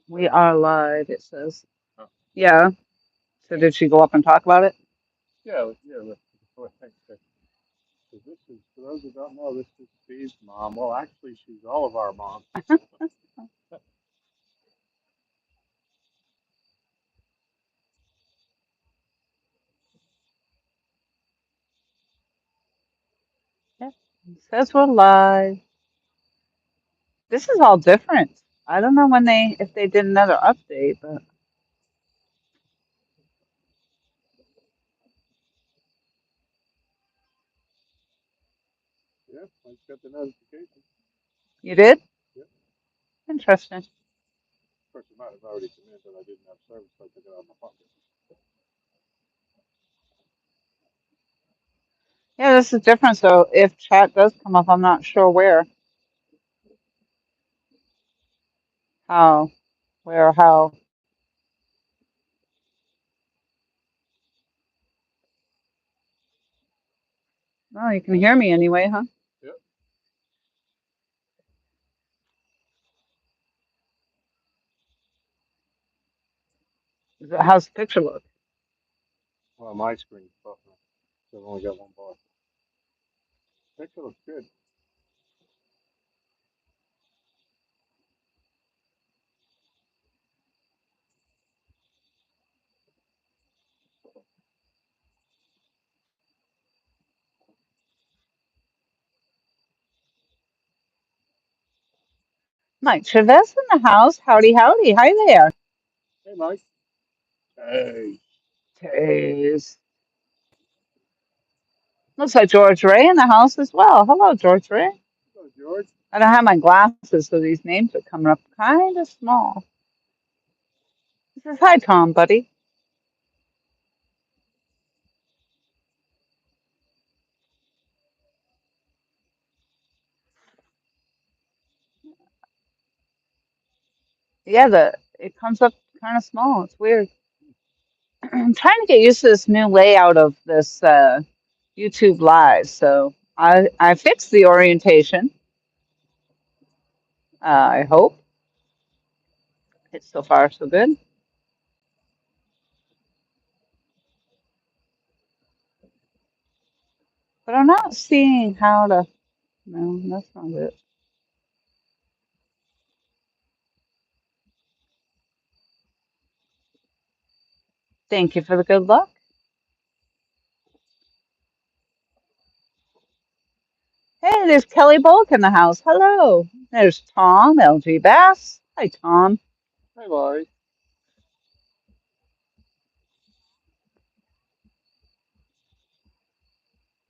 We are live, it says. Oh, Yeah. So did she go up and talk about it? yeah, yeah. This is, for those who don't know, this is Steve's mom. Well, actually, she's all of our moms. Yeah. It says we're live. This is all different. I don't know if they did another update, but Yeah, I got the notification. you did? Yeah, of Interesting. course, it might have already come in, but I didn't have service, so I took it out of my pocket. Yeah, this is different. So if chat does come up, I'm not sure how, how. Oh, you can hear me anyway, huh? Yep. How's the picture look? Well, my screen's buffering, so I've only got one bar. Picture looks good. Mike Chavez in the house. Howdy, howdy. Hi there. Hey, Mike. Hey. Taze. Looks like George Ray in the house as well. Hello, George Ray. Hello, George. I don't have my glasses, so these names are coming up kind of small. He says, hi, Tom, buddy. Yeah, it comes up kind of small. It's weird. I'm trying to get used to this new layout of this YouTube Live. So I fixed the orientation. I hope. It's so far so good. But I'm not seeing how to. No, that's not it. Thank you for the good luck. Hey, there's Kelly Bullock in the house. Hello. There's Tom, LG Bass. Hi, Tom. Hey, Laurie.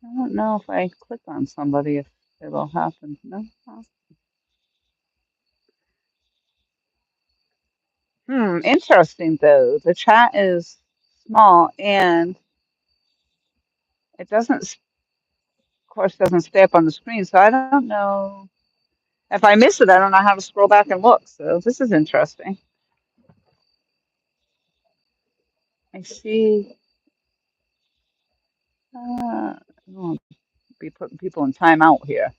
I don't know if I click on somebody if it'll happen. No. Interesting though. The chat is small and it doesn't, of course, doesn't stay up on the screen. So I don't know if I miss it. I don't know how to scroll back and look. So this is interesting. I see. I won't be putting people in timeout here.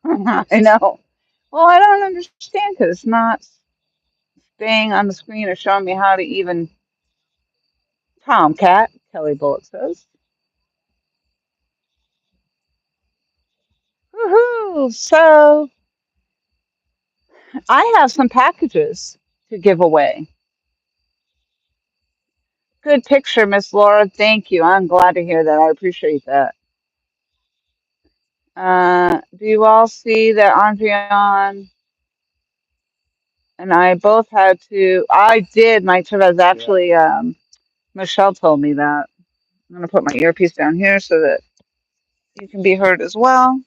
I know. Well, I don't understand because it's not staying on the screen or showing me how to even. Tomcat, Kelly Bullock says. Woohoo! So I have some packages to give away. Good picture, Miss Laura. Thank you. I'm glad to hear that. I appreciate that. Do you all see that Andrian and I both had to? I did. My Therese Yeah. actually. Michelle told me that. I'm gonna put my earpiece down here so that you can be heard as well.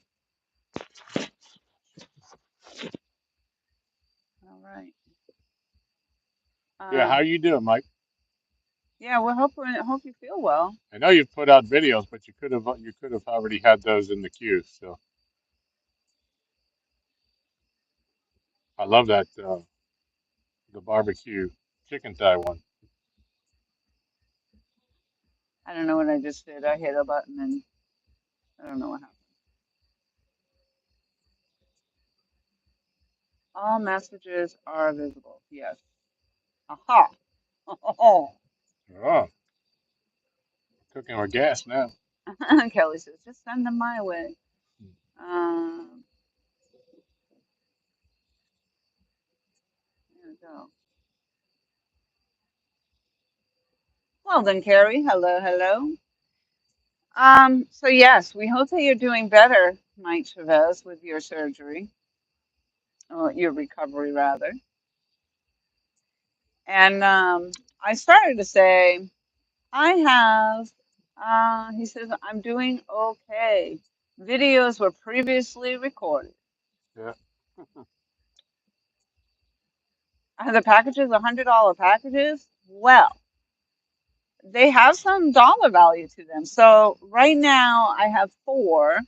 All right. Yeah, how you doing, Mike? Yeah, we're hoping. Hope you feel well. I know you've put out videos, but you could have already had those in the queue. So I love that the barbecue chicken thigh one. I don't know what I just did. I hit a button and I don't know what happened. All messages are visible. Yes. Aha. Oh. Oh, cooking with gas now. Kelly says, just send them my way. Um, there we go. Well then, Carrie, hello, hello. So yes, we hope that you're doing better, Mike Chavez, with your surgery, or your recovery rather. And I started to say, I have, he says, I'm doing okay. Videos were previously recorded. Yeah. Are the packages $100 packages? Well, they have some dollar value to them. So right now I have four.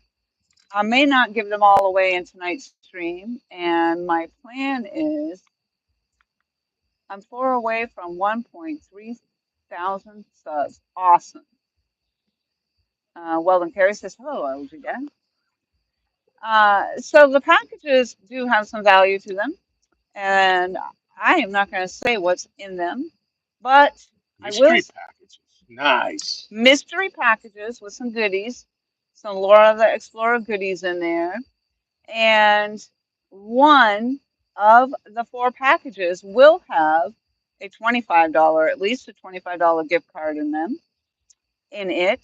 I may not give them all away in tonight's stream. And my plan is I'm four away from 1.3 thousand subs. Awesome. Well, then Carrie says, hello, LG Dad. So the packages do have some value to them. And I am not going to say what's in them, but I will. Mystery packages. Nice. Mystery packages with some goodies, some Laura the Explorer goodies in there. And one of the four packages will have a $25, at least a $25 gift card in it.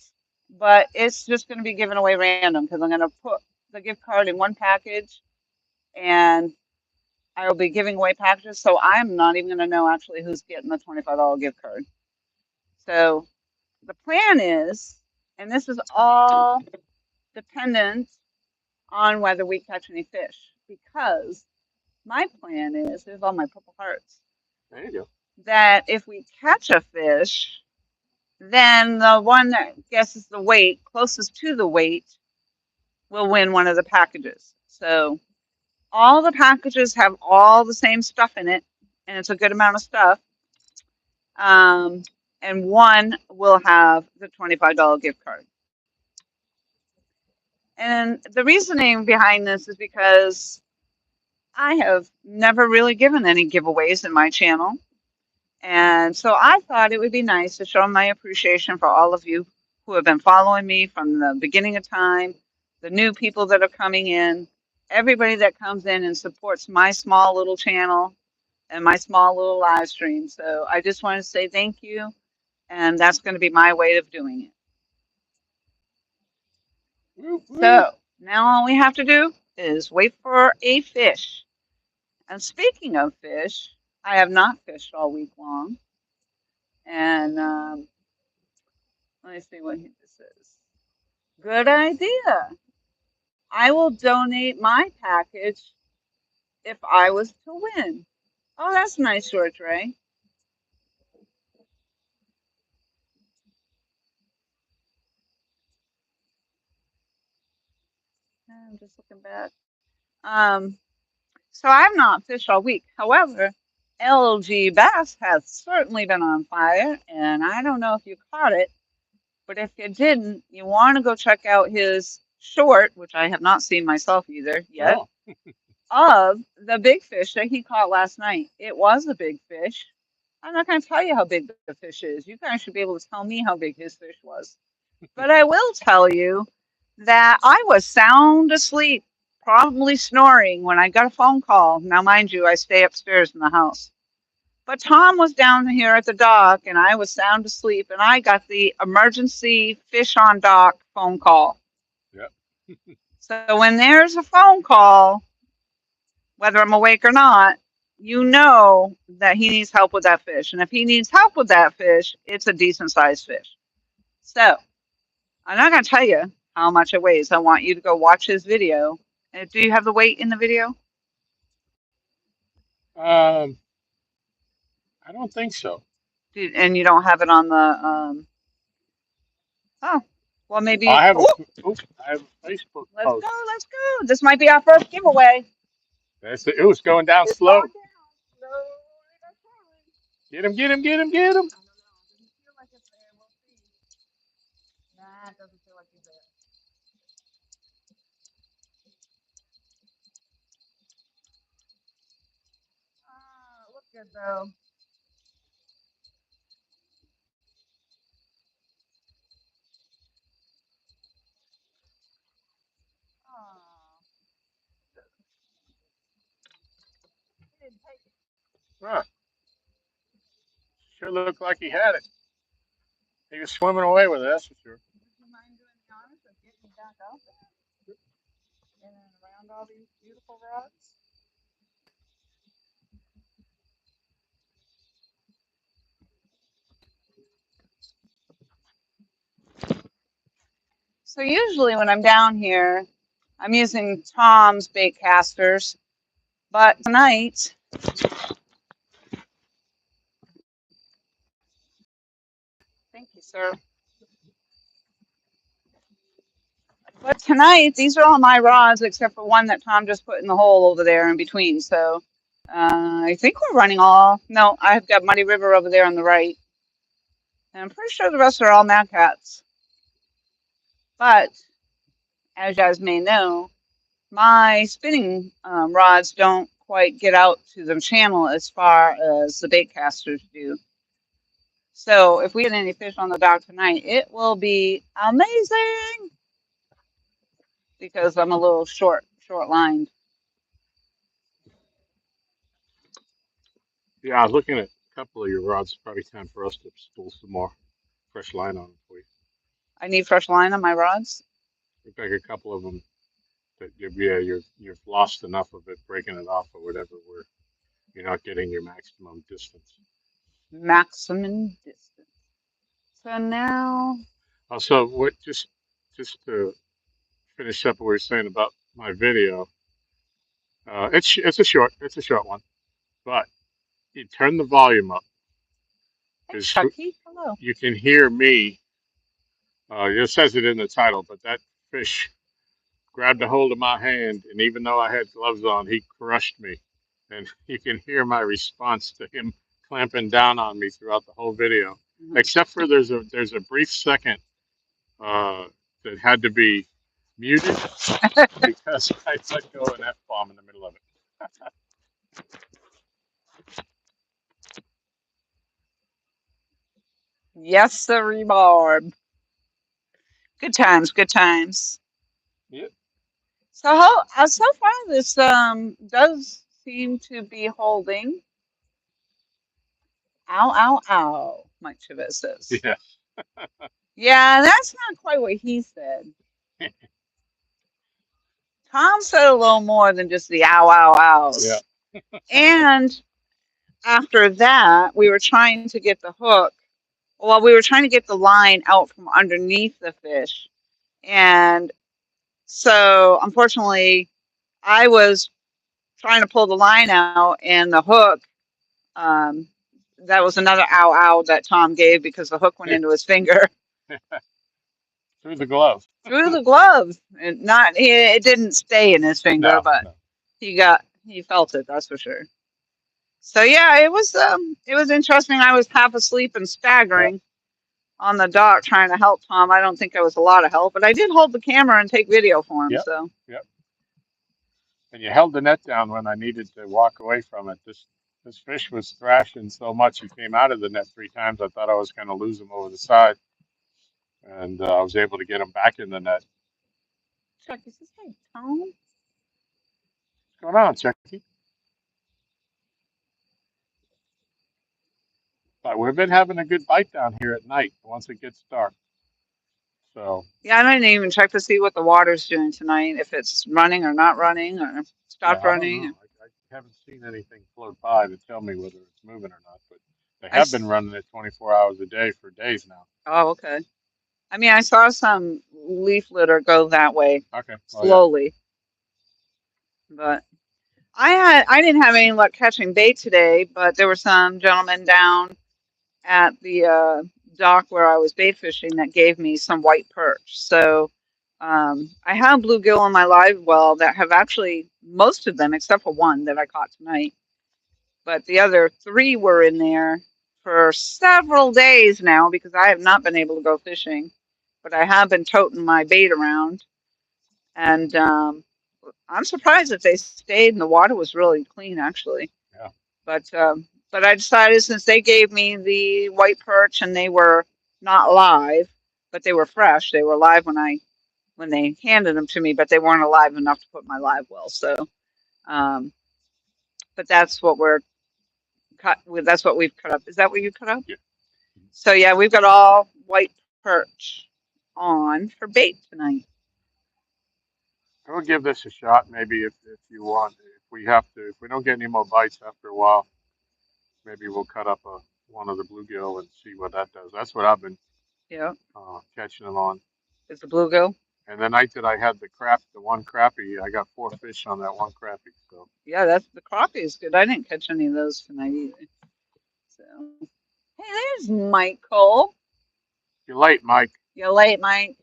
But it's just going to be given away random because I'm going to put the gift card in one package and I will be giving away packages. So I'm not even going to know actually who's getting the $25 gift card. So the plan is, and this is all dependent on whether we catch any fish, because my plan is, there's all my purple hearts, There you go. that if we catch a fish, then the one that guesses the weight closest to the weight will win one of the packages. So all the packages have all the same stuff in it, and it's a good amount of stuff. And one will have the $25 gift card. And the reasoning behind this is because I have never really given any giveaways in my channel. And so I thought it would be nice to show my appreciation for all of you who have been following me from the beginning of time, the new people that are coming in, everybody that comes in and supports my small little channel and my small little live stream. So I just want to say thank you. And that's going to be my way of doing it. Woo, woo. So now all we have to do is wait for a fish. And speaking of fish, I have not fished all week long. And let me see what this is. Good idea. I will donate my package if I was to win. Oh, that's nice, George Ray. I'm just looking back. Um, so I've not fished all week. However, LG Bass has certainly been on fire, and I don't know if you caught it, but if you didn't, you want to go check out his short, which I have not seen myself either yet, Oh, of the big fish that he caught last night. It was a big fish. I'm not going to tell you how big the fish is. You guys should be able to tell me how big his fish was. But I will tell you that I was sound asleep, probably snoring, when I got a phone call. Now, mind you, I stay upstairs in the house. But Tom was down here at the dock, and I was sound asleep, and I got the emergency fish on dock phone call. yep. So when there's a phone call, whether I'm awake or not, you know that he needs help with that fish. And if he needs help with that fish, it's a decent sized fish. So I'm not going to tell you how much it weighs. I want you to go watch his video. Do you have the weight in the video? Um, I don't think so. And you don't have it on the, oh, well, maybe, I have a, oh, I have a Facebook let's go, post. let's go. This might be our first giveaway. That's it. It was going down It's going slow. down slowly but surely. Get him, get him, get him, get him. I don't know. Doesn't feel like it's there. We'll see. Nah, it doesn't feel like it's there. Good though. Oh, he didn't take it. Huh. Sure looked like he had it. He was swimming away with it, that's for sure. Would you mind doing the honors of getting me back out there and around all these beautiful rods? So usually when I'm down here, I'm using Tom's bait casters, but tonight, thank you, sir. But tonight, these are all my rods except for one that Tom just put in the hole over there in between. So I think we're running all. No, I've got Muddy River over there on the right. And I'm pretty sure the rest are all Mad Cats. But as you guys may know, my spinning rods don't quite get out to the channel as far as the bait casters do. So if we get any fish on the dock tonight, it will be amazing because I'm a little short lined. Yeah, I was looking at a couple of your rods. Probably time for us to spool some more fresh line on them for you. I need fresh line on my rods. Look like a couple of them that you've lost enough of it, breaking it off or whatever, where you're not getting your maximum distance. Maximum distance. So now, Also, what just to finish up what we were saying about my video, it's a short one, but you turn the volume up hey because Chucky, hello. you can hear me. It says it in the title, but that fish grabbed a hold of my hand, and even though I had gloves on, he crushed me. And you can hear my response to him clamping down on me throughout the whole video, except for there's a brief second that had to be muted because I let go an F bomb in the middle of it. Yes, sir, rebarb. Good times, good times. Yep. So far this does seem to be holding. Ow, ow, ow, Mike Chavez says. Yeah. Yeah, that's not quite what he said. Tom said a little more than just the ow, ow, ows. Yeah. And after that, we were trying to get the hook. Well, we were trying to get the line out from underneath the fish. And so, unfortunately, I was trying to pull the line out, and the hook, um, that was another ow, ow that Tom gave because the hook went into his finger. Through the glove. Through the glove. And not, it didn't stay in his finger, No, but no. he felt it, that's for sure. So yeah, it was interesting. I was half asleep and Yeah. staggering on the dock trying to help Tom. I don't think I was a lot of help, but I did hold the camera and take video for him. Yep. So Yep. And you held the net down when I needed to walk away from it. This fish was thrashing so much he came out of the net 3 times. I thought I was going to lose him over the side, and I was able to get him back in the net. Chuck, is this hey Tom? What's going on, Chucky? But we've been having a good bite down here at night once it gets dark. So Yeah, I didn't even check to see what the water's doing tonight, if it's running or not running or yeah, stopped I don't know. running. I haven't seen anything float by to tell me whether it's moving or not. But they I have been running it 24 hours a day for days now. oh, okay. I mean, I saw some leaf litter go that way Okay. Oh yeah. slowly, but I didn't have any luck catching bait today, but there were some gentlemen down at the dock where I was bait fishing that gave me some white perch. So I have bluegill on my live well that have actually, most of them, except for one that I caught tonight, but the other 3 were in there for several days now because I have not been able to go fishing, but I have been toting my bait around. And I'm surprised that they stayed and the water was really clean, actually. Yeah. But But I decided since they gave me the white perch and they were not live, but they were fresh. They were live when they handed them to me, but they weren't alive enough to put my live well. So, um, but that's what we're cut with. That's what we've cut up. Is that what you cut up? Yeah. So yeah, we've got all white perch on for bait tonight. I will give this a shot. Maybe if you want, if we have to, if we don't get any more bites after a while, maybe we'll cut up one of the bluegill and see what that does. That's what I've been Yeah, catching them on. it's a bluegill. And the night that I had the one crappie, I got 4 fish on that one crappie. So Yeah, that's the crappie is good. I didn't catch any of those tonight either. So, hey, there's Michael. you're late, Mike. You're late, Mike.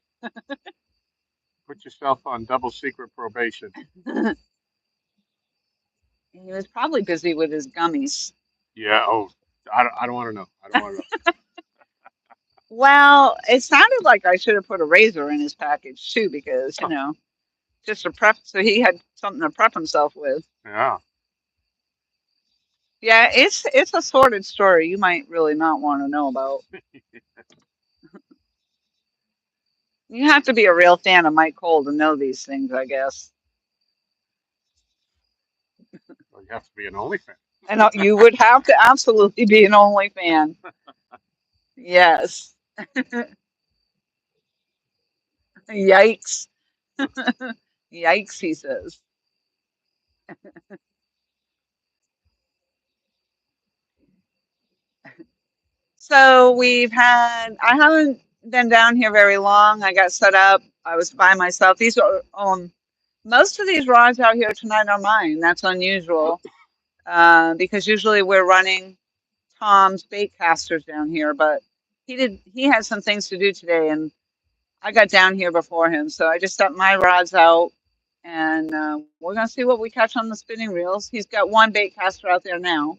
Put yourself on double secret probation. He was probably busy with his gummies. Yeah. Oh, I don't want to know. I don't want to know. Well, it sounded like I should have put a razor in his package too, because just to prep, so he had something to prep himself with. Yeah. Yeah, it's a sordid story you might really not want to know about. You have to be a real fan of Mike Cole to know these things, I guess. Well, you have to be an OnlyFan. And you would have to absolutely be an only fan. Yes. Yikes. Yikes, he says. So I haven't been down here very long. I got set up. I was by myself. These are, most of these rods out here tonight are mine. That's unusual, because usually we're running Tom's bait casters down here, but he had some things to do today and I got down here before him. So I just set my rods out and we're going to see what we catch on the spinning reels. He's got one bait caster out there now,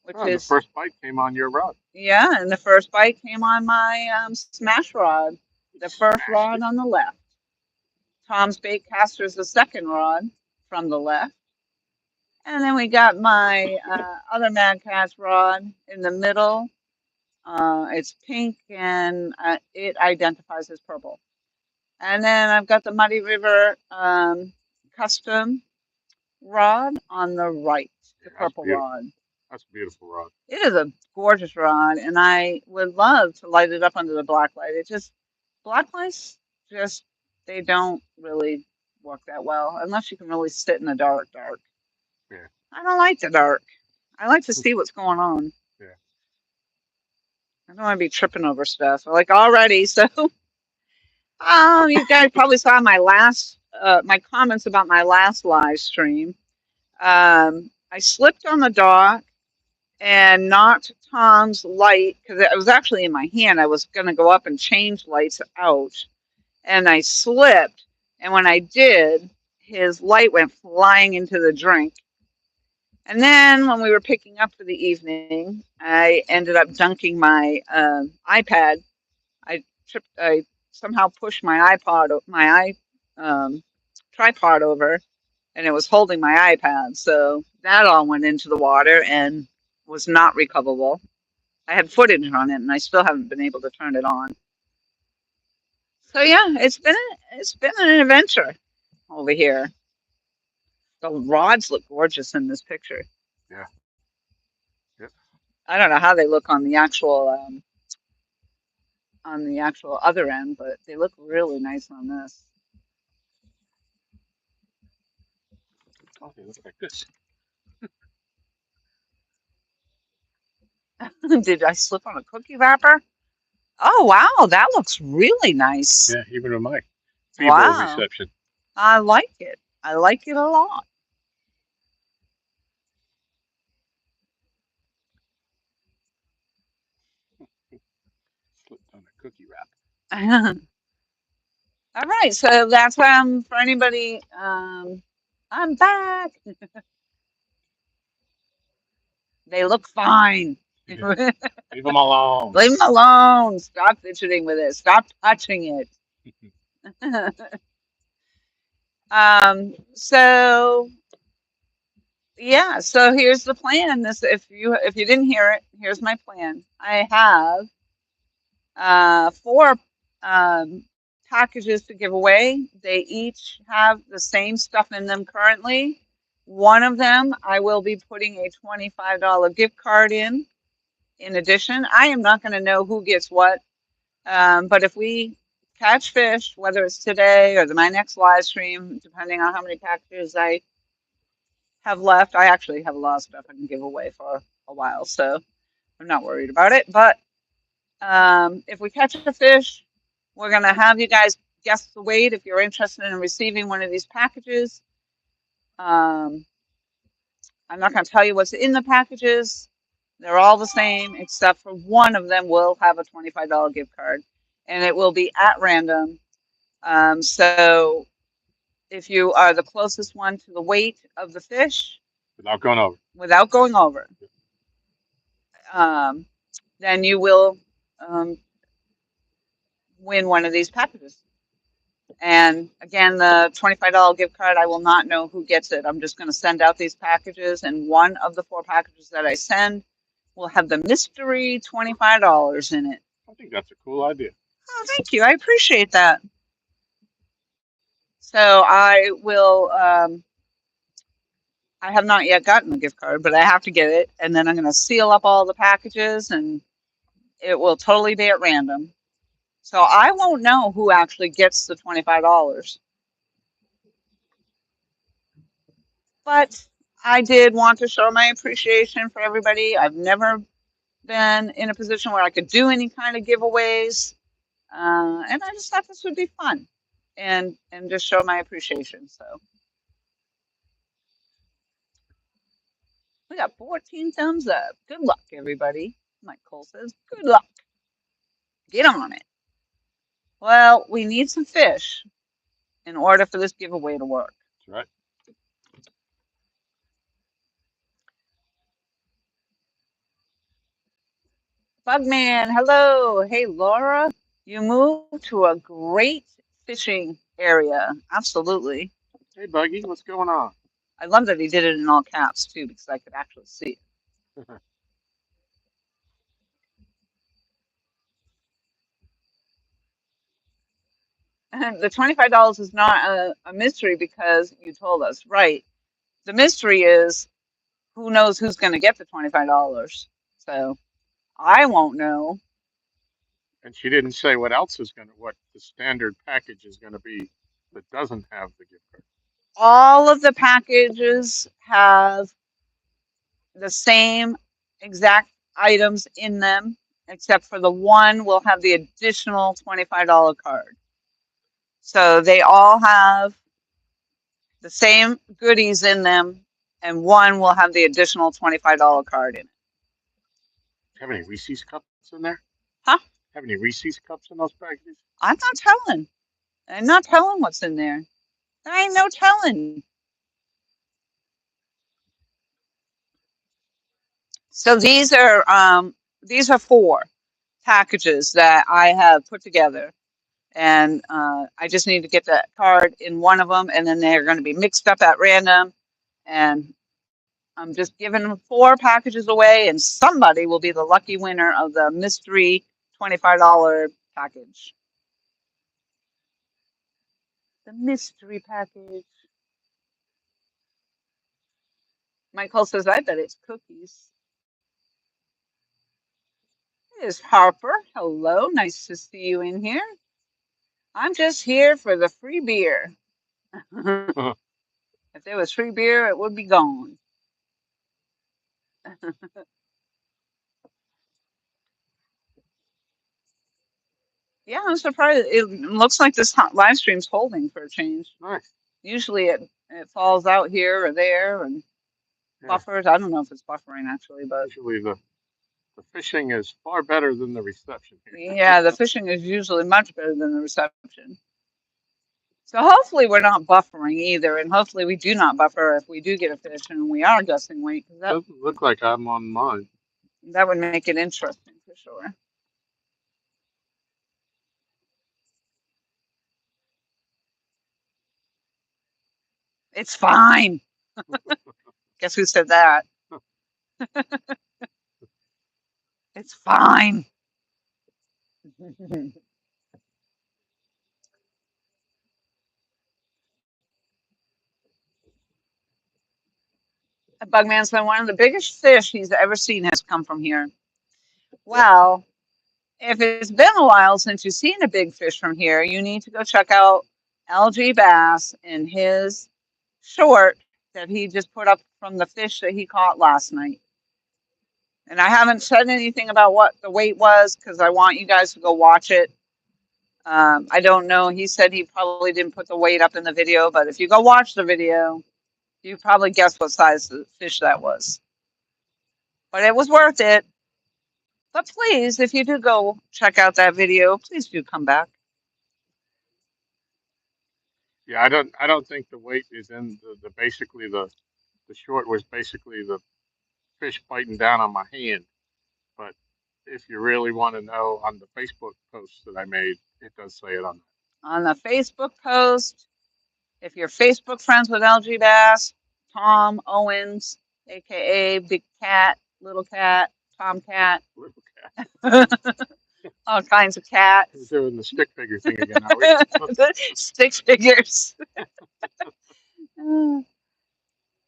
which Oh, and the is, first bite came on your rod. yeah, and the first bite came on my smash rod, the first Smashed rod it. on the left. Tom's bait caster is the second rod from the left. And then we got my other Mad Catz rod in the middle. It's pink and it identifies as purple. And then I've got the Muddy River custom rod on the right, the Yeah, that's purple beautiful. rod. That's a beautiful rod. It is a gorgeous rod, and I would love to light it up under the black light. Black lights just, they don't really work that well unless you can really sit in the dark. Yeah. I don't like the dark. I like to see what's going on. Yeah. I don't want to be tripping over stuff. Like already, so you guys probably saw my comments about my last live stream. I slipped on the dock and knocked Tom's light because it was actually in my hand. I was going to go up and change lights out, and I slipped. And when I did, his light went flying into the drink. And then when we were picking up for the evening, I ended up dunking my iPad. I somehow pushed my tripod over, and it was holding my iPad. So that all went into the water and was not recoverable. I had footage on it, and I still haven't been able to turn it on. So yeah, it's been an adventure over here. The rods look gorgeous in this picture. Yeah. Yep. I don't know how they look on the actual other end, but they look really nice on this. Oh, they look like this. Did I slip on a cookie wrapper? Oh wow, that looks really nice. Yeah, even with my feeble Wow, reception. I like it. I like it a lot. Slipped on a cookie wrap. All right, so that's for anybody. I'm back. They look fine. Yeah. Leave them alone. Leave them alone. Stop fidgeting with it. Stop touching it. So Yeah, so here's the plan. This, if you didn't hear it, here's my plan. I have four packages to give away. They each have the same stuff in them currently. One of them, I will be putting a $25 gift card in. In addition, I am not going to know who gets what, but if we catch fish, whether it's today or my next live stream, depending on how many packages I have left, I actually have a lot of stuff I can give away for a while, so I'm not worried about it. But if we catch a fish, we're going to have you guys guess the weight if you're interested in receiving one of these packages. Um, I'm not going to tell you what's in the packages. They're all the same, except for one of them will have a $25 gift card, and it will be at random. So if you are the closest one to the weight of the fish, without going over. um, then you will um, win one of these packages. And again, the $25 gift card, I will not know who gets it. I'm just going to send out these packages, and one of the four packages that I send will have the mystery $25 in it. I think that's a cool idea. Oh, thank you. I appreciate that. So I will, I have not yet gotten the gift card, but I have to get it. And then I'm going to seal up all the packages, and it will totally be at random. So I won't know who actually gets the $25. But I did want to show my appreciation for everybody. I've never been in a position where I could do any kind of giveaways. And I just thought this would be fun and just show my appreciation. So we got 14 thumbs up. Good luck, everybody. Mike Cole says, good luck. Get on it. Well, we need some fish in order for this giveaway to work. That's right. Bugman, hello. Hey, Laura. You moved to a great fishing area. Absolutely. Hey, Buggy, what's going on? I love that he did it in all caps, too, because I could actually see it. And the $25 is not a mystery because you told us, right? The mystery is who knows who's going to get the $25. So I won't know. And she didn't say what the standard package is going to be that doesn't have the gift card. All of the packages have the same exact items in them, except for the one will have the additional $25 card. So they all have the same goodies in them, and one will have the additional $25 card in it. Have any Reese's cups in there? Huh? Have any Reese's cups in those packages? I'm not telling. I'm not telling what's in there. There ain't no telling. So these are four packages that I have put together, and I just need to get that card in one of them, and then they're going to be mixed up at random, and I'm just giving them four packages away, and somebody will be the lucky winner of the mystery $25 package. The mystery package. Michael says, I bet it's cookies. It is Harper. Hello, nice to see you in here. I'm just here for the free beer. If there was free beer, it would be gone. Yeah, I'm surprised. It looks like this live stream's holding for a change. Nice. Usually it falls out here or there and buffers. I don't know if it's buffering actually, but usually the fishing is far better than the reception here. Yeah, the fishing is usually much better than the reception. So hopefully we're not buffering either, and hopefully we do not buffer if we do get a fish and we are gusting weight. Cause doesn't look like I'm on mine. That would make it interesting for sure. It's fine. Guess who said that? It's fine. Bugman said one of the biggest fish he's ever seen has come from here. Well, if it's been a while since you've seen a big fish from here, you need to go check out LG Bass and his short that he just put up from the fish that he caught last night. And I haven't said anything about what the weight was because I want you guys to go watch it. I don't know. He said he probably didn't put the weight up in the video, but if you go watch the video, you probably guess what size of fish that was. But it was worth it. But please, if you do go check out that video, please do come back. Yeah, I don't think the weight is in the basically the short was basically the fish biting down on my hand. But if you really want to know, on the Facebook post that I made, it does say it on there. On the Facebook post, if you're Facebook friends with LG Bass, Tom Owens, aka Big Cat, Little Cat, Tom Cat, Little cat. all kinds of We're cats. doing the stick figure thing again, are we? Stick figures.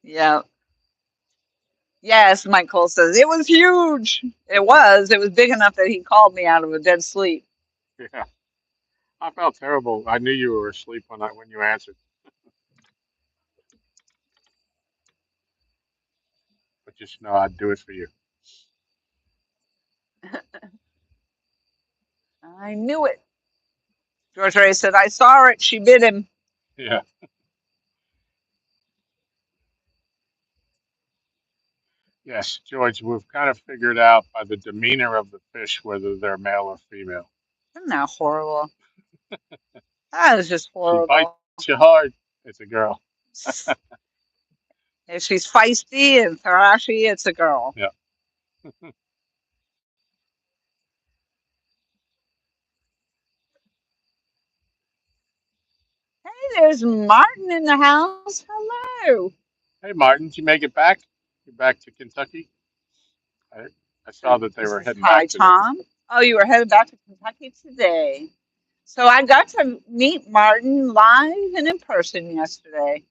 Yeah. Yes, Mike Cole says it was huge. It was. It was big enough that he called me out of a dead sleep. Yeah. I felt terrible. I knew you were asleep when you answered, but just know I'd do it for you. I knew it. George Ray said, I saw it. She bit him. Yeah. Yes, George, we've kind of figured out by the demeanor of the fish whether they're male or female. Isn't that horrible? That is just She bites horrible. you hard, it's a girl. If she's feisty and thrashy, it's a girl. Yeah. Hey, there's Martin in the house. Hello. Hey, Martin, did you make it back? You back to Kentucky? I, I saw that they This were is heading hi, back today. Tom. Oh, you were headed back to Kentucky today. So I got to meet Martin live and in person yesterday.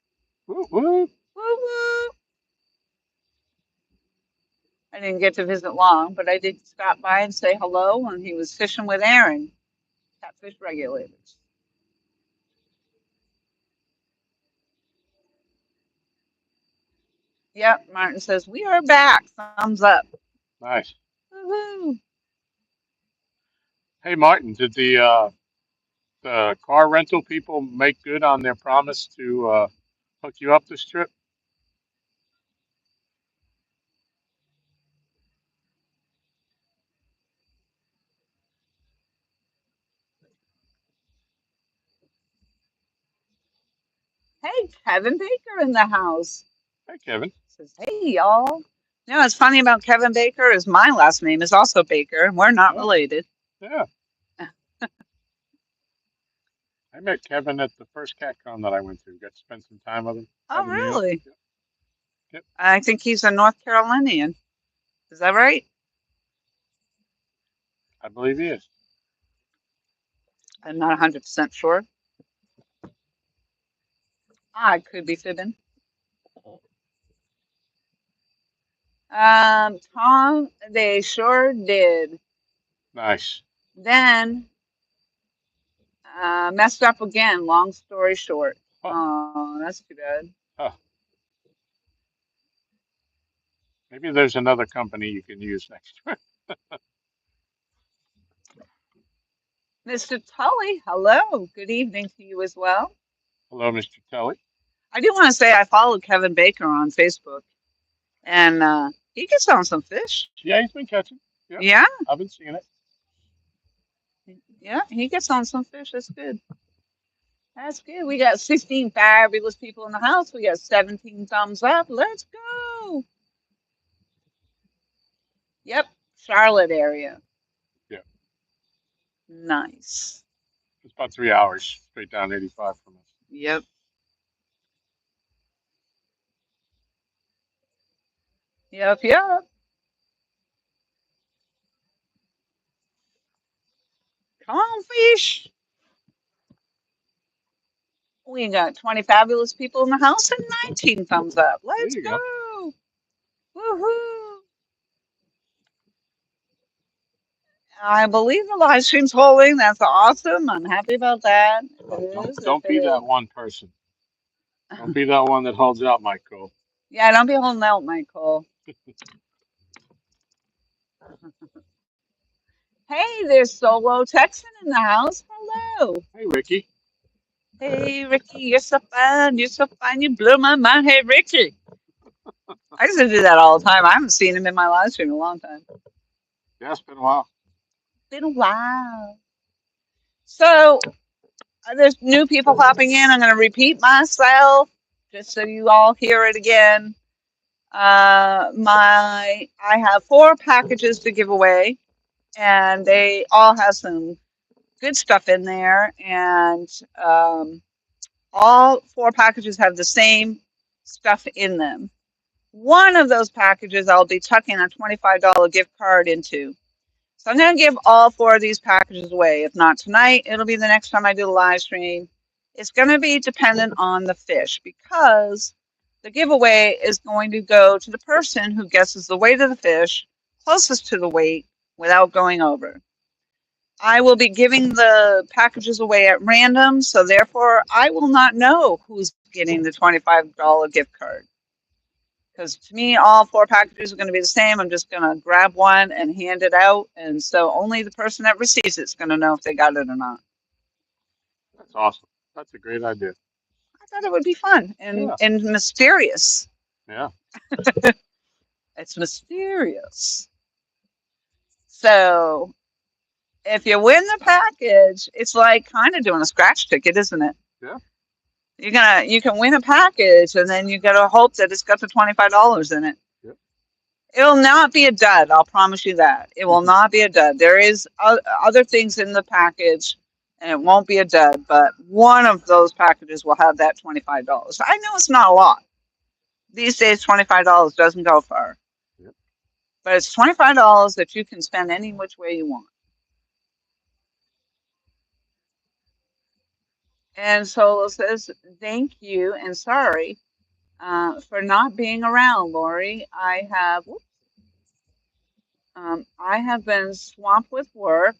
Woo woo. Woo woo. I didn't get to visit long, but I did stop by and say hello when he was fishing with Aaron, catfish regulators. Yep, Martin says, we are back. Thumbs up. Nice. Woo-hoo. Hey, Martin, did the car rental people make good on their promise to hook you up this trip? Hey, Kevin Baker in the house. Hey, Kevin. Says, hey, y'all. You know what's funny about Kevin Baker is my last name is also Baker, and we're not Oh, related. yeah. I met Kevin at the first CatCon that I went to. Got to spend some time with him. Oh, Had a meal. really? Yep. Yep. I think he's a North Carolinian. Is that right? I believe he is. I'm not 100% sure. I could be fibbing. Tom, they sure did. Nice. Then messed up again. Long story short. Huh. Oh, that's too bad. Huh. Maybe there's another company you can use next trip. Mr. Tully, hello. Good evening to you as well. Hello, Mr. Kelly. I do want to say I followed Kevin Baker on Facebook, and he gets on some fish. Yeah, he's been catching. Yep. Yeah, I've been seeing it. yeah, he gets on some fish. That's good. That's good. We got 16 fabulous people in the house. We got 17 thumbs up. Let's go. Yep, Charlotte area. Yeah. Nice. It's about 3 hours straight down 85 from us. Yep. Yep, yep. Come on, fish. We got 20 fabulous people in the house and 19 thumbs up. There Let's you go. go. Woohoo. I believe the live stream's holding. That's awesome. I'm happy about that. If it is, if Don't it be is. that one person. Don't be that one that holds out, Michael. Yeah, don't be holding out, Michael. Hey, there's Solo Texan in the house. Hello. Hey, Ricky. Hey, Ricky, you're so fun. You're so fun. You blew my mind. Hey, Ricky. I used to do that all the time. I haven't seen him in my live stream in a long time. Yeah, it's been a while. Been a while. So, there's new people popping in. I'm going to repeat myself just so you all hear it again. I have 4 packages to give away, and they all have some good stuff in there. And all 4 packages have the same stuff in them. One of those packages I'll be tucking a $25 gift card into. So I'm going to give all 4 of these packages away. If not tonight, it'll be the next time I do the live stream. It's going to be dependent on the fish because the giveaway is going to go to the person who guesses the weight of the fish closest to the weight without going over. I will be giving the packages away at random, so therefore I will not know who's getting the $25 gift card. Because to me, all 4 packages are going to be the same. I'm just going to grab one and hand it out. And so only the person that receives it's going to know if they got it or not. That's awesome. That's a great idea. I thought it would be fun and mysterious. Yeah. It's mysterious. So if you win the package, it's like kind of doing a scratch ticket, isn't it? Yeah. You can win a package and then you got to hope that it's got the $25 in it. Yep. It'll not be a dud. I'll promise you that. It will not be a dud. There is other things in the package, and it won't be a dud. But one of those packages will have that $25. I know it's not a lot. These days, $25 doesn't go far. Yep. But it's $25 that you can spend any which way you want. And Solo says, thank you and sorry for not being around, Lori. I have been swamped with work,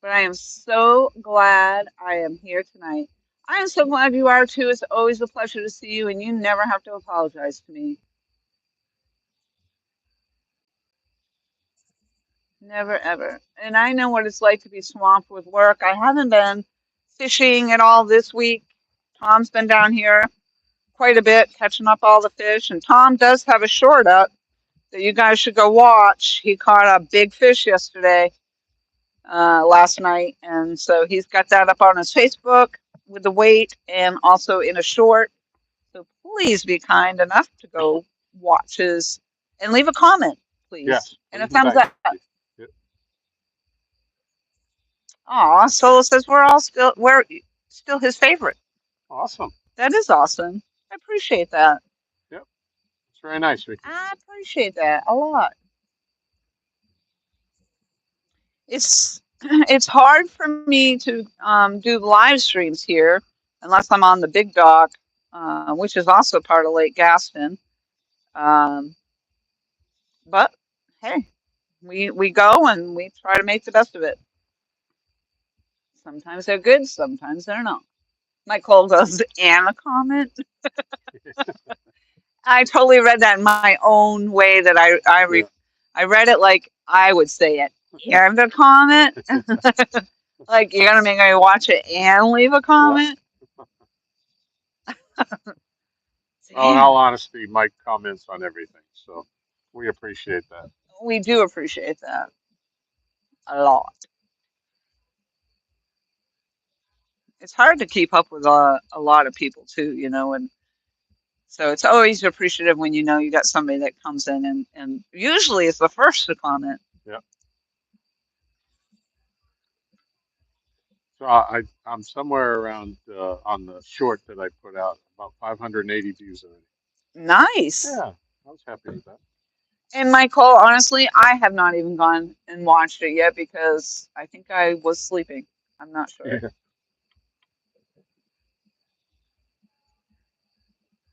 but I am so glad I am here tonight. I am so glad you are too. It's always a pleasure to see you, and you never have to apologize to me. Never, ever. And I know what it's like to be swamped with work. I haven't been fishing at all this week. Tom's been down here quite a bit, catching up all the fish. And Tom does have a short up that you guys should go watch. He caught a big fish yesterday, last night. And so he's got that up on his Facebook with the weight and also in a short. So please be kind enough to go watch his and leave a comment, please. Yes. And a thumbs up. Yep. Aw, Solo says we're still his favorite. Awesome. That is awesome. I appreciate that. Yep. It's very nice, Ricky. I appreciate that a lot. It's hard for me to do live streams here unless I'm on the big dock, which is also part of Lake Gaston. But hey, we go and we try to make the best of it. Sometimes they're good, sometimes they're not. Mike Cole goes, and a comment. I totally read that in my own way that I read it like I would say it. Here's a comment. Like you're gonna make me watch it and leave a comment. Well, in all honesty, Mike comments on everything, so we appreciate that. We do appreciate that a lot. It's hard to keep up with a lot of people too, and so it's always appreciative when you know you got somebody that comes in and usually it's the first to comment. Yeah. So I'm somewhere around on the short that I put out about 580 views already. Nice. Yeah, I was happy with that. And Michael, honestly, I have not even gone and watched it yet because I think I was sleeping. I'm not sure. Yeah.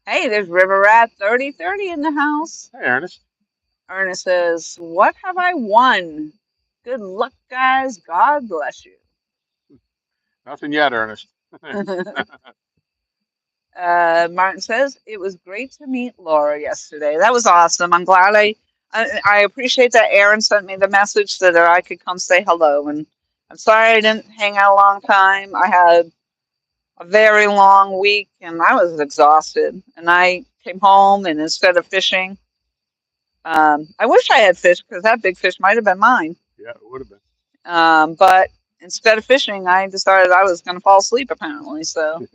Hey, there's River Rat 3030 in the house. Hey, Ernest. Ernest says, "What have I won? Good luck, guys. God bless you." Nothing yet, Ernest. Martin says, "It was great to meet Laura yesterday. That was awesome. I'm glad I appreciate that Aaron sent me the message so that I could come say hello. And I'm sorry I didn't hang out a long time. I had a very long week and I was exhausted. And I came home and instead of fishing, I wish I had fish because that big fish might have been mine. Yeah, it would have been. But instead of fishing, I decided I was going to fall asleep apparently. So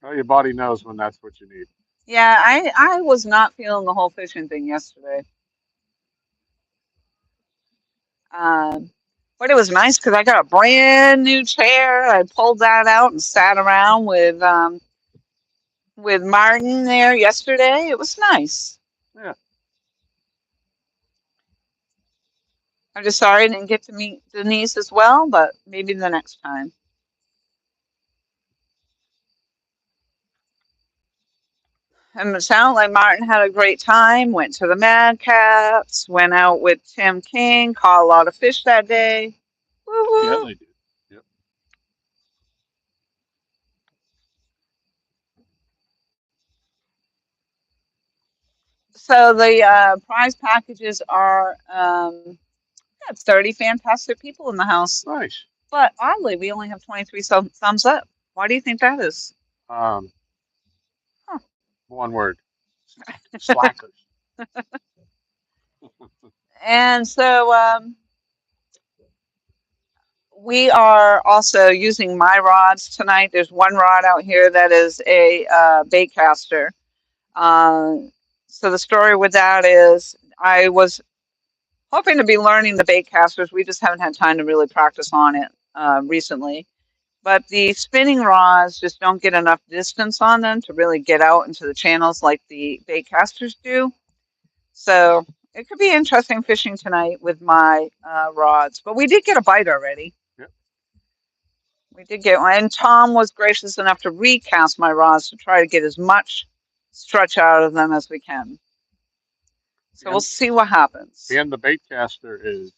Well, your body knows when that's what you need. yeah, I was not feeling the whole fishing thing yesterday. Um, but it was nice because I got a brand new chair. I pulled that out and sat around with Martin there yesterday. It was nice. Yeah. I'm just sorry I didn't get to meet Denise as well, but maybe the next time. And it sounded like Martin had a great time, went to the Mad Cats, went out with Tim King, caught a lot of fish that day. Woo Yeah, woo. they did. Yep. So the prize packages are yeah, 30 fantastic people in the house. Nice. But oddly, we only have 23 thumbs up. Why do you think that is? Um, Huh. one word. Slackers. And so we are also using my rods tonight. There's one rod out here that is a bait caster. Uh, so the story with that is I was hoping to be learning the bait casters. We just haven't had time to really practice on it recently. But the spinning rods just don't get enough distance on them to really get out into the channels like the bait casters do. So it could be interesting fishing tonight with my rods. But we did get a bite already. Yep. We did get one. And Tom was gracious enough to recast my rods to try to get as much stretch out of them as we can. So we'll And, see what happens. and the bait caster is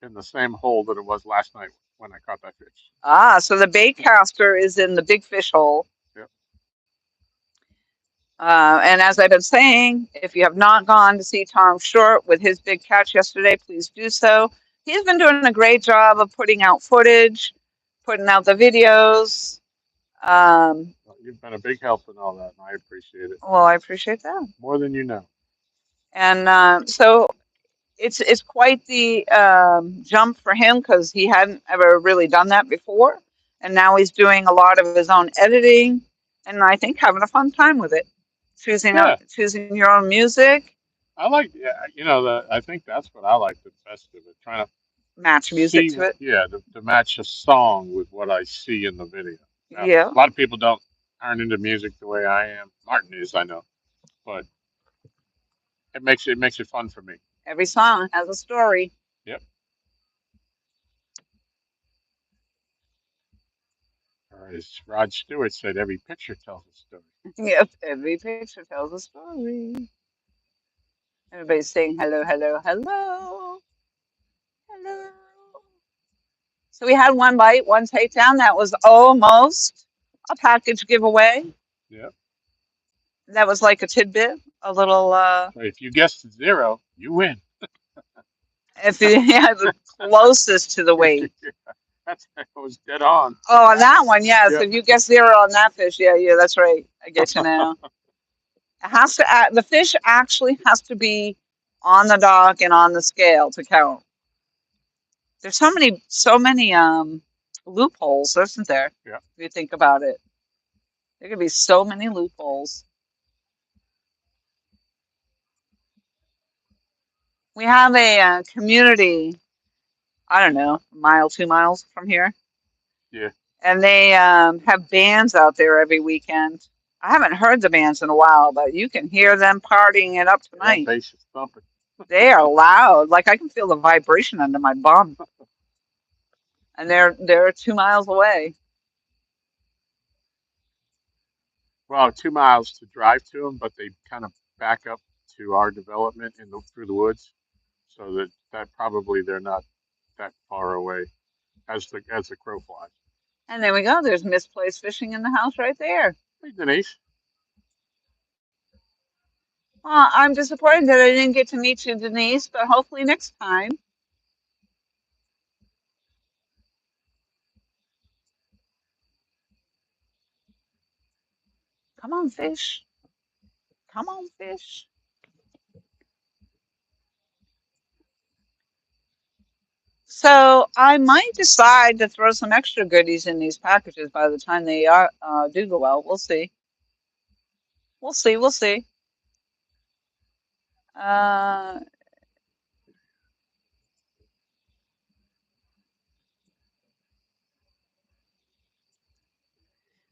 in the same hole that it was last night when I caught that fish. Ah, so the bait caster is in the big fish hole. Yep. And as I've been saying, if you have not gone to see Tom Short with his big catch yesterday, please do so. He's been doing a great job of putting out footage, putting out the videos. Well, you've been a big help in all that, and I appreciate it Well, I appreciate that. more than you know. And so it's quite the jump for him because he hadn't ever really done that before, and now he's doing a lot of his own editing, and I think having a fun time with it, Yeah, choosing your own music, I like. Yeah, you know, I think that's what I like the best of it. Trying to match music see, to it. yeah, to match a song with what I see in the video. Now, Yeah, a lot of people don't aren't into music the way I am. Martin is, I know, but it makes it fun for me. every song has a story. Yep. Or as Rod Stewart said, every picture tells a story. Yep, every picture tells a story. Everybody's saying hello, hello, hello, hello. So we had one bite, one takedown. That was almost a package giveaway. Yep. That was like a tidbit, a little. So if you guessed zero, you win. If you had the closest to the weight. That was dead on. Oh, on that one, yes. Yep. If you guess zero on that fish, yeah, that's right. I get you now. It has to. The fish actually has to be on the dock and on the scale to count. There's so many loopholes, isn't there? Yeah. If you think about it, there could be so many loopholes. We have a community. I don't know, a mile, 2 miles from here. Yeah. And they have bands out there every weekend. I haven't heard the bands in a while, but you can hear them partying it up Yeah, that tonight. bass is thumping. They are loud. Like I can feel the vibration under my bum, and they're 2 miles away. Well, 2 miles to drive to them, but they kind of back up to our development through the woods, so that probably they're not that far away as the crow flies. And there we go. There's misplaced fishing in the house right there. Hey, Denise. Well, I'm disappointed that I didn't get to meet you, Denise, but hopefully next time. Come on, fish. Come on, fish. So I might decide to throw some extra goodies in these packages by the time they do go out. We'll see. We'll see. We'll see. Uh,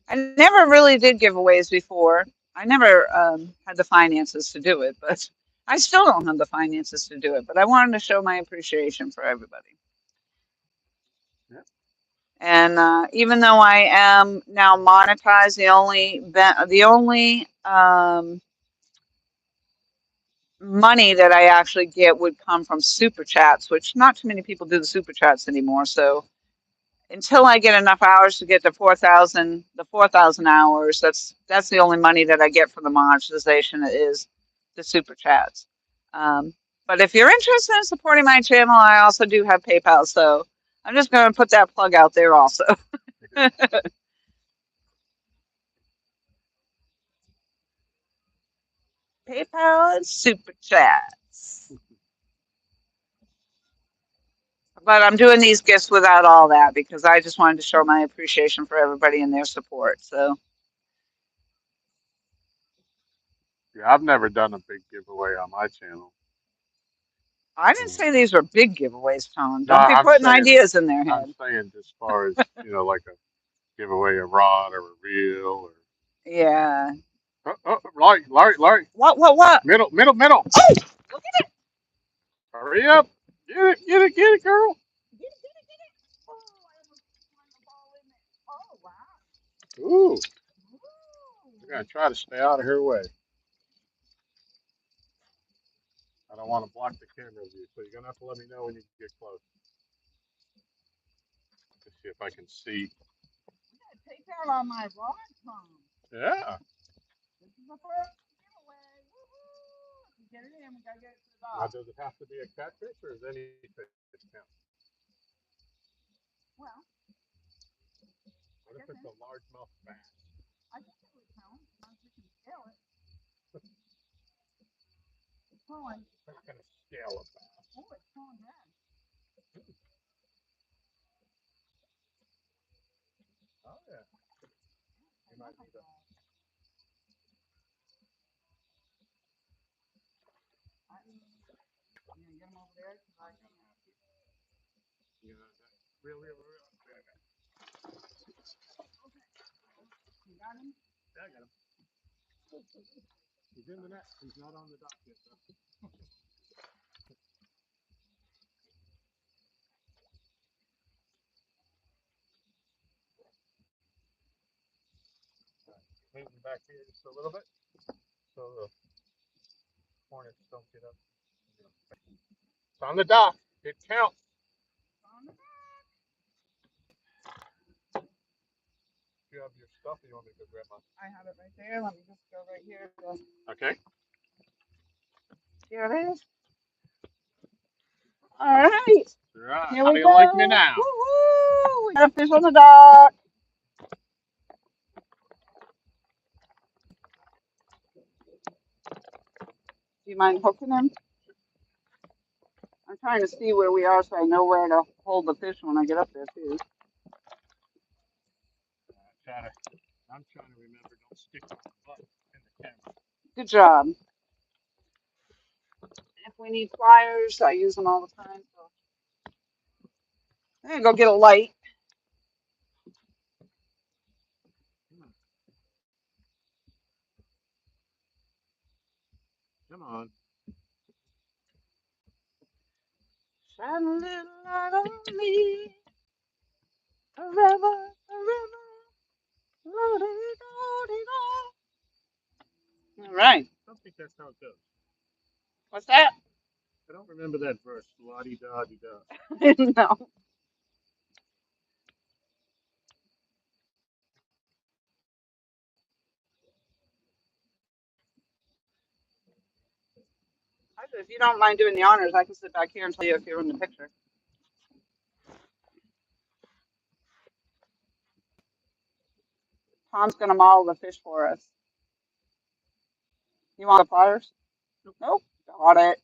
I never really did giveaways before. I never had the finances to do it, but I still don't have the finances to do it. But I wanted to show my appreciation for everybody. Yeah. And even though I am now monetized, the only money that I actually get would come from super chats, which not too many people do the super chats anymore. So until I get enough hours to get to 4,000 hours, that's the only money that I get from the monetization is the super chats. But if you're interested in supporting my channel, I also do have PayPal, so I'm just going to put that plug out there also. PayPal and super chats. But I'm doing these gifts without all that because I just wanted to show my appreciation for everybody and their support. So Yeah, I've never done a big giveaway on my channel. I didn't Mm. say these were big giveaways, Tom. No, Don't be putting ideas in their I'm head. saying as far as like a giveaway a rod or a reel or. Yeah. Larry. What? Middle. Oh, look at it. Hurry up. Get it, girl. Get it, get it, get it. Oh, I almost threw the ball in it. Oh, wow. Ooh, Ooh. we're gonna try to stay out of her way. I don't want to block the camera view, so you're gonna have to let me know when you get close. Let's see if I can see. We got to take out on my rod, Tom. Yeah. This is the first giveaway. Woohoo! If you get it in, we got to get it to the Now, dog. does it have to be a catfish or is any fish count? Well, What if it's a largemouth bass? I think it would count as long as we can scale it. It's pulling. I'm gonna scale a bass. Oh, it's pulling red. Oh yeah. You might need a. You gonna get them over there? Cause I can't. You know, real. You got him? Yeah, I got him. He's in the net. He's not on the dock yet, though. Moving back here just a little bit, so the hornets don't get up. It's on the dock. It counts. Do you have your stuff, or you want me to go grab mine? I have it right there. Let me just go right here. Okay. Here it is. All right. Right. Here How we do you go. like me now? Woo-hoo! We got a fish on the dock. Do you mind hooking him? I'm trying to see where we are so I know where to hold the fish when I get up there too. I'm trying to remember. Don't stick my butt in the camera. Good job. If we need pliers, I use them all the time. So. I'm gonna go get a light. Come on. Shine a little light on me, forever, forever. All right. I don't think that's how it goes. What's that? I don't remember that verse. La di da di da. No. If you don't mind doing the honors, I can sit back here and tell you if you're in the picture. Tom's going to model the fish for us. You want the pliers? Nope. Got it.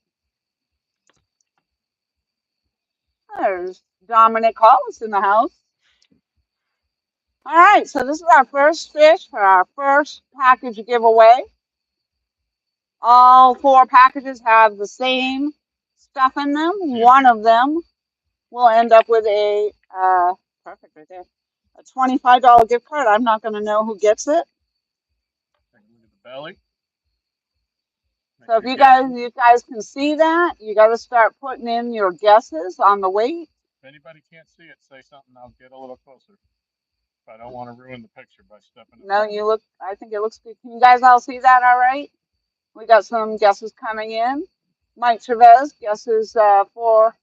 There's Dominic Hollis in the house. All right, so this is our first fish for our first package giveaway. All 4 packages have the same stuff in them. One of them will end up with a, perfect right there, a $25 gift card. I'm not going to know who gets it. Take a look at the belly. So if you guys can see that, you got to start putting in your guesses on the weight. If anybody can't see it, say something. I'll get a little closer. But I don't want to ruin the picture by stepping. No, you look. I think it looks good. Can you guys all see that? All right. We got some guesses coming in. Mike Chavez guesses 4.25.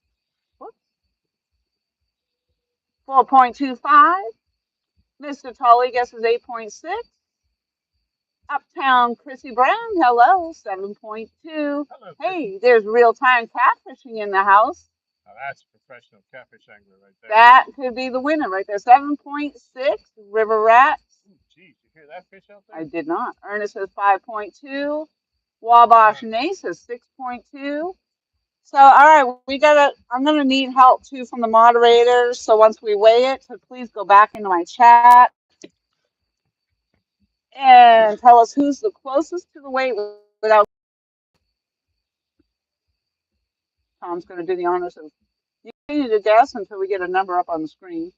Mr. Tully guesses 8.6. Uptown Chrissy Brown, hello, 7.2. Hello, hey, there's real-time catfishing in the house. Now that's a professional catfish angler right there. That could be the winner right there. 7.6. River Rat. Geez, you hear that fish out there? I did not. Ernest says 5.2. Wabash Nace says 6.2. So, all right, I'm going to need help too from the moderators. So once we weigh it, so please go back into my chat and tell us who's the closest to the weight without. Tom's going to do the honors of. You continue to guess until we get a number up on the screen.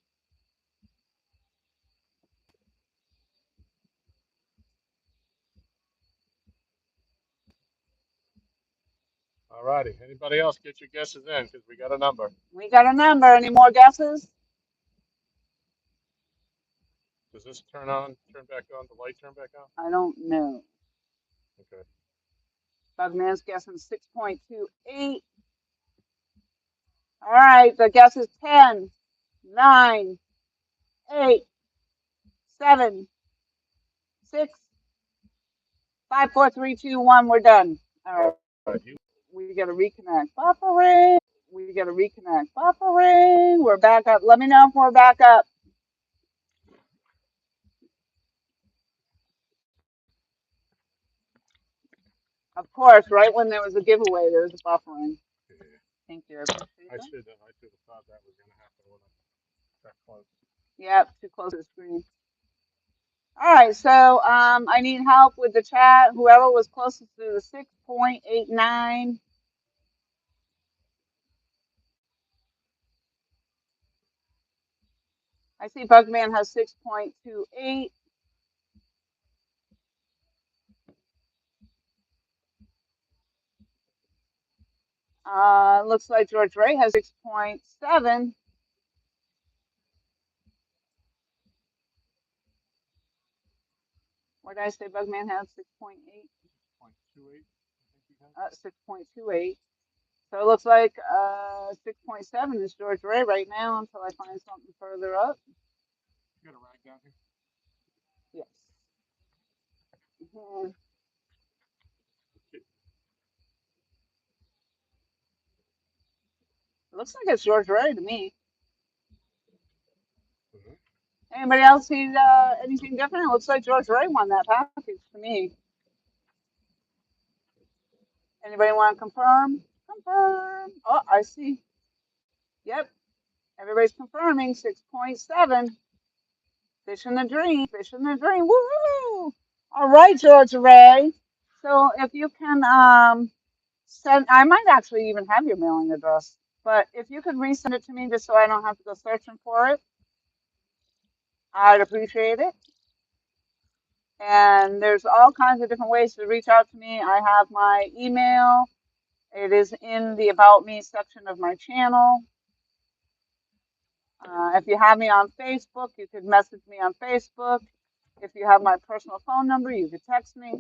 All righty. Anybody else get your guesses in? Because we got a number. We got a number. Any more guesses? Does this turn back on? The light turn back on? I don't know. Okay. Bugman's guessing 6.28. All right, the guess is 10, 9, 8, 7, 6, 5, 4, 3, 2, 1. We're done. All right. We got to reconnect. Buffering. We got to reconnect. Buffering. We're back up. Let me know if we're back up. Of course, right when there was a giveaway, there was a buffering. Yeah. Thank you. I should have thought that was going to happen when I got close. Yep, too close to the screen. All right, so I need help with the chat. Whoever was closest to the 6.89. I see Bugman has 6.28. Looks like George Ray has 6.7. What did I say? Bugman has 6.8. 6.28. So it looks like 6.7 is George Ray right now until I find something further up. You got a rag down here? Yes. Mm-hmm. It looks like it's George Ray to me. Mm-hmm. Anybody else see anything different? It looks like George Ray won that package to me. Anybody want to confirm? Confirm. Oh, I see. Yep. Everybody's confirming 6.7. Fish in the dream. Fish in the dream. Woo! All right, George Ray. So if you can send, I might actually even have your mailing address, but if you could resend it to me just so I don't have to go searching for it, I'd appreciate it. And there's all kinds of different ways to reach out to me. I have my email. It is in the About Me section of my channel. If you have me on Facebook, you could message me on Facebook. If you have my personal phone number, you could text me.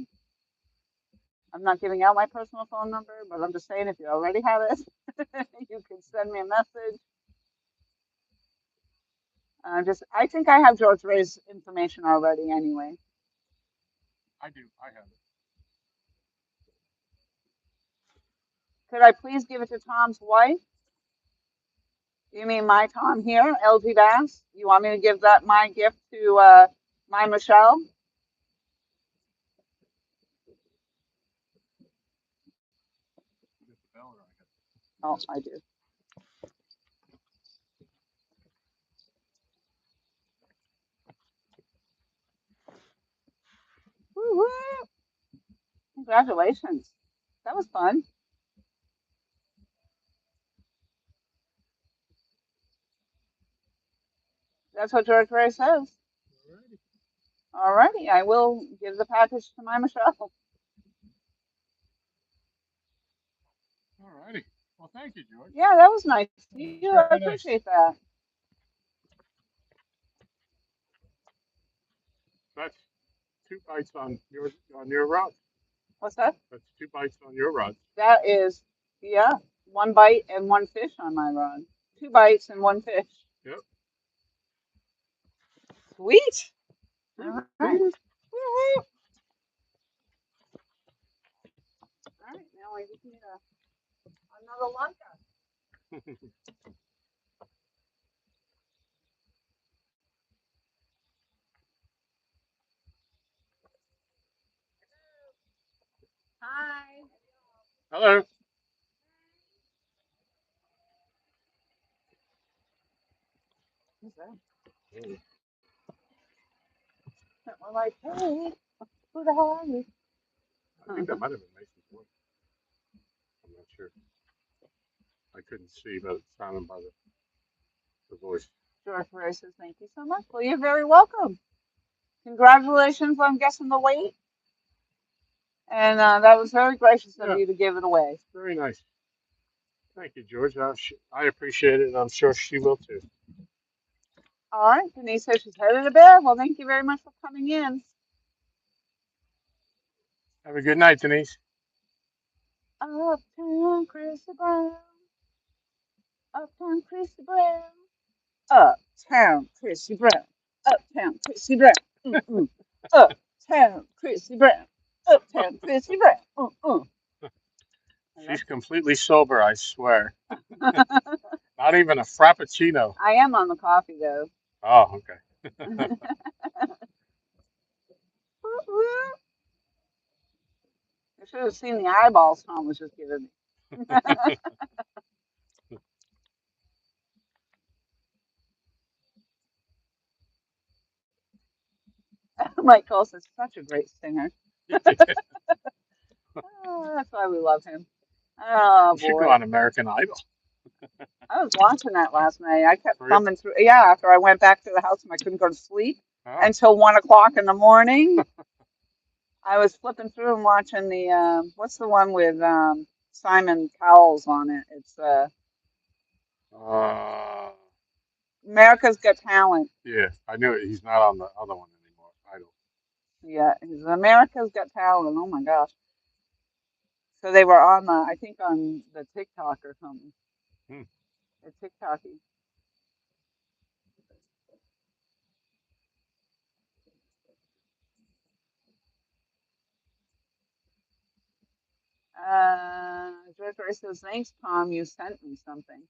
I'm not giving out my personal phone number, but I'm just saying if you already have it, you can send me a message. I think I have George Ray's information already anyway. I do. I have it. Could I please give it to Tom's wife? You mean my Tom here, LG Bass? You want me to give that my gift to my Michelle? Get the bell or I got Oh, I do. Woo-woo. Congratulations. That was fun. That's what George Ray says. Alrighty. Alrighty, I will give the package to my Michelle. Alrighty. Well, thank you, George. Yeah, that was nice. You, I Very nice. appreciate that. That's 2 bites on your rod. What's that? That's 2 bites on your rod. That is, yeah, 1 bite and 1 fish on my rod. 2 bites and 1 fish. Yep. Sweet. All right. Woo-hoo. All right, now I just need another lunch. Hi. Hello. Who's that? Mm. We're like, hey, who the hell are you? I think that might have been Mason's voice. I'm not sure. I couldn't see, but it sounded by the voice. George Ray says, thank you so much. Well, you're very welcome. Congratulations on guessing the weight. And that was very gracious of Yeah. you to give it away. Very nice. Thank you, George. I appreciate it, and I'm sure she will too. All right. Denise says she's headed to bed. Well, thank you very much for coming in. Have a good night, Denise. Uptown Chrissy Brown. Uptown Chrissy Brown. Uptown Chrissy Brown. Uptown Chrissy Brown. Mm-mm. Uptown Chrissy Brown. Uptown Chrissy Brown. Mm-mm. She's completely sober, I swear. Not even a frappuccino. I am on the coffee though. Oh, okay. I should have seen the eyeballs Tom was just giving me. Mike Cole is such a great singer. Oh, that's why we love him. Oh You should go boy. on American Idol. I was watching that last night. I kept For real? thumbing through. Yeah, after I went back to the house and I couldn't go to sleep Oh, until 1 o'clock in the morning. I was flipping through and watching the what's the one with Simon Cowell's on it? It's uh, America's Got Talent. yeah, I knew it. He's not on the other one anymore. Idol. Yeah, it's America's Got Talent. Oh my gosh. So they were on I think on the TikTok or something. Hmm. The TikToky. George Ray says, thanks, Tom. You sent me something.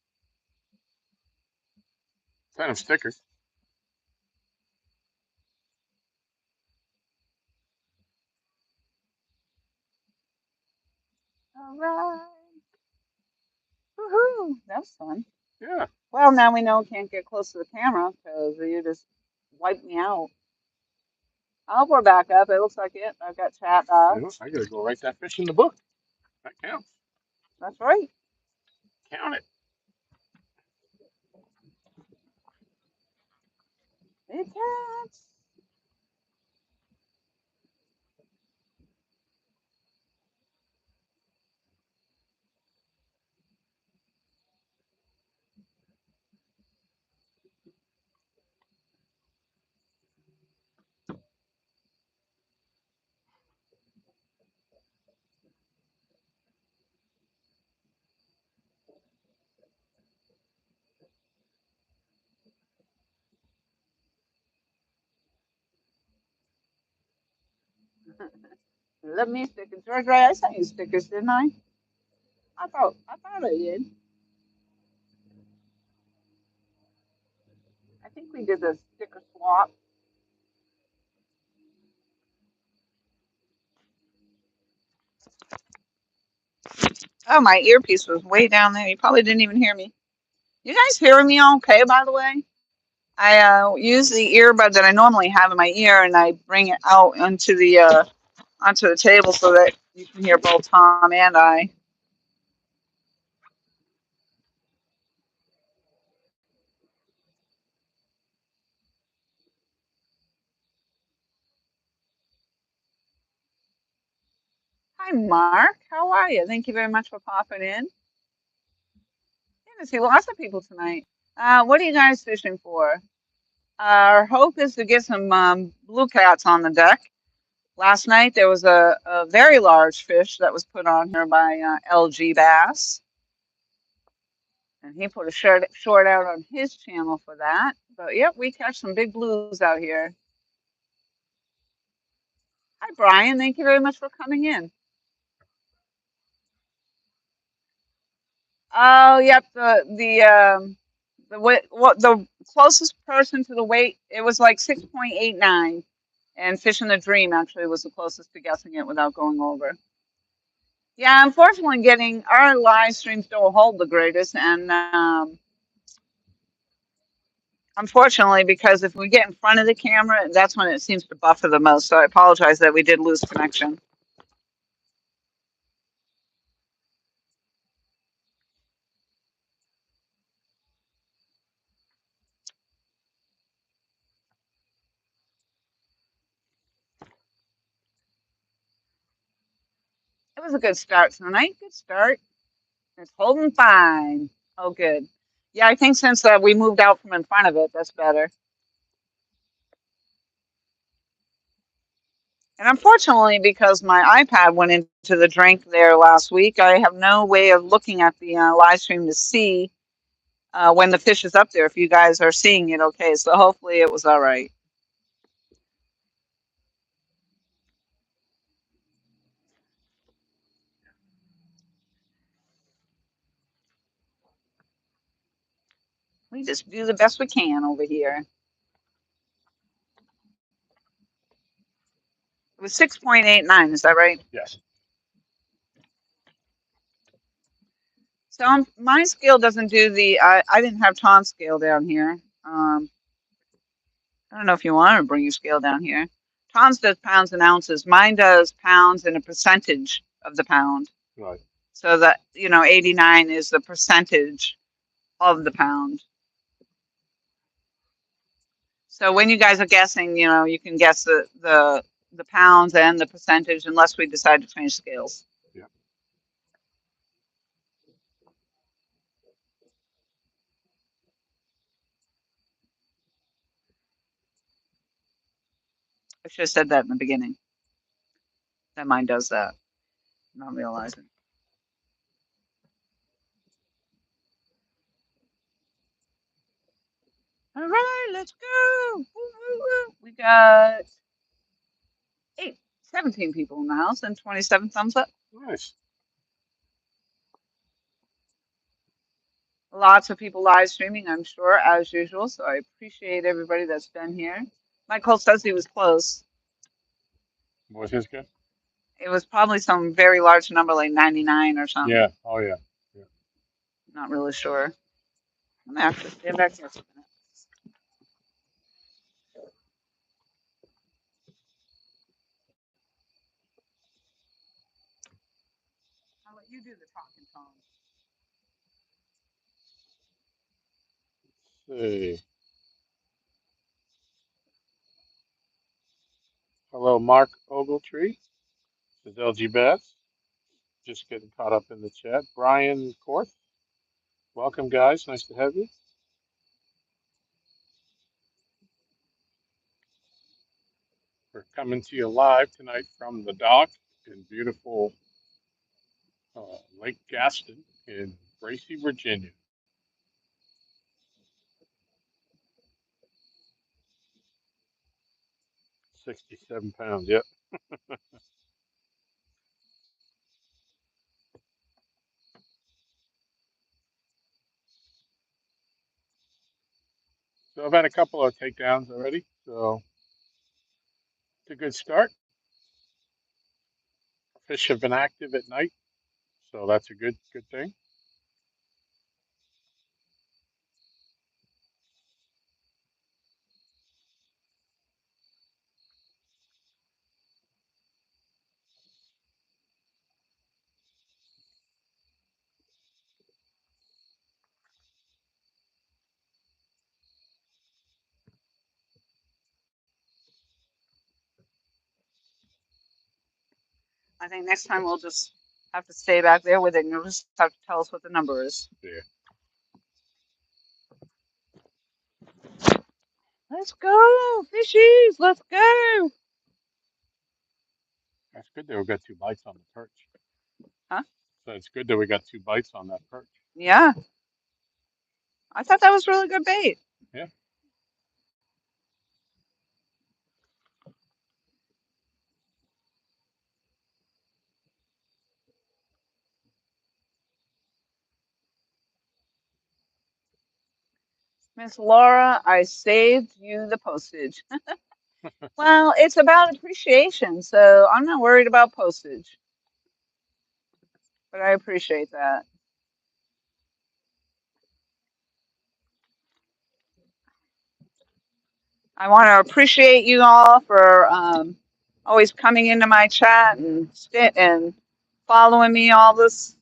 Send him stickers. All right. Woohoo. That was fun. Yeah. Well, now we know we can't get close to the camera because you just wiped me out. I hope we're back up. It looks like it. I've got chat You know, box. I gotta go write that fish in the book. That counts. That's right. Count it. It counts. Let me stickers. George Ray, I sent you stickers, didn't I? I thought I did. I think we did the sticker swap. Oh, my earpiece was way down there. You probably didn't even hear me. You guys hearing me okay, by the way? I use the earbud that I normally have in my ear, and I bring it out onto the table so that you can hear both Tom and I. Hi, Mark. How are you? Thank you very much for popping in. Good to see lots of people tonight. What are you guys fishing for? Our hope is to get some blue cats on the deck. Last night there was a very large fish that was put on here by LG Bass, and he put a short out on his channel for that. But yep, we catch some big blues out here. Hi, Brian. Thank you very much for coming in. Oh, yep. The weight, what the closest person to the weight? It was like 6.89, and Fish in the Dream actually was the closest to guessing it without going over. Yeah, unfortunately, getting our live streams don't hold the greatest, and unfortunately, because if we get in front of the camera, that's when it seems to buffer the most. So I apologize that we did lose connection. It was a good start tonight. Good start. It's holding fine. Oh, good. Yeah, I think since we moved out from in front of it, that's better. And unfortunately, because my iPad went into the drink there last week, I have no way of looking at the live stream to see when the fish is up there, if you guys are seeing it okay. So hopefully it was all right. We just do the best we can over here. It was 6.89, is that right? Yes. So my scale doesn't do I didn't have Tom's scale down here. I don't know if you want to bring your scale down here. Tom's does pounds and ounces. Mine does pounds and a percentage of the pound. Right. So that, 89 is the percentage of the pound. So when you guys are guessing, you can guess the pounds and the percentage unless we decide to change scales. Yeah. I should have said that in the beginning. That mine does that. Not realizing. All right, let's go. Woo, woo, woo. We got 17 people in the house and 27 thumbs up. Nice. Lots of people live streaming, I'm sure, as usual. So I appreciate everybody that's been here. Michael says he was close. Was his good? It was probably some very large number, like 99 or something. Yeah. Oh, yeah. Yeah. Not really sure. I'm gonna have to stand back here for a minute. I'll let you do the talking, Tom. Let's see. Hello, Mark Ogletree. This is LG Bass. Just getting caught up in the chat. Brian Korth. Welcome, guys. Nice to have you. We're coming to you live tonight from the dock in beautiful Lake Gaston in Bracy, Virginia. 67 pounds. Yep. So I've had a couple of takedowns already. So it's a good start. Fish have been active at night, so that's a good thing. I think next time we'll just have to stay back there with it, and you'll just have to tell us what the number is. Yeah, Let's go, fishies. Let's go. that's good that we got two bites on the perch. Huh? So it's good that we got two bites on that perch. Yeah, I thought that was really good bait. Yeah. Miss Laura, I saved you the postage. Well, it's about appreciation, so I'm not worried about postage, but I appreciate that. I want to appreciate you all for always coming into my chat and following me all this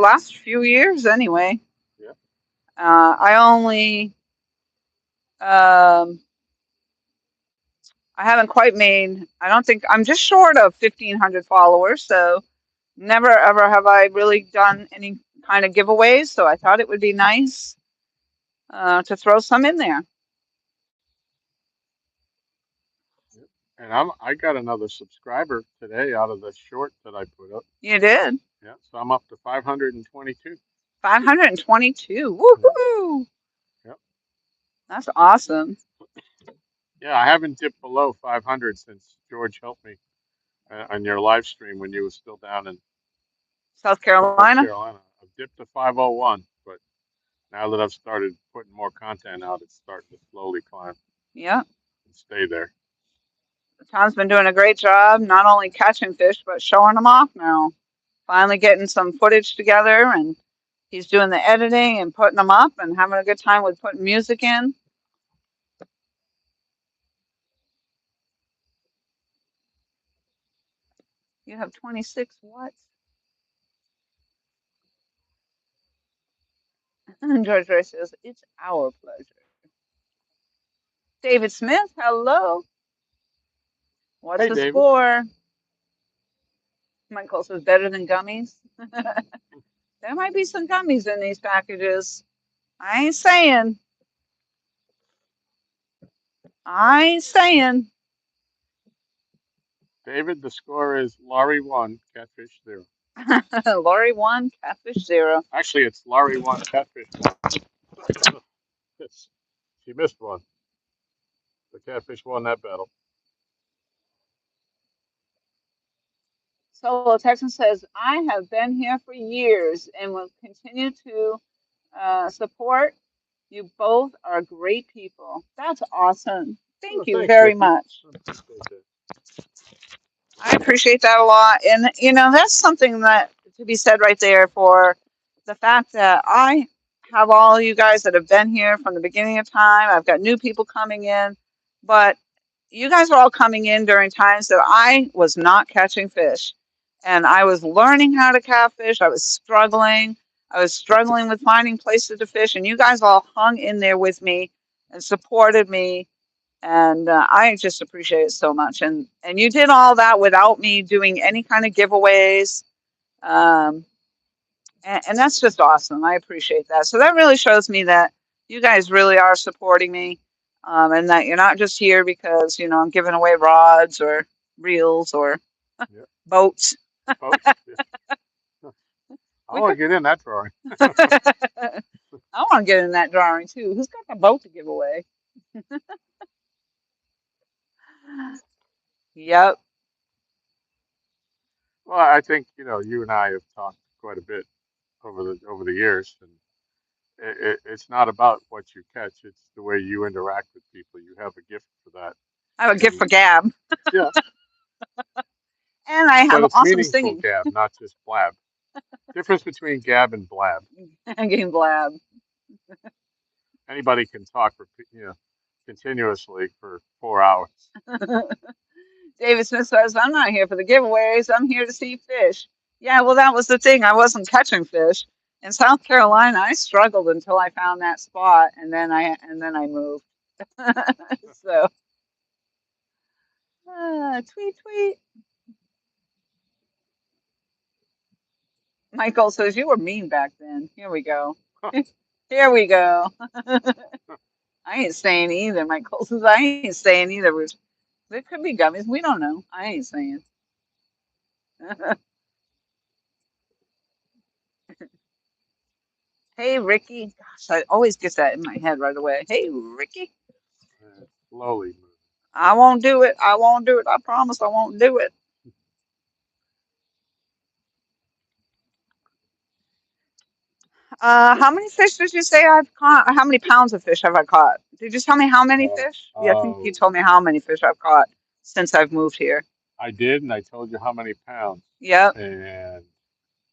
last few years anyway. Yeah. I only um, I haven't quite made. I don't think I'm just short of 1,500 followers, so never ever have I really done any kind of giveaways. So I thought it would be nice to throw some in there. And I got another subscriber today out of the short that I put up. You did Yeah. So I'm up to 522. 522. Yeah. Woohoo! Yeah. That's awesome. Yeah. I haven't dipped below 500 since George helped me on your live stream when you were still down in South South Carolina. Carolina. I've dipped to 501, but now that I've started putting more content out, it's starting to slowly climb Yeah. and stay there. Tom's been doing a great job, not only catching fish, but showing them off now. Finally getting some footage together, and he's doing the editing and putting them up and having a good time with putting music in. You have 26 what? And George Ray says, it's our pleasure. David Smith, hello. What's Hey, the David. score? Michael says, better than gummies. There might be some gummies in these packages. I ain't saying. I ain't saying. David, the score is Laurie 1, Catfish 0. Lori 1, Catfish 0. Actually, it's Laurie 1, Catfish 1. Yes. She missed one. The Catfish won that battle. Solo Texan says, I have been here for years and will continue to support. You both are great people. That's awesome. Oh, Thank you thanks, very Vicky. much. I appreciate that. I appreciate that a lot. And, you know, that's something that to be said right there for the fact that I have all you guys that have been here from the beginning of time. I've got new people coming in, but you guys are all coming in during times that I was not catching fish. And I was learning how to catfish. I was struggling. I was struggling with finding places to fish. And you guys all hung in there with me and supported me, and I just appreciate it so much. And you did all that without me doing any kind of giveaways, um, and that's just awesome. I appreciate that. So that really shows me that you guys really are supporting me, and that you're not just here because I'm giving away rods or reels or Yeah. boats. Boats. Yeah. I We want could. to get in that drawing. I want to get in that drawing too. Who's got the boat to give away? Yep. Well, I think you and I have talked quite a bit over the years, and it's not about what you catch; it's the way you interact with people. You have a gift for that, I have a gift and for gab, yeah, and I but have it's awesome meaningful singing. gab, not just blab. Difference between gab and blab. Getting blab. Anybody can talk, continuously for 4 hours. David Smith says, I'm not here for the giveaways. I'm here to see fish. Yeah, well, that was the thing. I wasn't catching fish. In South Carolina, I struggled until I found that spot, and then I moved. So, tweet, tweet. Michael says, you were mean back then. Here we go. Here we go. I ain't saying either. Michael says, I ain't saying either. It could be gummies. We don't know. I ain't saying. Hey, Ricky. Gosh, I always get that in my head right away. Hey, Ricky. Slowly moving. I won't do it. I won't do it. I promise I won't do it. How many fish did you say I've caught? How many pounds of fish have I caught? Did you tell me how many Uh, fish? Yeah, I think you oh, told me how many fish I've caught since I've moved here. I did, and I told you how many pounds, Yep. and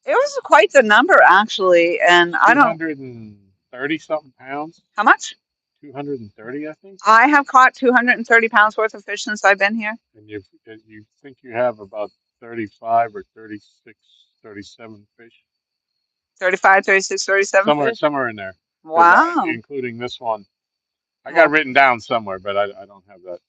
It was quite the number, actually. And I don't, 230 something pounds. how much? 230, I think. I have caught 230 pounds worth of fish since I've been here. And you think you have about 35 or 36, 37 fish, 35, 36, 37 somewhere fish. somewhere in there, because Wow. including this one, I got it Well, written down somewhere, but I don't have that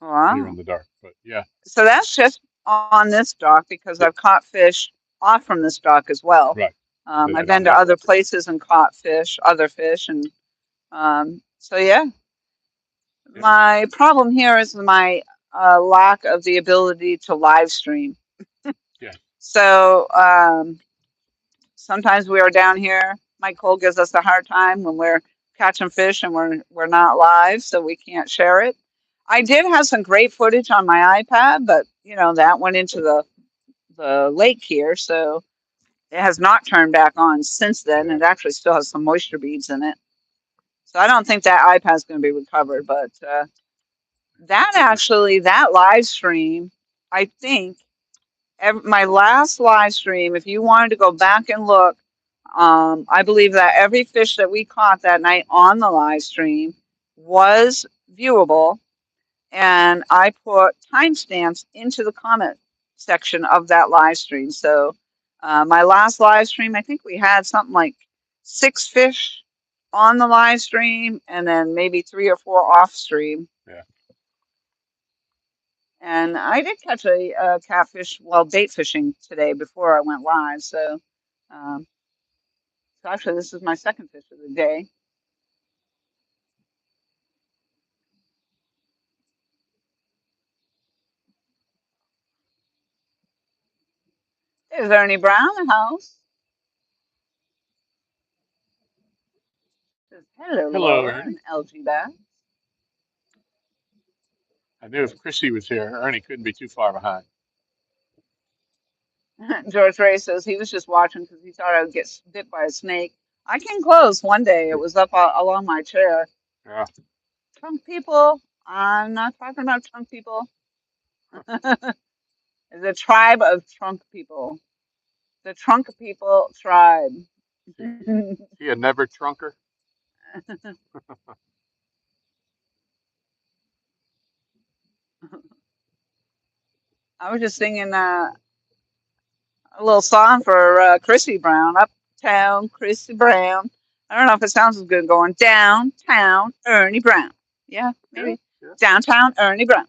here in wow. the dark. But yeah, So that's just on this dock because yep, I've caught fish off from this dock as well. right. That I I've don't been to have other that. places and caught fish, other fish, and so yeah. Yep, My problem here is my lack of the ability to live stream. yeah, So sometimes we are down here. Mike Cole gives us a hard time when we're catching fish and we're not live, so we can't share it. I did have some great footage on my iPad, but that went into the lake here, so it has not turned back on since then. yeah. It actually still has some moisture beads in it, so I don't think that iPad's going to be recovered. But that live stream, I think my last live stream, if you wanted to go back and look, I believe that every fish that we caught that night on the live stream was viewable, and I put timestamps into the comment section of that live stream. So my last live stream, I think we had something like 6 fish on the live stream, and then maybe 3 or 4 off stream. Yeah. And I did catch a catfish while bait fishing today before I went live. Um, so actually, this is my second fish of the day. There's Ernie Brown in the house. Says, hello, Hello, Laura Ernie. and LG back. I knew if Chrissy was here, Ernie couldn't be too far behind. George Ray says he was just watching because he thought I would get bit by a snake. I came close one day. It was up along my chair. Yeah. Trunk people. I'm not talking about trunk people. It's a tribe of trunk people. The trunk people tribe. She, she a never trunker. I was just singing a little song for Chrissy Brown, Uptown Chrissy Brown. I don't know if it sounds as good going downtown Ernie Brown. Yeah, Yeah, maybe yeah. downtown Ernie Brown.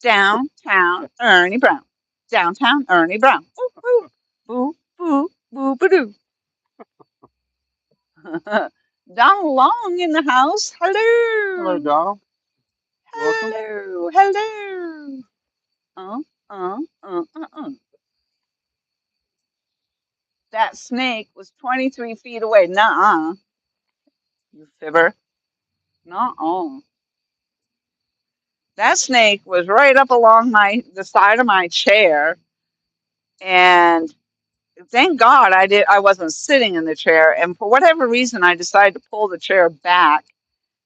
Downtown Ernie Brown. Downtown Ernie Brown. Ooh, ooh, boo, boo, boo, ba doo. Donald Long in the house. Hello, Hello, Donald. Welcome. hello, hello. Uh, uh. That snake was 23 feet away. Nuh-uh, you fibber. Nuh-uh. That snake was right up along the side of my chair. And thank God I wasn't sitting in the chair. And for whatever reason, I decided to pull the chair back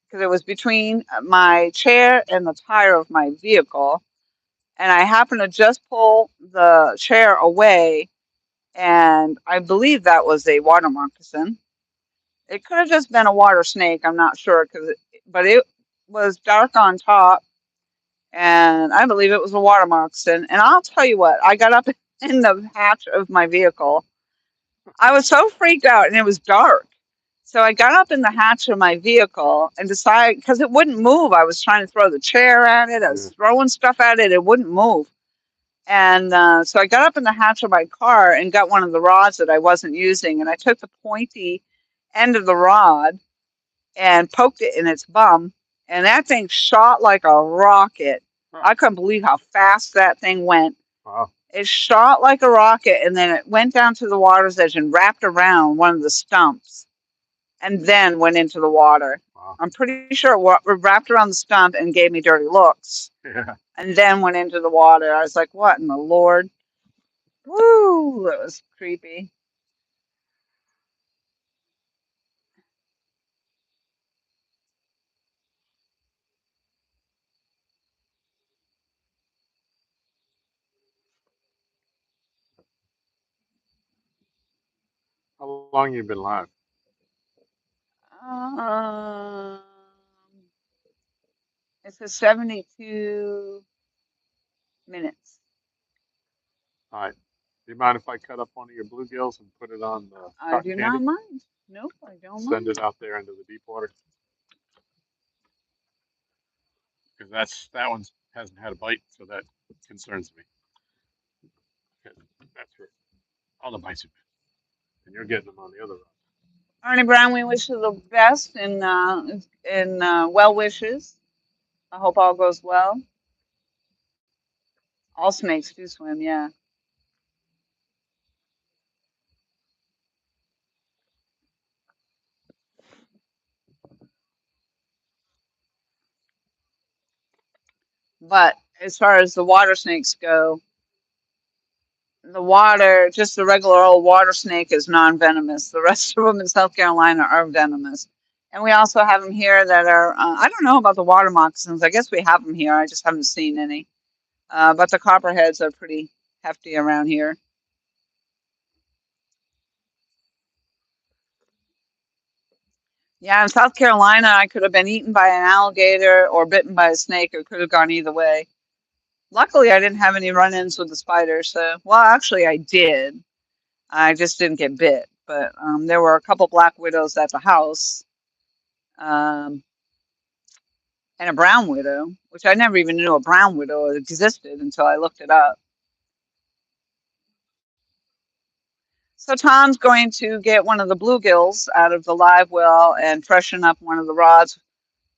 because it was between my chair and the tire of my vehicle. And I happened to just pull the chair away. And I believe that was a water moccasin. It could have just been a water snake. I'm not sure, but it was dark on top, and I believe it was a water moccasin. And I'll tell you what, I got up in the hatch of my vehicle. I was so freaked out, and it was dark. So I got up in the hatch of my vehicle and decided, because it wouldn't move. I was trying to throw the chair at it. I was throwing stuff at it. It wouldn't move. And so I got up in the hatch of my car and got one of the rods that I wasn't using. And I took the pointy end of the rod and poked it in its bum. And that thing shot like a rocket. I couldn't believe how fast that thing went. Wow. It shot like a rocket, and then it went down to the water's edge and wrapped around one of the stumps and then went into the water. Wow. I'm pretty sure it wrapped around the stump and gave me dirty looks. Yeah. And then went into the water. I was like, what in the Lord? Woo! That was creepy. How long you been live? It says 72 minutes. All right. Do you mind if I cut up one of your bluegills and put it on the I cotton do candy? not mind. Nope, I don't Send mind. it out there into the deep water because that one hasn't had a bite, so that concerns me. That's where all the bites have been, and you're getting them on the other rod. Arnie Brown, we wish you the best in well wishes. I hope all goes well. All snakes do swim, yeah. But as far as the water snakes go, just the regular old water snake is non-venomous. The rest of them in South Carolina are venomous. And we also have them here that are, I don't know about the water moccasins. I guess we have them here. I just haven't seen any. But the copperheads are pretty hefty around here. Yeah, in South Carolina, I could have been eaten by an alligator or bitten by a snake. It could have gone either way. Luckily, I didn't have any run-ins with the spider. So, well, actually, I did. I just didn't get bit. But there were a couple black widows at the house, um, and a brown widow, which I never even knew a brown widow existed until I looked it up. So Tom's going to get one of the bluegills out of the live well and freshen up one of the rods,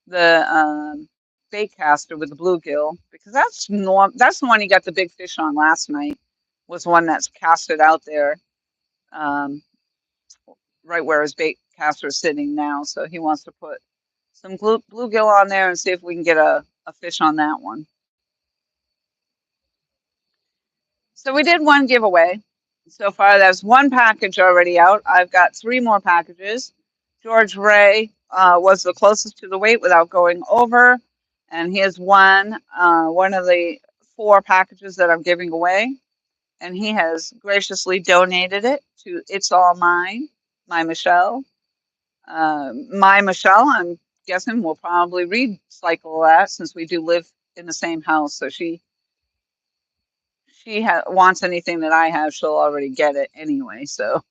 the bait caster with the bluegill, because that's the one he got the big fish on last night. Was one that's casted out there, um, right where his bait caster is sitting now. So he wants to put some bluegill on there and see if we can get a fish on that one. So we did one giveaway. So far, there's one package already out. I've got 3 more packages. George Ray was the closest to the weight without going over, and he has won one of the 4 packages that I'm giving away, and he has graciously donated it to It's All Mine, my Michelle. My Michelle, I'm guessing will probably recycle that since we do live in the same house, so she wants anything that I have, she'll already get it anyway. So,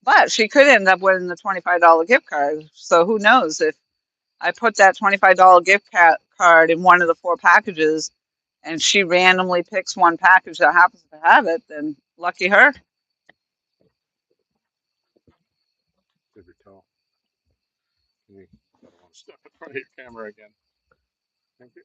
but she could end up winning the $25 gift card. So who knows if I put that $25 gift card in one of the 4 packages, and she randomly picks one package that happens to have it, then lucky her. Super tall. I don't want to step in front of your camera again. Thank you.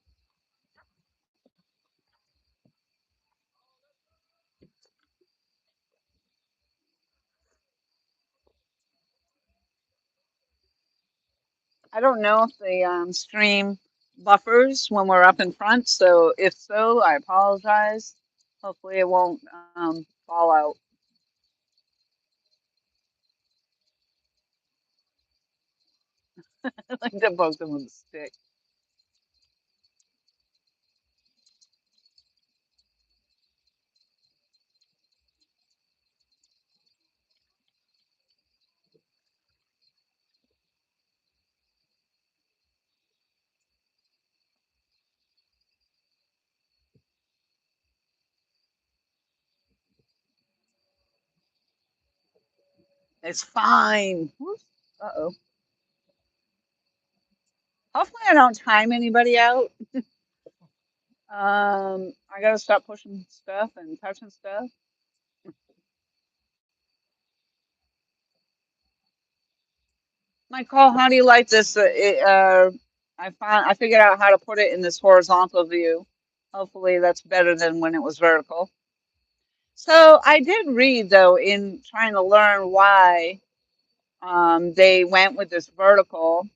I don't know if the stream buffers when we're up in front. So if so, I apologize. Hopefully it won't fall out. Like to poke them with a stick. It's fine. Whoops. Uh-oh. Hopefully I don't time anybody out. I gotta stop pushing stuff and touching stuff. Nicole, how do you like this? I figured out how to put it in this horizontal view. Hopefully that's better than when it was vertical. So I did read though in trying to learn why they went with this vertical.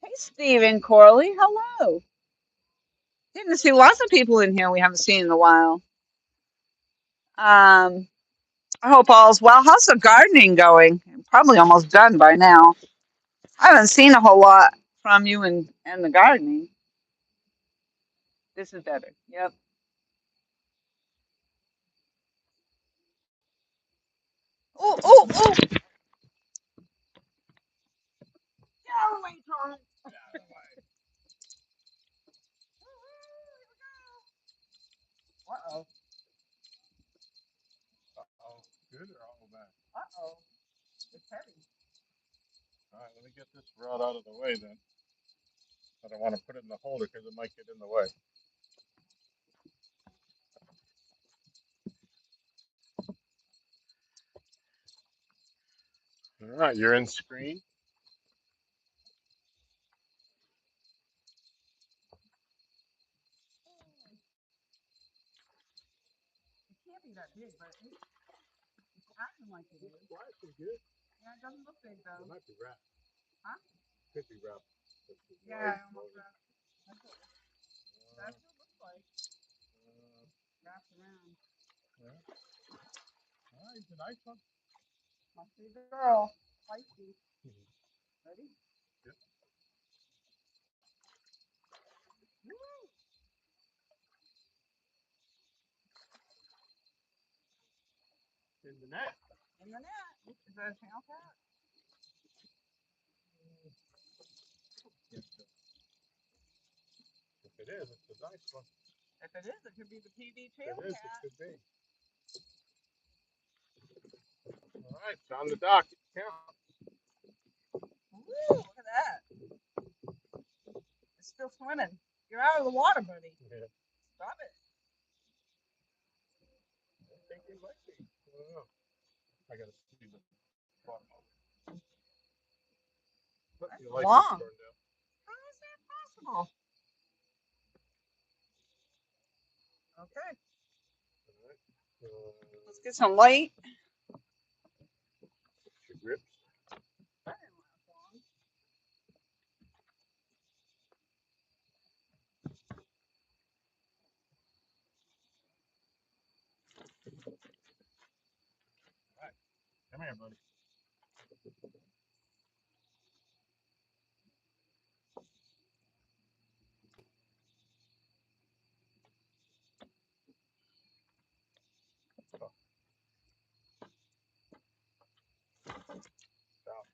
Hey, Stephen Corley, hello. Getting to see lots of people in here we haven't seen in a while. I hope all's well. How's the gardening going? Probably almost done by now. I haven't seen a whole lot from you and the gardening. This is better. Yep. Oh, oh, oh. Get out of the way, Tom. Uh-oh. Uh-oh. Good or all bad? Uh-oh. It's heavy. All right, let me get this rod out of the way then. I don't want to put it in the holder because it might get in the way. All right, you're in screen. It can't be that big, but it's acting like it is. Why is it good? Yeah, it doesn't look big though. It might be wrapped. Huh? Could be wrapped. Yeah, I almost wrapped. That's what it looks like. Wrapped around. Yeah. All right, it's a nice one. Must be the girl. Feisty. Ready? Yep. Woo! In the net. In the net. Is that a channel cat? Yes, if it is, it's a nice one. If it is, it could be the PB If channel it is, it cat. could be. All right, it's on the dock. Count. Woo! Look at that. It's still swimming. You're out of the water, buddy. Yeah. Stop it. I think it might be. I don't know. I gotta see the bottom of it. But That's your light just long. burned out. How is that possible? Okay. All right. Let's get some light. Your grips. That didn't last long. All right. Come here, buddy. Oh, stop.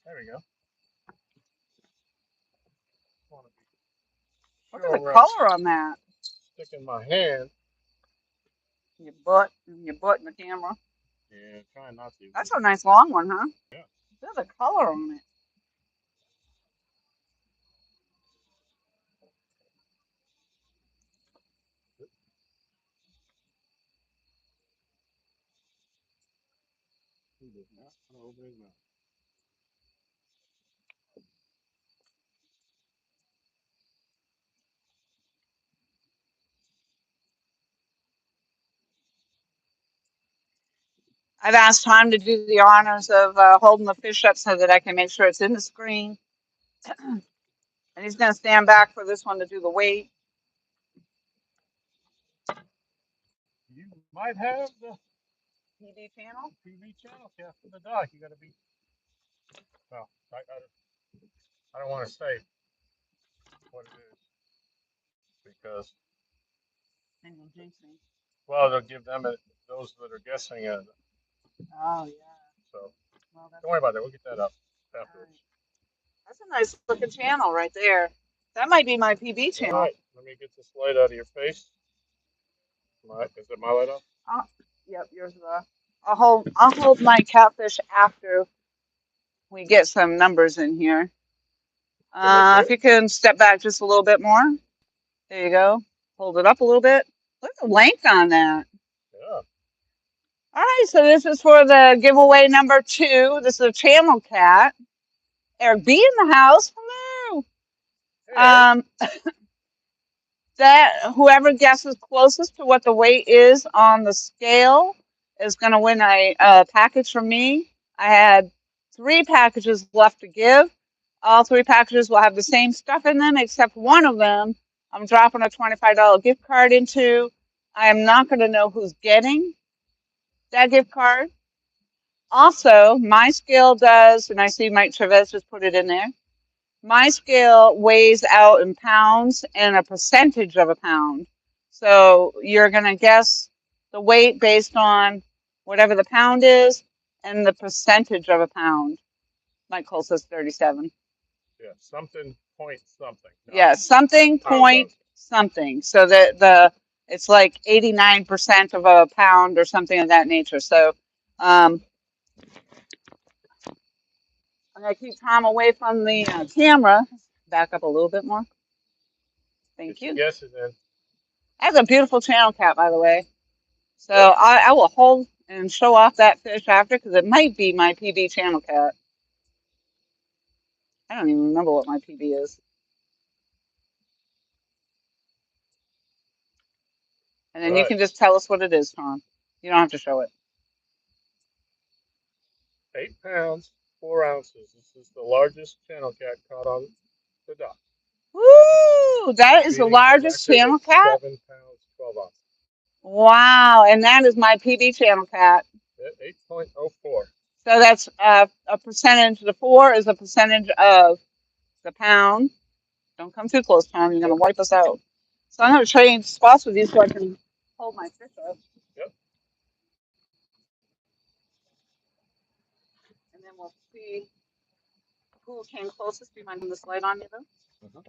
There we go. Want to be Look at sure the where I'm color on that. sticking my hand. Your butt and the camera. Yeah, try not to. That's a nice long one, huh? Yeah. There's a color on it. He did not open his mouth. I've asked Tom to do the honors of holding the fish up so that I can make sure it's in the screen. And he's going to stand back for this one to do the weight. You might have the PB channel? TV channel cap for the dock. You got to be. Well, I don't want to say what it is because, And you'll jinx me. well, they'll give them those that are guessing it. Oh, yeah. So Well, don't worry about that. We'll get that up afterwards. Right. That's a nice looking channel right there. That might be my PB channel. All right, let me get this light out of your face. Is it my light off? Yep, yours is off. I'll hold my catfish after we get some numbers in here. If you can step back just a little bit more. There you go. Hold it up a little bit. Look at the length on that. Yeah. All right, so this is for the giveaway number 2. This is a channel cat. Eric B in the house. Hello. Hey, That whoever guesses closest to what the weight is on the scale is going to win a package from me. I had 3 packages left to give. All 3 packages will have the same stuff in them, except one of them I'm dropping a $25 gift card into. I am not going to know who's getting that gift card. Also, my scale does, and I see Mike Chavez just put it in there. My scale weighs out in pounds and a percentage of a pound. So you're going to guess the weight based on whatever the pound is and the percentage of a pound. Mike Cole says 37. yeah, something point something. Yeah, something point something. So that it's like 89% of a pound or something of that nature. So I'm going to keep Tom away from the camera. Back up a little bit more. Thank you. Yes, and then That's a beautiful channel cat, by the way. So I will hold and show off that fish after because it might be my PB channel cat. I don't even remember what my PB is. And then you can just tell us what it is, Tom. You don't have to show it. 8 pounds, 4 ounces. This is the largest channel cat caught on the dock. Woo! That is the largest channel cat? 7 pounds, 12 ounces. Wow. And that is my PB channel cat. 8.04. So that's a percentage. The 4 is a percentage of the pound. Don't come too close, Tom. You're going to wipe us out. So I'm going to change spots with you so I can hold my fish up. Yep. And then we'll see who came closest. Do you mind putting this light on me, though? Uh-huh.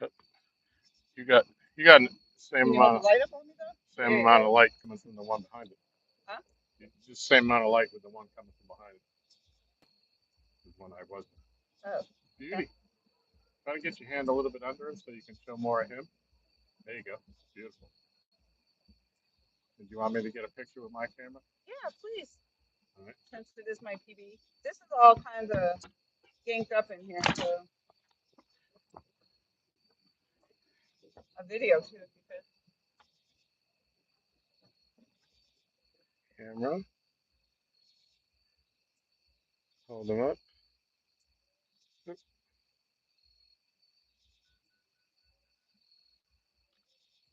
Yep. You got the same amount of light coming from the one behind it. Huh? It's the same amount of light with the one coming from behind it. The one I wasn't. Oh. Beauty. Okay. Try to get your hand a little bit under him so you can show more of him. There you go. Beautiful. Do you want me to get a picture with my camera? Yeah, please. All right. Since it is my PB. This is all kind of ganked up in here, so a video too, if you could. Camera. Hold them up.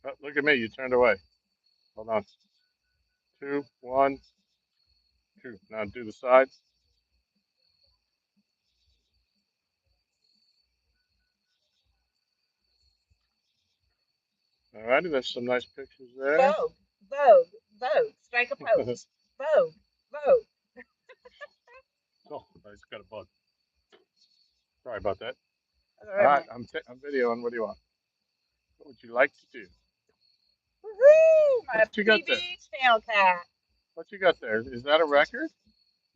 Oh, look at me. You turned away. Hold on. 2, 1, 2. Now do the sides. All righty. There's some nice pictures there. Vogue, Vogue, Vogue. Strike a pose. Vogue, Vogue. Oh, I just got a bug. Sorry about that. All right, I'm videoing. What do you want? What would you like to do? Woohoo! My What you got there? PB channel cat. What you got there? Is that a record?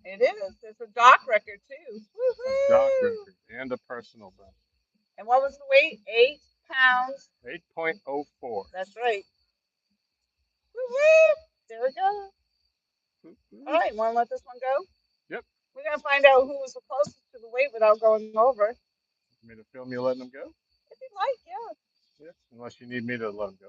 It is. It's a dock record too. A dock record and a personal best. And what was the weight? 8 pounds. 8.04. That's right. Woo-hoo! There we go. All right, want to let this one go? Yep. We're going to find out who was the closest to the weight without going over. You made a film you letting them go? If you like, yeah. Yes, unless you need me to let him go.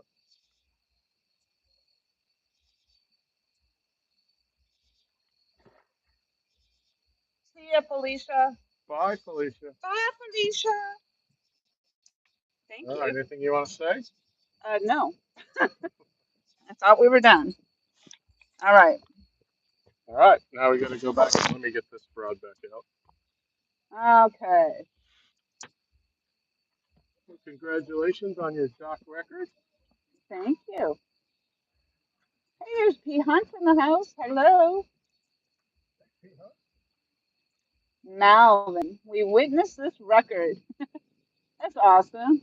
See ya, Felicia. Bye, Felicia. Bye, Felicia. Thank All right, you. anything you want to say? No, I thought we were done. All right. All right, now we got to go back and let me get this broad back out. Okay. Well, congratulations on your doc record. Thank you. Hey, there's P. Hunt in the house. Hello. Malvin. We witnessed this record. That's awesome.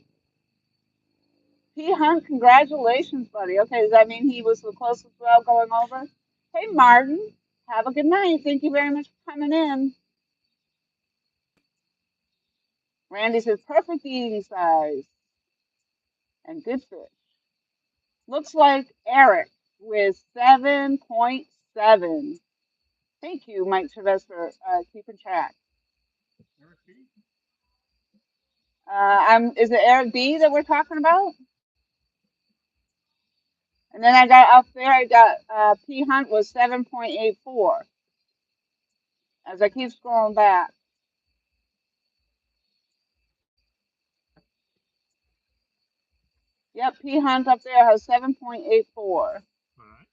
P. Hunt, congratulations, buddy. Okay, does that mean he was the closest without going over? Hey, Martin. Have a good night. Thank you very much for coming in. Randy says perfect eating size and good fish. Looks like Eric with 7.7. Thank you, Mike Chavez, for keeping track. Is it Eric B that we're talking about? And then I got up there, I got P Hunt was 7.84. As I keep scrolling back. Yep, P Hunt up there has 7.84. All right.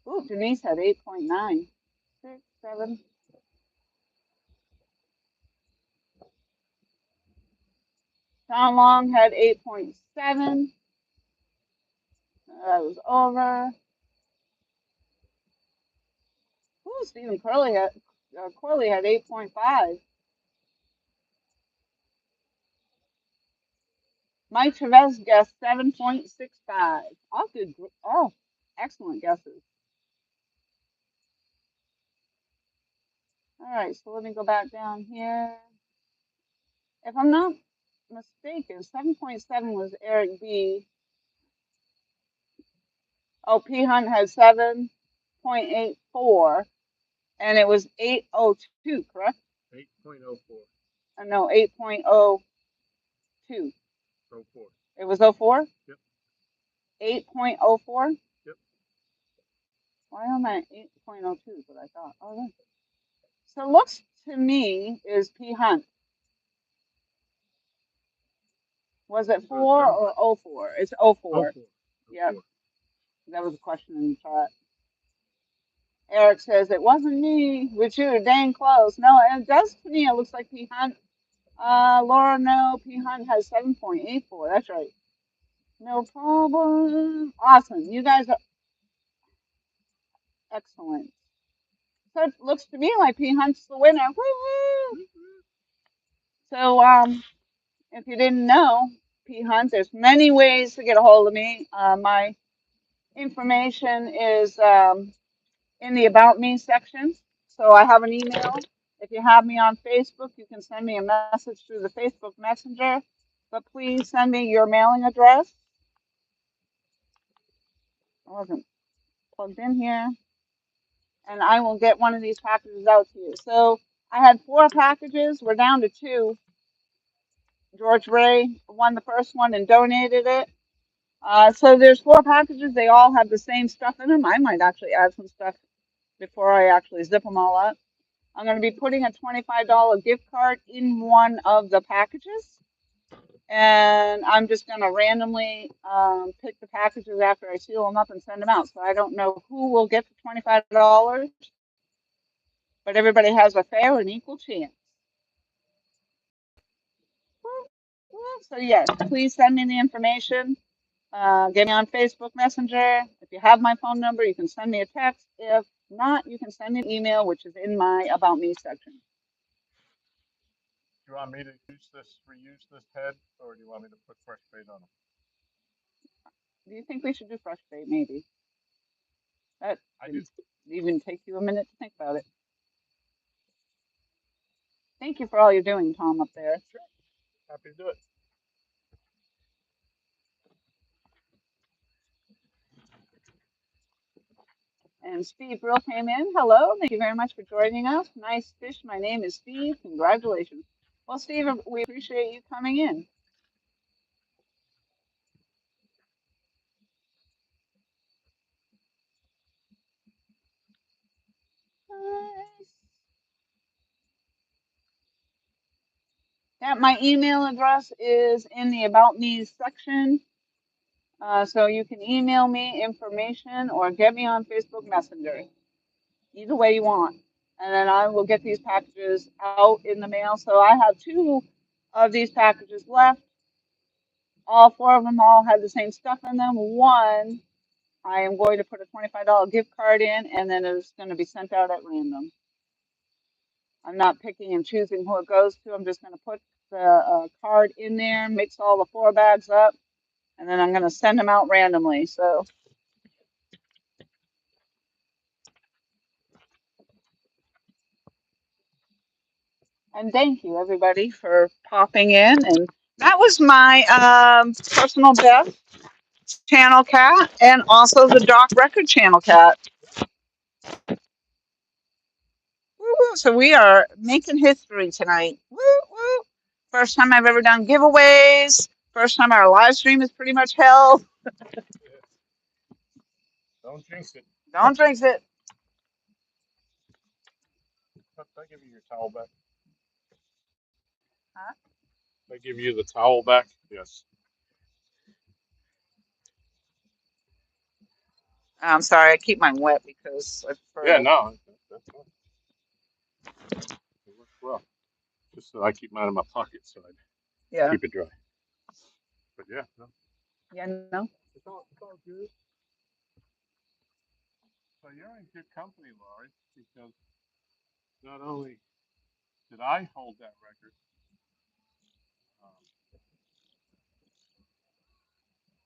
Ooh, Denise had 8.9. 6, 7. John Long had 8.7. That was over. Ooh, Stephen Corley had 8.5. Mike Chavez guessed 7.65. All good. Oh, excellent guesses. All right, so let me go back down here. If I'm not mistaken, 7.7 was Eric B. Oh, P Hunt had 7.84, and it was 802, correct? 8.04. No, 8.02. 04. It was 04? Yep. 8.04? Yep. Why am I 8.02? But I thought, oh, that's it. So looks to me is P Hunt. Was it 4 or 04? It's 04. 04. Yep, that was a question in the chat. Eric says it wasn't me, but you were dang close. No, it does to me. It looks like P Hunt. Laura, no, P Hunt has 7.84. That's right. No problem. Awesome. You guys are excellent. So it looks to me like P Hunt's the winner. Woo-hoo! So if you didn't know, P Hunt, there's many ways to get a hold of me. My information is in the About Me section. So I have an email. If you have me on Facebook, you can send me a message through the Facebook Messenger. But please send me your mailing address. I wasn't plugged in here. And I will get one of these packages out to you. So I had 4 packages. We're down to 2. George Ray won the first one and donated it. So there's 4 packages. They all have the same stuff in them. I might actually add some stuff before I actually zip them all up. I'm going to be putting a $25 gift card in one of the packages. And I'm just going to randomly pick the packages after I seal them up and send them out. So I don't know who will get the $25, but everybody has a fair and equal chance. So yes, please send me the information. Get me on Facebook Messenger. If you have my phone number, you can send me a text. If not, you can send me an email, which is in my About Me section. Do you want me to reuse this head, or do you want me to put fresh paint on it? Do you think we should do fresh bait? Maybe. That I do. didn't even take you a minute to think about it. Thank you for all you're doing, Tom, up there. Sure. Happy to do it. And Steve Brill came in. Hello. Thank you very much for joining us. Nice fish. My name is Steve. Congratulations. Well, Steve, we appreciate you coming in. Yeah, my email address is in the About Me section. So you can email me information or get me on Facebook Messenger. Either way you want. And then I will get these packages out in the mail. So I have 2 of these packages left. All 4 of them all had the same stuff in them. One, I am going to put a $25 gift card in, and then it's going to be sent out at random. I'm not picking and choosing who it goes to. I'm just going to put the card in there, mix all the 4 bags up, and then I'm going to send them out randomly. So, and thank you everybody for popping in. And that was my personal best channel cat, and also the Doc Record channel cat. Woo-woo. So we are making history tonight. Woo woo! First time I've ever done giveaways. First time our live stream is pretty much held. Don't jinx it. Don't jinx it. I give you your towel back. Huh? I give you the towel back. Yes. I'm sorry, I keep mine wet because I prefer Yeah. to. No. That's fine. It works well. Just so I keep mine in my pocket, so I Yeah. keep it dry. But yeah. No. Yeah, no. It's all good. So you're in good company, Laurie, because not only did I hold that record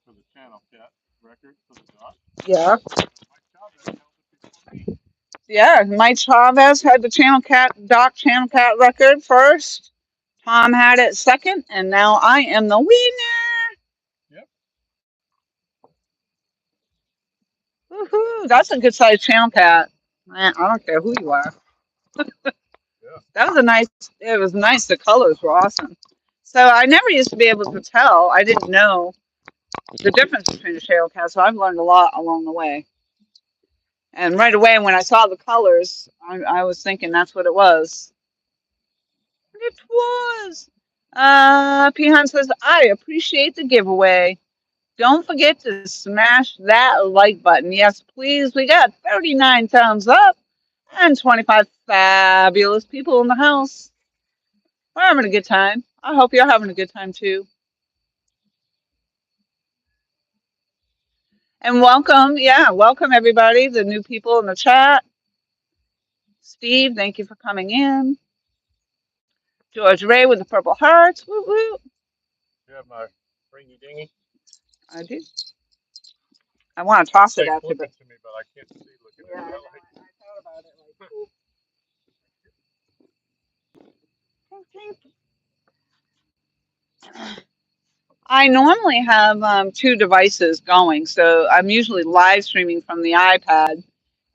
for the Channel Cat record for the Doc, Yeah. Mike Chavez held it before me. Yeah, Mike Chavez had the Channel Cat, Doc Channel Cat record first. Tom had it second, and now I am the winner. Yep. Woohoo! That's a good sized Channel Cat. Man, I don't care who you are. Yeah. That was a nice. It was nice. The colors were awesome. So I never used to be able to tell. I didn't know the difference between a Channel Cat. So I've learned a lot along the way. And right away when I saw the colors, I was thinking that's what it was. It was. Pihan says, I appreciate the giveaway. Don't forget to smash that like button. Yes, please. We got 39 thumbs up and 25 fabulous people in the house. We're having a good time. I hope you're having a good time too. And welcome, welcome everybody, the new people in the chat. Steve, thank you for coming in. George Ray with the purple hearts. Woo woo. You have my ringy dingy. I do. I want to toss it Say at you, flip but it to me, but I can't see looking yeah, at I it. know. I thought about it. Like, I normally have 2 devices going, so I'm usually live streaming from the iPad,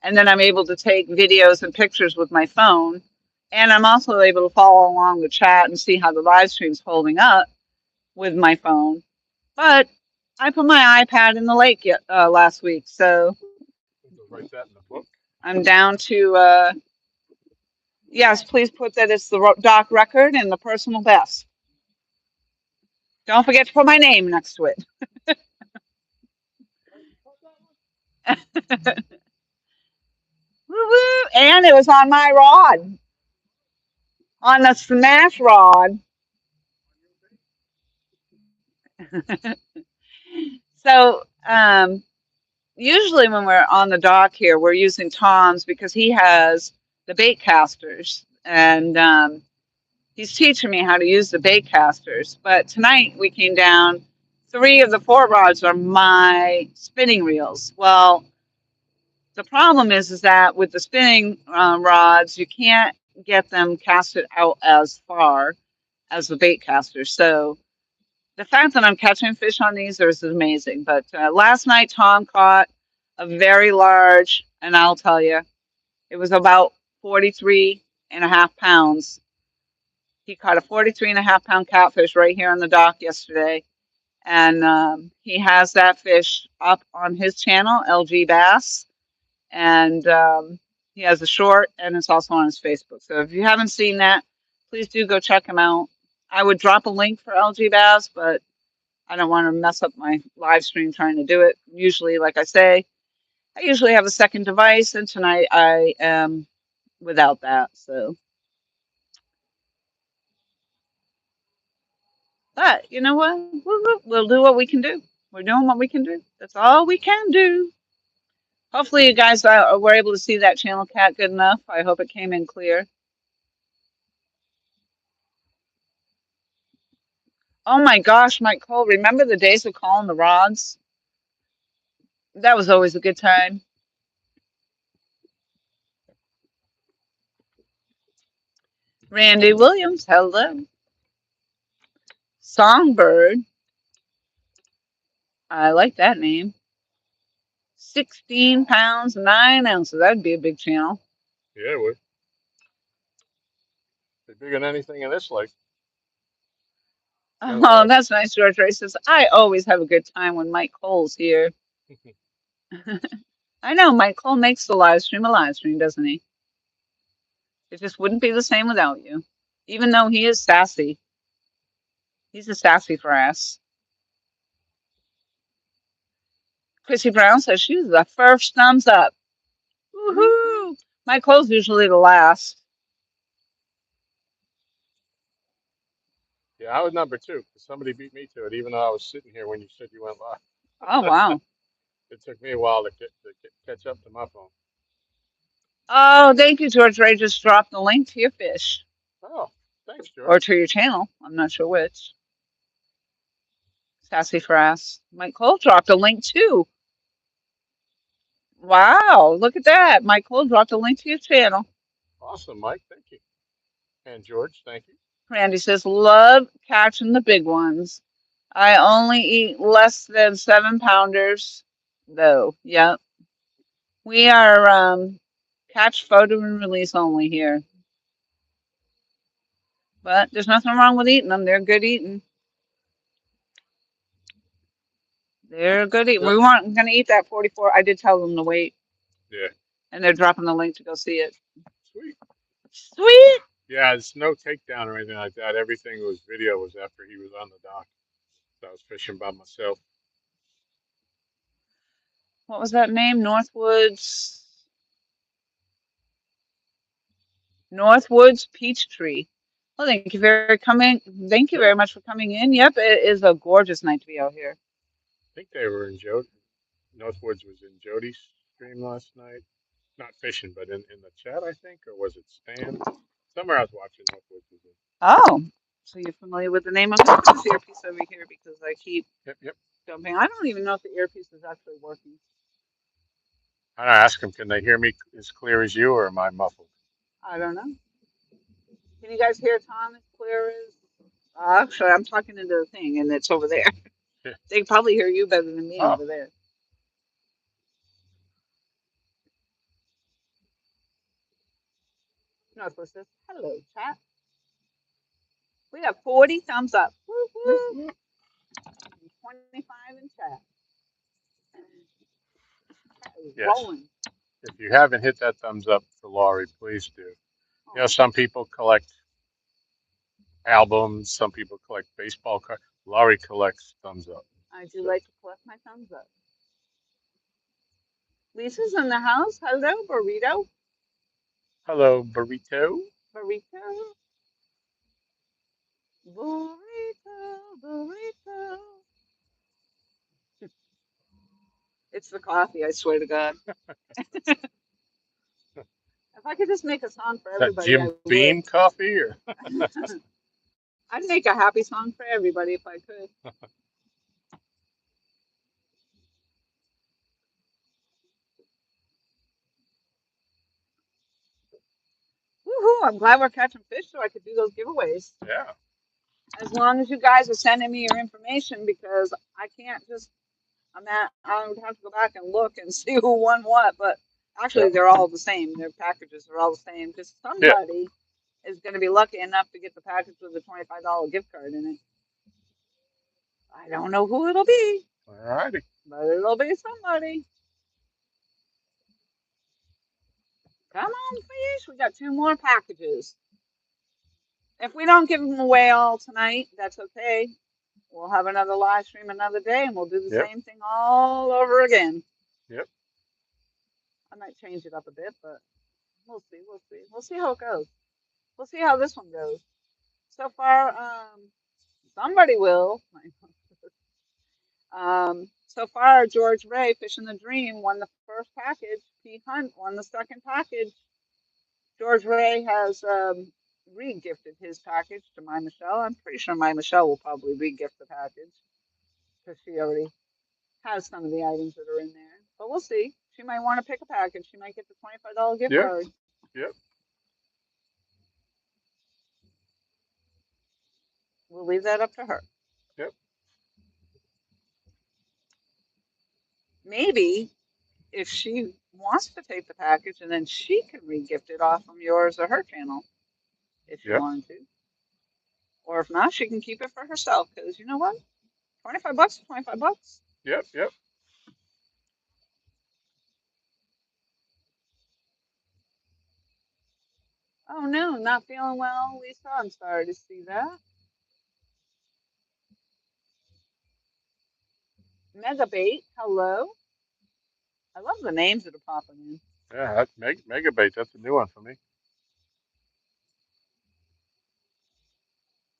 and then I'm able to take videos and pictures with my phone, and I'm also able to follow along the chat and see how the live stream's holding up with my phone. But I put my iPad in the lake last week, so Write that in the book. I'm down to yes. Please put that it's the Doc record and the personal best. Don't forget to put my name next to it. Woo-woo. And it was on my rod, on the smash rod. So usually when we're on the dock here, we're using Tom's because he has the bait casters, and he's teaching me how to use the bait casters. But tonight we came down. 3 of the 4 rods are my spinning reels. Well, the problem is that with the spinning rods, you can't get them casted out as far as the bait casters. So the fact that I'm catching fish on these is amazing. But last night, Tom caught a very large, and I'll tell you, it was about 43 and a half pounds. He caught a 43.5 pound catfish right here on the dock yesterday. And he has that fish up on his channel, LG Bass. And he has a short, and it's also on his Facebook. So if you haven't seen that, please do go check him out. I would drop a link for LG Bass, but I don't want to mess up my live stream trying to do it. Usually, like I say, I usually have a second device, and tonight I am without that. So, but you know what? We'll do what we can do. We're doing what we can do. That's all we can do. Hopefully, you guys were able to see that channel cat good enough. I hope it came in clear. Oh my gosh, Mike Cole, remember the days of calling the rods? That was always a good time. Randy Williams, hello. Songbird, I like that name. 16 pounds, 9 ounces. That'd be a big channel. Yeah, it would. Be bigger than anything in this lake. Oh, that's nice. George Ray says, I always have a good time when Mike Cole's here. I know Mike Cole makes the live stream a live stream, doesn't he? It just wouldn't be the same without you. Even though he is sassy. He's a sassy frass. Chrissy Brown says she's the first thumbs up. Woohoo! Mike Cole's usually the last. Yeah, I was number 2. Somebody beat me to it, even though I was sitting here when you said you went live. Oh, wow. It took me a while to catch up to my phone. Oh, thank you, George Ray. Just dropped the link to your fish. Oh, thanks, George. Or to your channel. I'm not sure which. Sassy Frass. Mike Cole dropped a link too. Wow, look at that. Mike Cole dropped a link to your channel. Awesome, Mike. Thank you. And George, thank you. Randy says, love catching the big ones. I only eat less than 7-pounders, though. Yep. We are catch, photo, and release only here. But there's nothing wrong with eating them. They're good eating. They're good eating. We weren't going to eat that 44. I did tell them to wait. Yeah. And they're dropping the link to go see it. Sweet. Sweet. Yeah, there's no takedown or anything like that. Everything was video was after he was on the dock. So I was fishing by myself. What was that name? Northwoods Peachtree. Well, thank you Thank you very much for coming in. Yep, it is a gorgeous night to be out here. I think they were in Jody. Northwoods was in Jody's stream last night. Not fishing, but in the chat, I think, or was it Stan? Somewhere I was watching Northwoods was in. Oh, so you're familiar with the name of this earpiece over here because I keep jumping. I don't even know if the earpiece is actually working. I asked them, can they hear me as clear as you, or am I muffled? I don't know. Can you guys hear Tom as clear as? Actually, I'm talking into the thing, and it's over there. Yeah. They can probably hear you better than me over there. Northwood says, hello, chat. We have 40 thumbs up. Woo-hoo. 25 in chat. Yes. Rolling. If you haven't hit that thumbs up for Laurie, please do. You know, some people collect albums, some people collect baseball cards. Laurie collects thumbs up. I do like to collect my thumbs up. Lisa's in the house. Hello, Burrito. Hello, Burrito. Burrito. Burrito. Burrito. It's the coffee, I swear to God. If I could just make a song for everybody, Jim Beam coffee, or I'd make a happy song for everybody if I could. Woohoo! I'm glad we're catching fish so I could do those giveaways. Yeah. As long as you guys are sending me your information, because I can't just. I would have to go back and look and see who won what, but actually they're all the same. Their packages are all the same because somebody is going to be lucky enough to get the package with a $25 gift card in it. I don't know who it'll be, All righty. but it'll be somebody. Come on, fish. We got 2 more packages. If we don't give them away all tonight, that's okay. We'll have another live stream another day, and we'll do the Yep. same thing all over again. Yep. I might change it up a bit, but we'll see. We'll see. We'll see how it goes. We'll see how this one goes. So far, somebody will. So far, George Ray, Fish in the Dream, won the first package. P. Hunt won the second package. George Ray has re-gifted his package to my Michelle. I'm pretty sure my Michelle will probably re-gift the package because she already has some of the items that are in there. But we'll see. She might want to pick a package. She might get the $25 gift Yep. card. Yep. We'll leave that up to her. Yep. Maybe if she wants to take the package and then she can re-gift it off from yours or her channel if she Yep. wanted to. Or if not, she can keep it for herself because you know what? $25 is $25. Yep. Yep. Oh no, not feeling well, Lisa. I'm sorry to see that. Megabait, hello. I love the names that are popping in. Yeah. That's Megabait. That's a new one for me.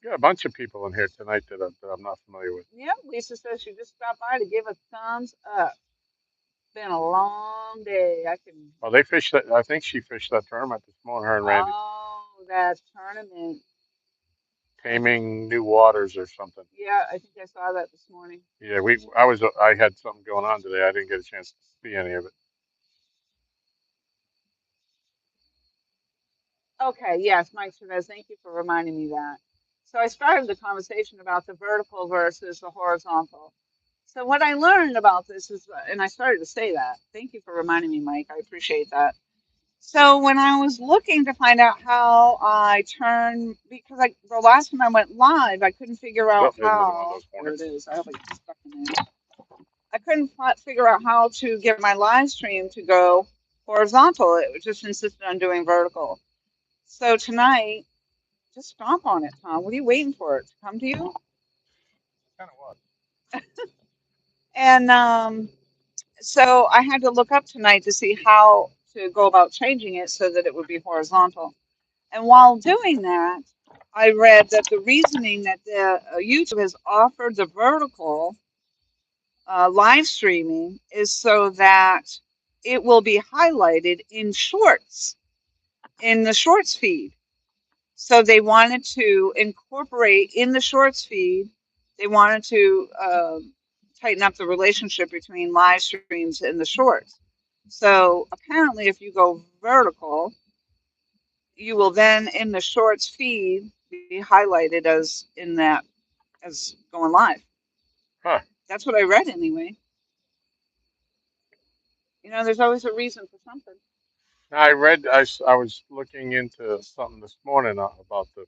Got a bunch of people in here tonight that I'm not familiar with. Yep, Lisa says she just stopped by to give a thumbs up. Been a long day. I can. Oh, they fished that. I think she fished that tournament this morning. Her and Randy. Oh, that tournament. Taming New Waters or something. Yeah, I think I saw that this morning. Yeah. I had something going on today. I didn't get a chance to see any of it. Okay, yes, Mike Chavez, thank you for reminding me that. So I started the conversation about the vertical versus the horizontal. So what I learned about this is, and I started to say that. Thank you for reminding me, Mike. I appreciate that. So when I was looking to find out how I turn, because the last time I went live, I couldn't figure Oh, out there's another one of how. those There it hornets. is. I hope I get stuck in there. I couldn't figure out how to get my live stream to go horizontal. It just insisted on doing vertical. So tonight, just stomp on it, Tom. What are you waiting for it to come to you? Kind of was. And so I had to look up tonight to see how to go about changing it so that it would be horizontal. And while doing that, I read that the reasoning that the YouTube has offered the vertical live streaming is so that it will be highlighted in shorts, in the shorts feed. So they wanted to incorporate in the shorts feed, they wanted to tighten up the relationship between live streams and the shorts. So apparently, if you go vertical, you will then in the shorts feed be highlighted as in that as going live. Huh. That's what I read anyway. You know, there's always a reason for something. I was looking into something this morning about the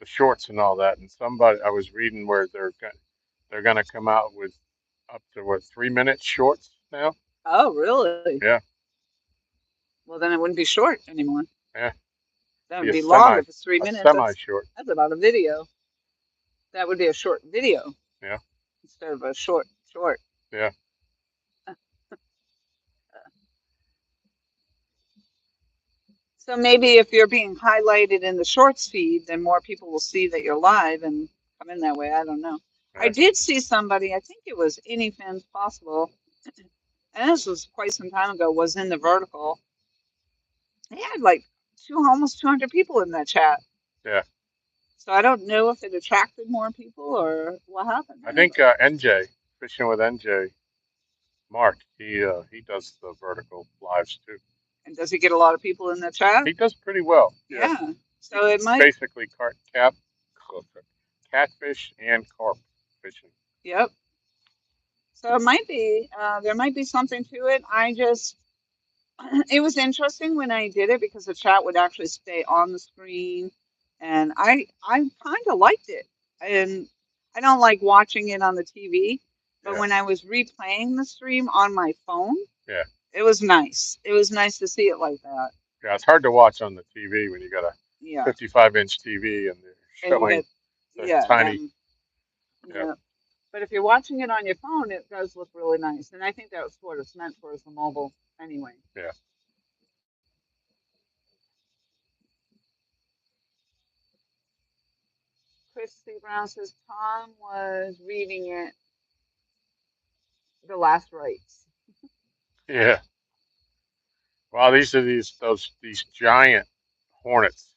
shorts and all that, and somebody I was reading where they're gonna come out with up to what 3 minute shorts now. Oh, really? Yeah. Well, then it wouldn't be short anymore. Yeah. That Be would be long if it's a 3 minutes. semi short. That's about a video. That would be a short video Yeah. instead of a short short. Yeah. So maybe if you're being highlighted in the shorts feed, then more people will see that you're live and come in that way. I don't know. I Yeah. did see somebody, I think it was Anyfans Possible, and this was quite some time ago, was in the vertical. They had like almost 200 people in that chat. Yeah. So I don't know if it attracted more people or what happened. I think NJ fishing with NJ Mark. He does the vertical lives too. And does he get a lot of people in the chat? He does pretty well. Yeah. Yeah. So it It's might. basically catfish and carp fishing. Yep. So it might be. There might be something to it. I just It was interesting when I did it because the chat would actually stay on the screen, and I kind of liked it. And I don't like watching it on the TV, but Yeah, when I was replaying the stream on my phone, yeah, it was nice. It was nice to see it like that. yeah. It's hard to watch on the TV when you got a Yeah, 55-inch TV and they're and you showing get the yeah tiny. them Yeah, yeah. But if you're watching it on your phone, it does look really nice, and I think that's what it's meant for as a mobile anyway. yeah, Christy Brown says Tom was reading it the last rites. yeah. Wow, these are these giant hornets.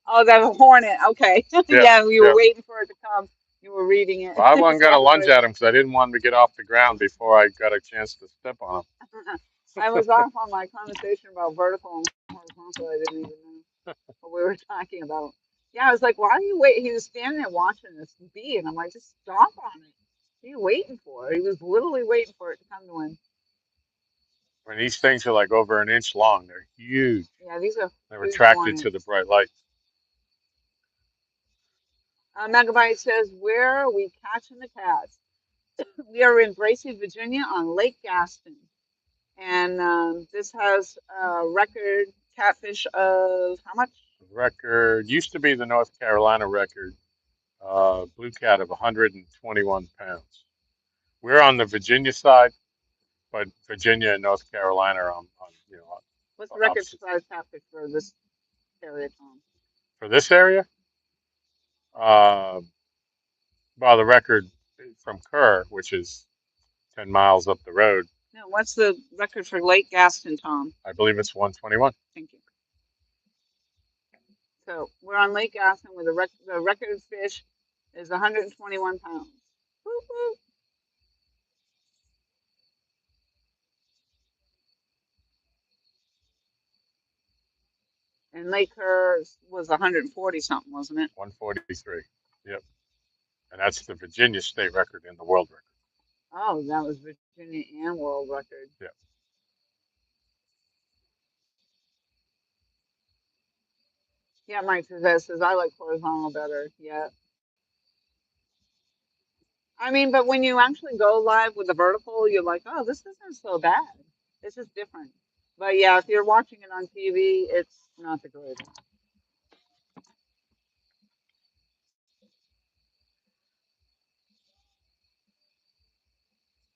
Oh, that hornet. Okay. Yeah, Yeah, you were yeah. waiting for it to come. You were reading it. Well, I wasn't So gonna I was lunge like, at them because I didn't want them to get off the ground before I got a chance to step on I was off on my conversation about vertical and horizontal. I didn't even know what we were talking about. Yeah, I was like, why are you wait? He was standing there watching this bee, and I'm like, just stomp on it. What are you waiting for? He was literally waiting for it to come to him. them. And these things are like over an inch long. They're huge. Yeah, these are They're huge attracted to the hornets. bright light. Megabyte says, where are we catching the cats? We are in Bracy, Virginia on Lake Gaston. And this has a record catfish of how much? Record used to be the North Carolina record, blue cat of 121 pounds. We're on the Virginia side, but Virginia and North Carolina are on What's on the record opposite size catfish for this area, Tom? for this area. Uh, well, the record from Kerr, which is 10 miles up the road, No, what's the record for Lake Gaston, Tom? I believe it's 121. Thank you. So we're on Lake Gaston where the record fish is 121 pounds. Woo woo. And Lake Kerr was 140 something, wasn't it? 143. Yep. And that's the Virginia state record and the world record. Oh, that was Virginia and world record. Yeah. Yeah, Mike says I like horizontal better. Yeah. I mean, but when you actually go live with the vertical, you're like, oh, this isn't so bad. This is different. But yeah, if you're watching it on TV, it's not the good.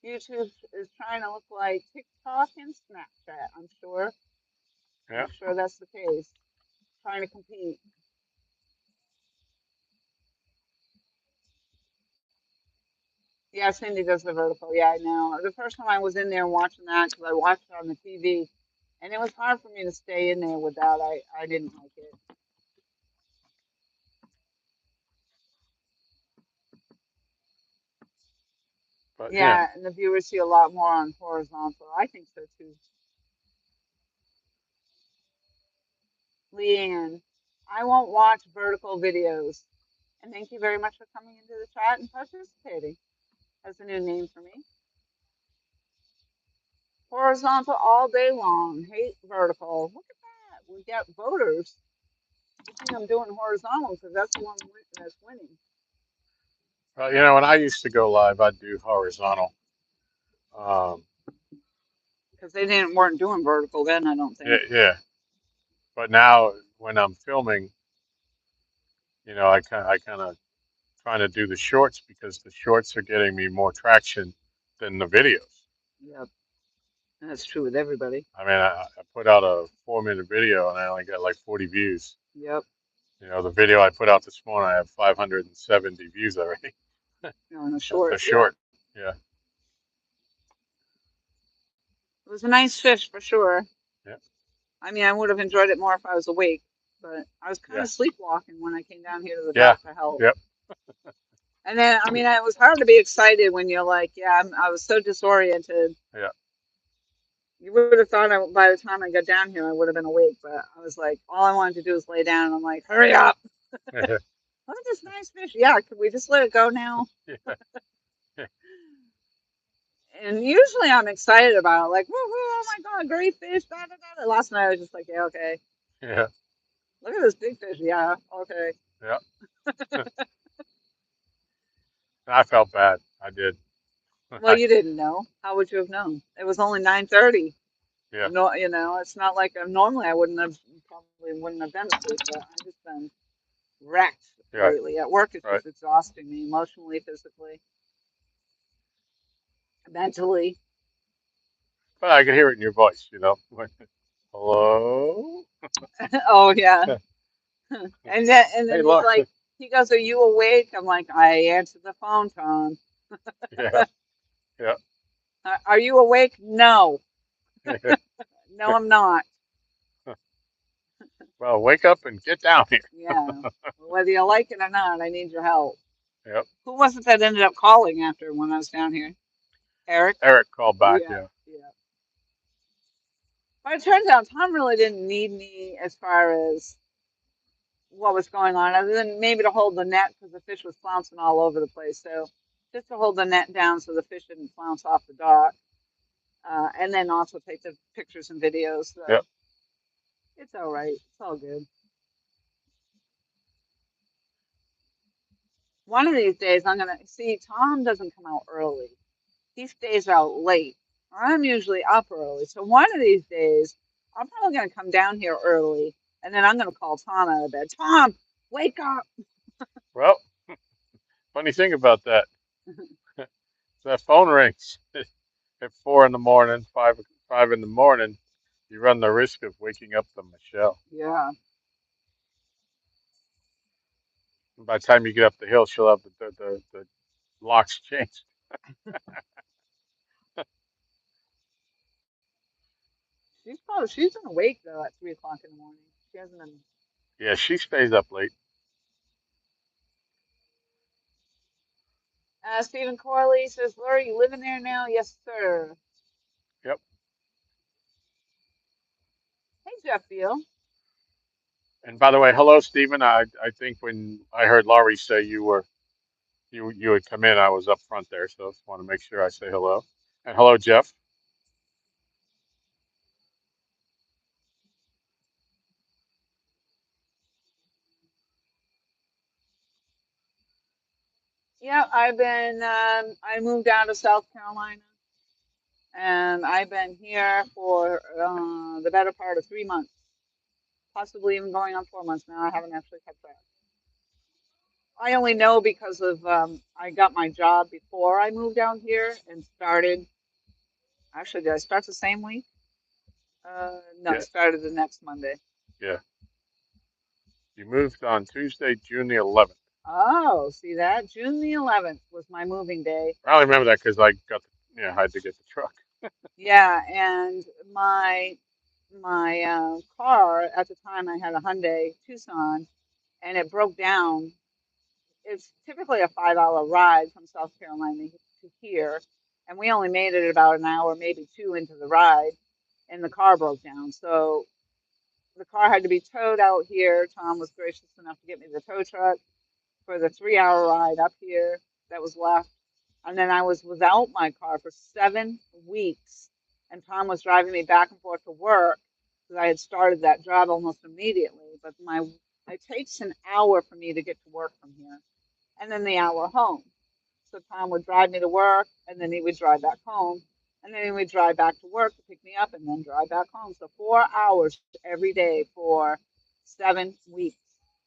YouTube is trying to look like TikTok and Snapchat. I'm sure. Yeah. I'm sure that's the case. Trying to compete. Yeah, Cindy does the vertical. Yeah, I know. The first time I was in there watching that, because I watched it on the TV, and it was hard for me to stay in there with that. I didn't like it. But yeah, Yeah, and the viewers see a lot more on horizontal. I think so too. Leanne, I won't watch vertical videos. And thank you very much for coming into the chat and participating. That's a new name for me. Horizontal all day long. Hate vertical. Look at that. We got voters. I think I'm doing horizontal because that's the one that's winning. well, when I used to go live, I'd do horizontal. Um, Because they weren't doing vertical then, I don't yeah, think. yeah. But now when I'm filming, I kind of trying to do the shorts because the shorts are getting me more traction than the videos. Yep. That's true with everybody. I mean, I put out a 4-minute video and I only got like 40 views. Yep. The video I put out this morning, I have 570 views already. No, in the The short, yeah. short, yeah, It was a nice fish for sure. yeah, I mean, I would have enjoyed it more if I was awake, but I was kind yeah, of sleepwalking when I came down here to the yeah, dock to help. yep, And then, I mean, it was hard to be excited when you're like, yeah, I was so disoriented. yeah. You would have thought by the time I got down here, I would have been awake, but I was like, all I wanted to do was lay down. And I'm like, hurry up. Look at this nice fish. Yeah, could we just let it go now? Yeah. And usually I'm excited about it, like, woo, woo, oh my God, great fish, da, da, da. Last night I was just like, yeah, okay. Yeah. Look at this big fish. Yeah, okay. Yeah. I felt bad. I did. Well, you didn't know. How would you have known? It was only 9:30. Yeah. No, it's not like normally I probably wouldn't have been asleep, but I've just been wrecked Right. lately. At work, it's Right. just exhausting me emotionally, physically, mentally. But I could hear it in your voice. Hello. Oh yeah. And then Hey, he's look. like, he goes, "Are you awake?" I'm like, "I answered the phone, Tom. Yeah. Yeah. Are you awake?" No, no, I'm not. Well, wake up and get down here. Yeah, whether you like it or not, I need your help. Yep. Who was it that ended up calling after when I was down here? Eric? Eric called back. Yeah, Yeah. yeah. But it turns out Tom really didn't need me as far as what was going on, other than maybe to hold the net because the fish was flouncing all over the place. So just to hold the net down so the fish didn't flounce off the dock, and then also take the pictures and videos. Yep. So it's all right. It's all good. One of these days, I'm gonna see. Tom doesn't come out early. He stays out late. I'm usually up early. So one of these days, I'm probably going to come down here early and then I'm going to call Tom out of bed. Tom, wake up. Well, funny thing about that, that phone rings at 4 in the morning, five in the morning. You run the risk of waking up the Michelle. Yeah, And by the time you get up the hill, she'll have the locks changed. she's been awake though at 3 o'clock in the morning. She hasn't been. Yeah, she stays up late. Stephen Corley says, Laura, you living there now? Yes, sir. Yep. Hey, Jeff Beal. And by the way, hello, Stephen. I think when I heard Laurie say you would come in, I was up front there, so I just want to make sure I say hello. And hello, Jeff. Yeah, I moved down to South Carolina and I've been here for the better part of 3 months, possibly even going on 4 months now. I haven't actually kept track. I only know because of I got my job before I moved down here and started. Actually, did I start the same week? No, Yeah, started the next Monday. yeah. You moved on Tuesday, June the 11th. Oh, see that? June the 11th was my moving day. I only remember that because I got had to get the truck. Yeah, and my car at the time I had a Hyundai Tucson, and it broke down. It's typically a 5 hour ride from South Carolina to here, and we only made it about an hour, maybe two into the ride, and the car broke down. So the car had to be towed out here. Tom was gracious enough to get me the tow truck for the 3 hour ride up here that was left. And then I was without my car for 7 weeks. And Tom was driving me back and forth to work because I had started that job almost immediately. But it takes an hour for me to get to work from here, and then the hour home. So Tom would drive me to work, and then he would drive back home, and then he would drive back to work to pick me up, and then drive back home. So 4 hours every day for 7 weeks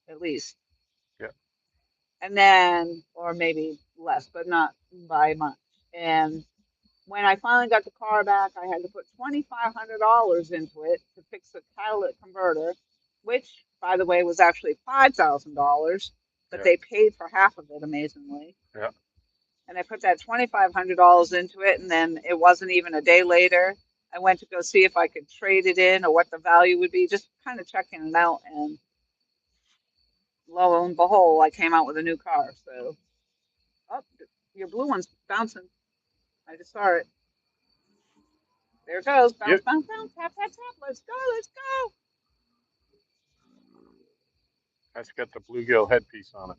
at least, Yeah, and then or maybe less, but not by much. And when I finally got the car back, I had to put $2,500 into it to fix the catalytic converter, which, by the way, was actually $5,000, but yeah, they paid for half of it amazingly. yeah, And I put that $2,500 into it, and then it wasn't even a day later. I went to go see if I could trade it in or what the value would be, just kind of checking it out. And lo and behold, I came out with a new car. So, oh, your blue one's bouncing. I just saw it. There it goes. yeah. Bounce, bounce, bounce. Tap, tap, tap. Let's go. Let's go. That's got the bluegill headpiece on it.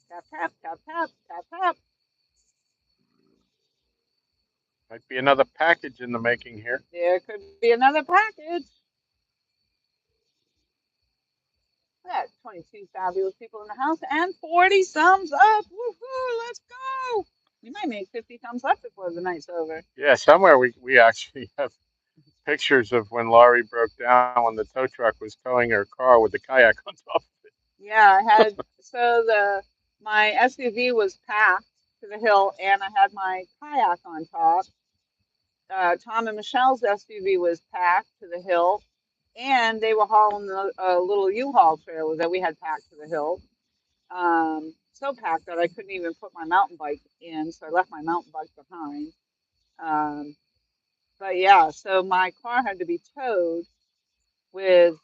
Tap, tap, tap, tap, tap, Might be another package in the making here. There could be another package. That 22 fabulous people in the house and 40 thumbs up. Woohoo! Let's go. We might make 50 thumbs up before the night's over. Yeah, somewhere we actually have pictures of when Laurie broke down when the tow truck was towing her car with the kayak on top. Yeah, I had my SUV was packed to the hill, and I had my kayak on top. Tom and Michelle's SUV was packed to the hill, and they were hauling a little U-Haul trailer that we had packed to the hill. So packed that I couldn't even put my mountain bike in, so I left my mountain bike behind. Um, but yeah, so my car had to be towed with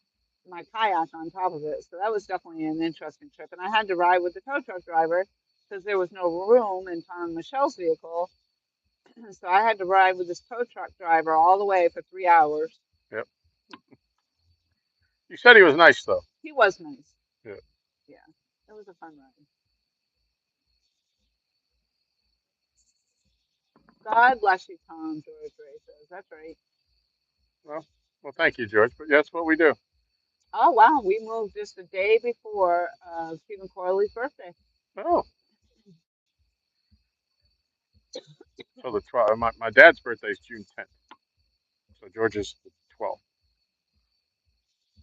my kayak on top of it. So that was definitely an interesting trip. And I had to ride with the tow truck driver because there was no room in Tom and Michelle's vehicle. So I had to ride with this tow truck driver all the way for 3 hours. Yep. You said he was nice though. He was nice. Yeah. Yeah. It was a fun ride. God bless you, Tom, George Ray says. That's right. Well, thank you, George. But that's what we do. Oh, wow. We moved just a day before Stephen Corley's birthday. Oh. So the 12th. My dad's birthday is June 10th. So George is the 12th.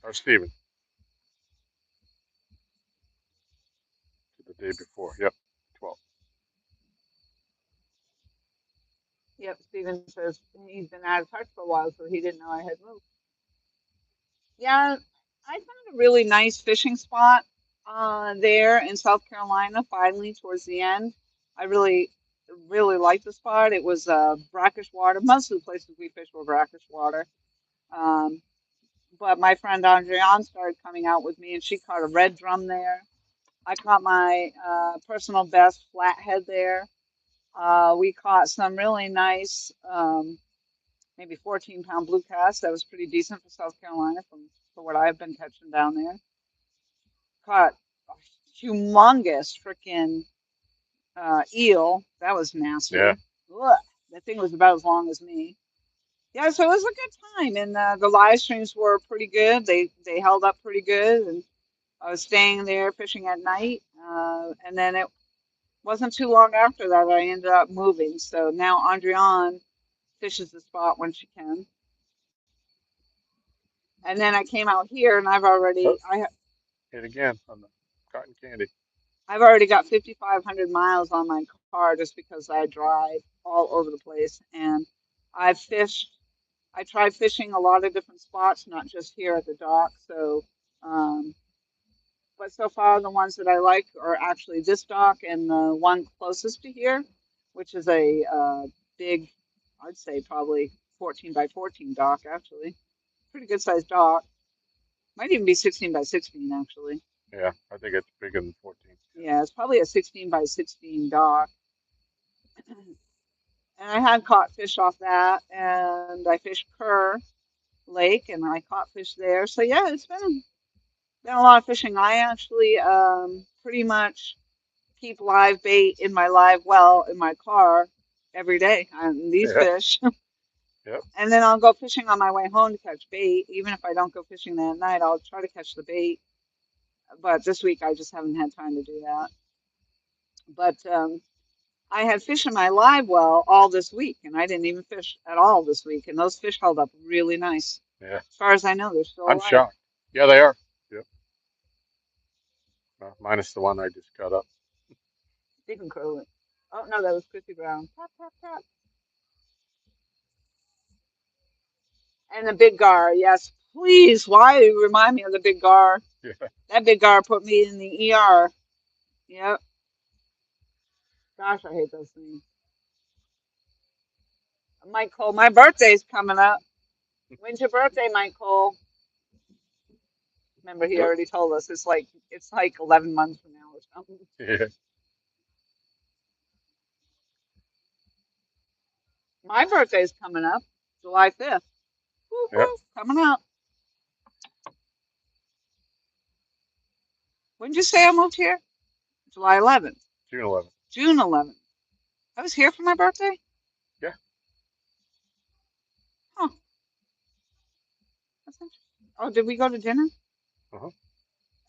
Or Stephen. The day before. Yep. 12th. Yep. Stephen says he's been out of touch for a while, so he didn't know I had moved. Yeah. I found a really nice fishing spot there in South Carolina, finally, towards the end. I really, really liked the spot. It was brackish water. Most of the places we fished were brackish water. Um, but my friend Andriane started coming out with me, and she caught a red drum there. I caught my personal best flathead there. We caught some really nice, maybe 14-pound blue casts. That was pretty decent for South Carolina for what I've been catching down there. Caught a humongous freaking eel. That was nasty. Yeah. Ugh, that thing was about as long as me. Yeah, so it was a good time, and the live streams were pretty good. They held up pretty good, and I was staying there fishing at night, and then it wasn't too long after that I ended up moving. So now Andriane fishes the spot when she can, and then I came out here, and Oh, hit again on the cotton candy. I've already got 5,500 miles on my car just because I drive all over the place, and I've fished. I tried fishing a lot of different spots, not just here at the dock. So, um, but so far the ones that I like are actually this dock and the one closest to here, which is a big, I'd say probably 14 by 14 dock, actually. Pretty good sized dock. Might even be 16 by 16, actually. Yeah, I think it's bigger than 14. Yeah, it's probably a 16 by 16 dock. And I had caught fish off that, and I fished Kerr Lake, and I caught fish there. So yeah, it's been a lot of fishing. I actually pretty much keep live bait in my live well in my car every day on these Yeah. fish. Yep. And then I'll go fishing on my way home to catch bait. Even if I don't go fishing that night, I'll try to catch the bait. But this week I just haven't had time to do that. But I had fish in my live well all this week, and I didn't even fish at all this week. And those fish held up really nice. Yeah. As far as I know, they're still I'm alive. shocked. Yeah, they are. Yep. Minus the one I just cut up. Stephen Crowley. Oh no, that was Chrissy Brown. Tap, tap, tap. And the big gar, yes, please. Why you remind me of the big gar? Yeah. That big gar put me in the ER. Yep. Gosh, I hate those things. Mike Cole, my birthday's coming up. When's your birthday, Mike Cole? Remember, he already told us it's like 11 months from now or something. Yeah. My birthday's coming up, July 5th. Yep. Coming up. When did you say I moved here? July 11th. June 11th. June 11th. I was here for my birthday? Yeah. Oh, did we go to dinner Uh-huh.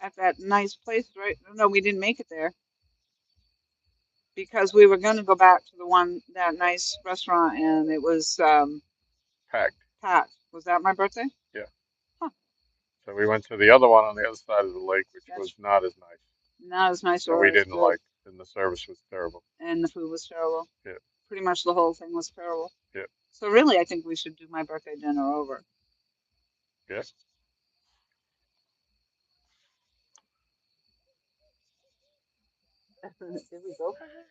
at that nice place? Right? No, we didn't make it there because we were going to go back to that nice restaurant, and it was Packed. packed. Was that my birthday? Yeah. Huh. So we went to the other one on the other side of the lake, which was That's not as nice. not as nice So we or as didn't good, like, and the service was terrible. and the food was terrible. Yeah. Pretty much the whole thing was terrible. Yeah. So really, I think we should do my birthday dinner over. Yes. Did we go for dinner?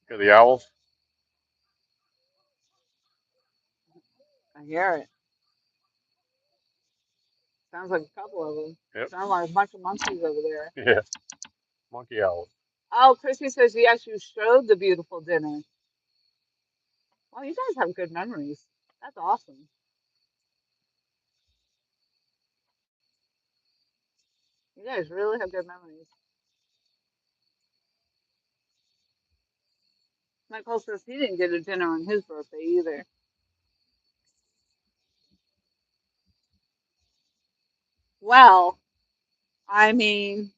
Hear the owls? I hear it. Sounds like a couple of them. Yep. Sound like a bunch of monkeys over there. Yeah. Monkey owls. Oh, Chrissy says yes, you showed the beautiful dinner. Well, you guys have good memories. That's awesome. You guys really have good memories. Michael says he didn't get a dinner on his birthday either. Well, I mean,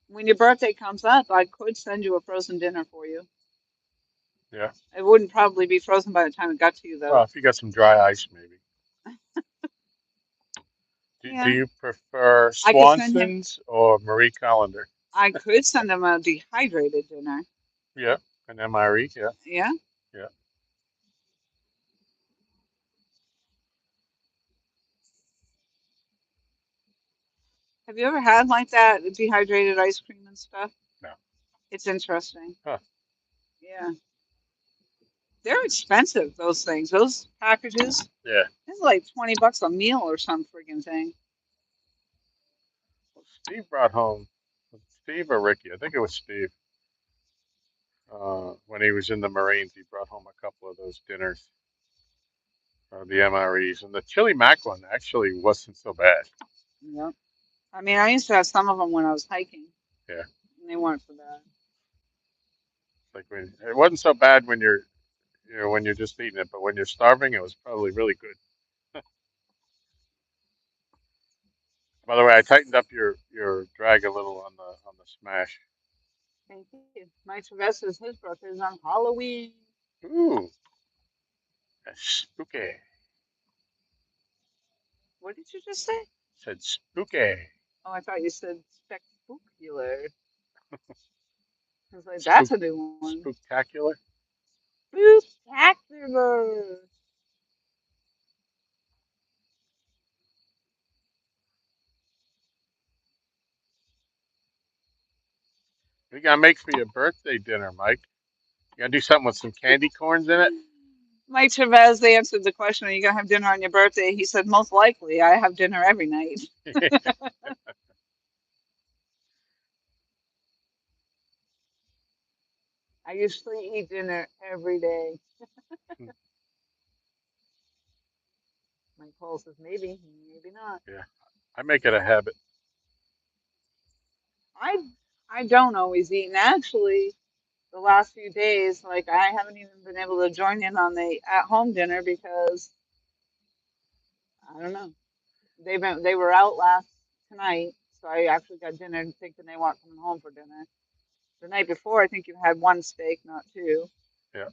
when your birthday comes up, I could send you a frozen dinner for you. Yeah. It wouldn't probably be frozen by the time it got to you, Well, though. if you got some dry ice, maybe. Do Yeah, you prefer I could send him. Swanson's or Marie Callender? I could send him a dehydrated dinner. Yeah. An MRE? Yeah. Yeah. Yeah. Have you ever had like that dehydrated ice cream and stuff? No. It's interesting. Huh. Yeah. They're expensive, those things. Those packages. Yeah. It's like $20 a meal or some friggin' thing. Well, Steve brought home, Steve or Ricky? I think it was Steve. When he was in the Marines, he brought home a couple of those dinners, the MREs, and the chili mac one actually wasn't so bad. Yep. I mean, I used to have some of them when I was hiking, Yeah. and they weren't so bad. Like when it wasn't so bad when when you're just eating it, but when you're starving, it was probably really good. By the way, I tightened up your drag a little on the smash. Thank you. Mike Sylvester's his birthday is on Halloween. Ooh, that's spooky. What did you just say? Said spooky. Oh, I thought you said spectacular. I was like, that's Spook a new one. spooktacular. Spectacular. What you gotta make for your birthday dinner, Mike? You gotta do something with some candy corns in it. Mike Chavez answered the question, are you going to have dinner on your birthday? He said, most likely. I have dinner every night. I usually eat dinner every day. Mike Cole says, maybe, maybe not. Yeah, I make it a habit. I I don't always eat. And actually, the last few days, like I haven't even been able to join in on the at-home dinner because I don't know. They were out last tonight, so I actually got dinner and thinking they weren't coming home for dinner. The night before, I think you had one steak, not two. Yeah,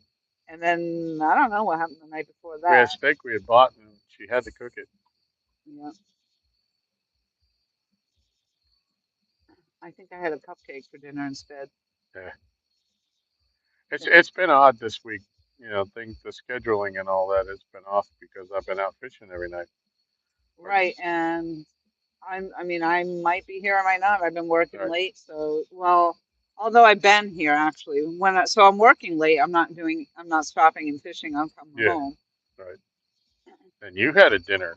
And then I don't know what happened the night before we had that. steak we had bought, and she had to cook it. Yeah, I think I had a cupcake for dinner instead. Yeah, it's been odd this week. The scheduling and all that has been off because I've been out fishing every night. But Right, and I mean, I might be here, I might not. I've been working right, late, so well, although I've been here actually. So I'm working late. I'm not stopping and fishing. I'm coming yeah, home. right. And you had a dinner,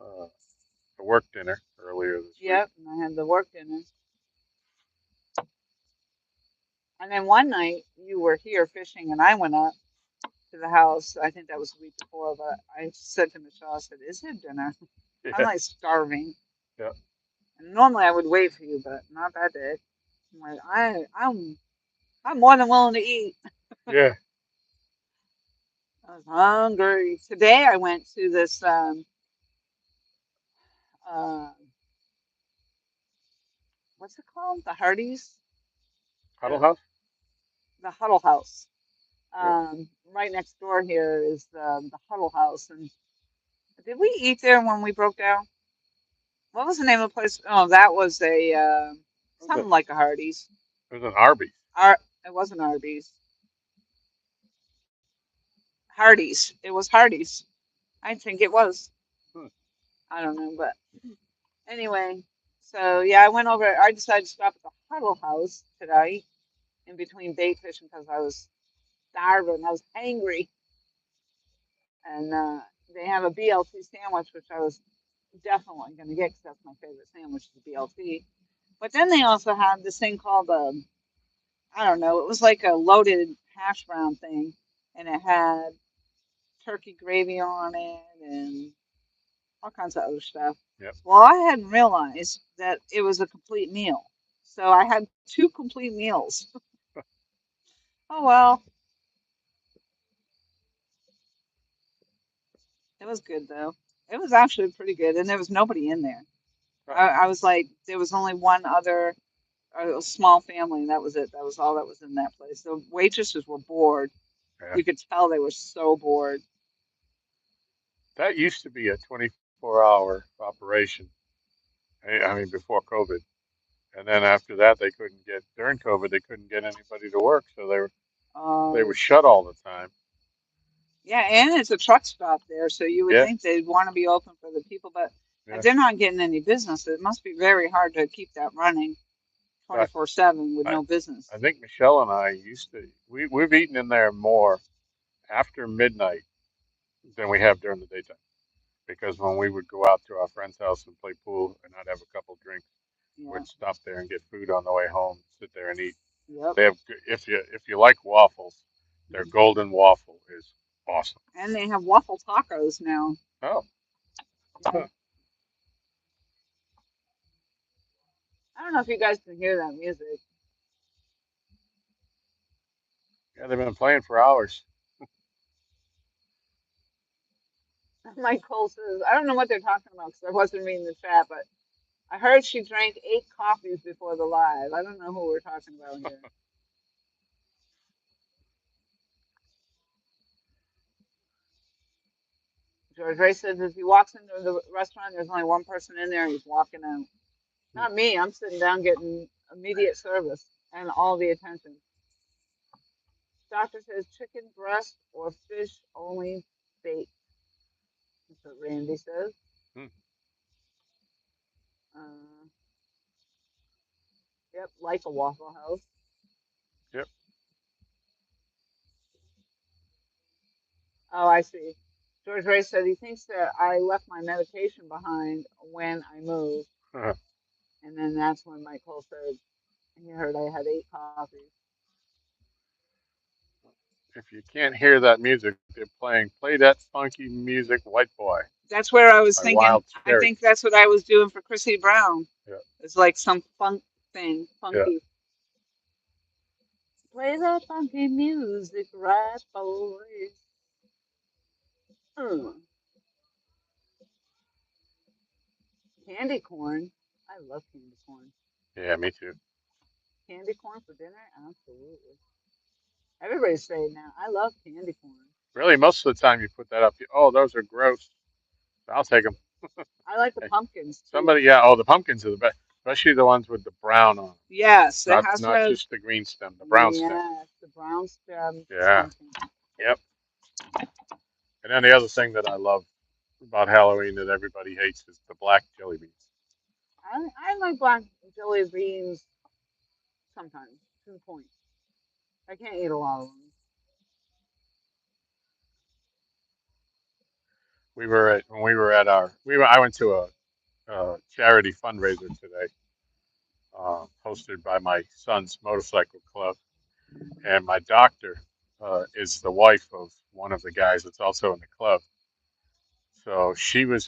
uh, a work dinner earlier this week. Yep, and I had the work dinner. And then one night you were here fishing, and I went up to the house. I think that was the week before, but I said to Michelle, I said, "Is it dinner? I'm Yeah, like starving." yeah, And normally I would wait for you, but not that day. I'm like, I'm more than willing to eat. yeah. I was hungry. Today I went to this uh what's it called? The Hardee's? Huddle The House? the Huddle House. Yeah. Right next door here is the Huddle House. And did we eat there when we broke down? What was the name of the place? Oh, that was a It was, something like a Hardee's. it was an Arby's. It wasn't Arby's. Hardee's. It was Hardee's. I think it was. Hmm. I don't know, but anyway. So yeah, I went over. I decided to stop at the Huddle House today in between bait fishing because I was starving. I was hangry, and they have a BLT sandwich, which I was definitely going to get because that's my favorite sandwich, is the BLT. But then they also have this thing called I don't know. It was like a loaded hash brown thing, and it had turkey gravy on it and all kinds of other stuff. Yep. Well, I hadn't realized that it was a complete meal. So I had two complete meals. Oh well, it was good though. It was actually pretty good, and there was nobody in there. Right. I was like, there was only one other a small family, and that was it. That was all that was in that place. The waitresses were bored. Yeah. You could tell they were so bored. That used to be a 24-hour operation. I mean, before COVID. And then after that, they couldn't get, during COVID, they couldn't get anybody to work. So they were Um, shut all the time. yeah, and it's a truck stop there, so you would Yeah. think they'd want to be open for the people, but if Yeah. they're not getting any business, it must be very hard to keep that running But 24/7 with I, no business. I think Michelle and I used to, we've eaten in there more after midnight than we have during the daytime. Because when we would go out to our friend's house and play pool and I'd have a couple drinks, Yeah. we'd stop there and get food on the way home, sit there and eat. Yep. They have, if you like waffles, their golden waffle is awesome. And they have waffle tacos now. Oh, Yeah. I don't know if you guys can hear that music. yeah, they've been playing for hours. Mike Cole says, I don't know what they're talking about because I wasn't reading the chat, but I heard she drank 8 coffees before the live. I don't know who we're talking about here. George Ray says if he walks into the restaurant, there's only one person in there, he's walking out. Not me. I'm sitting down getting immediate service and all the attention. Doctor says chicken breast or fish only bait. That's what Randy says. Hmm. Uh, yep, like a Waffle House. Yep. Oh, I see. George Ray said he thinks that I left my medication behind when I moved. And then that's when Michael said he heard I had 8 coffees. If you can't hear that music, they're playing "Play That Funky Music, White Boy" That's where I was by thinking. Wild I Cherry. think that's what I was doing for Chrissy Brown. Yeah. It's like some funk thing, Yeah. funky. Play that funky music, right, boys? Mm. Candy corn. I love candy corn. Yeah, me too. Candy corn for dinner? Absolutely. Everybody's saying now. I love candy corn. Really, most of the time you put that up. Oh, those are gross. I'll take them. I like the pumpkins too. Somebody, yeah. Oh, the pumpkins are the best, especially the ones with the brown on them. Yes, it has to Not have. just the green stem, the brown stem. Yes, the brown stem Yeah. pumpkin. Yep. And then the other thing that I love about Halloween that everybody hates is the black jelly beans. I like black jelly beans sometimes to the point. I can't eat a lot of them. When we were at our we were I went to a charity fundraiser today, hosted by my son's motorcycle club, and my doctor is the wife of one of the guys that's also in the club. So she was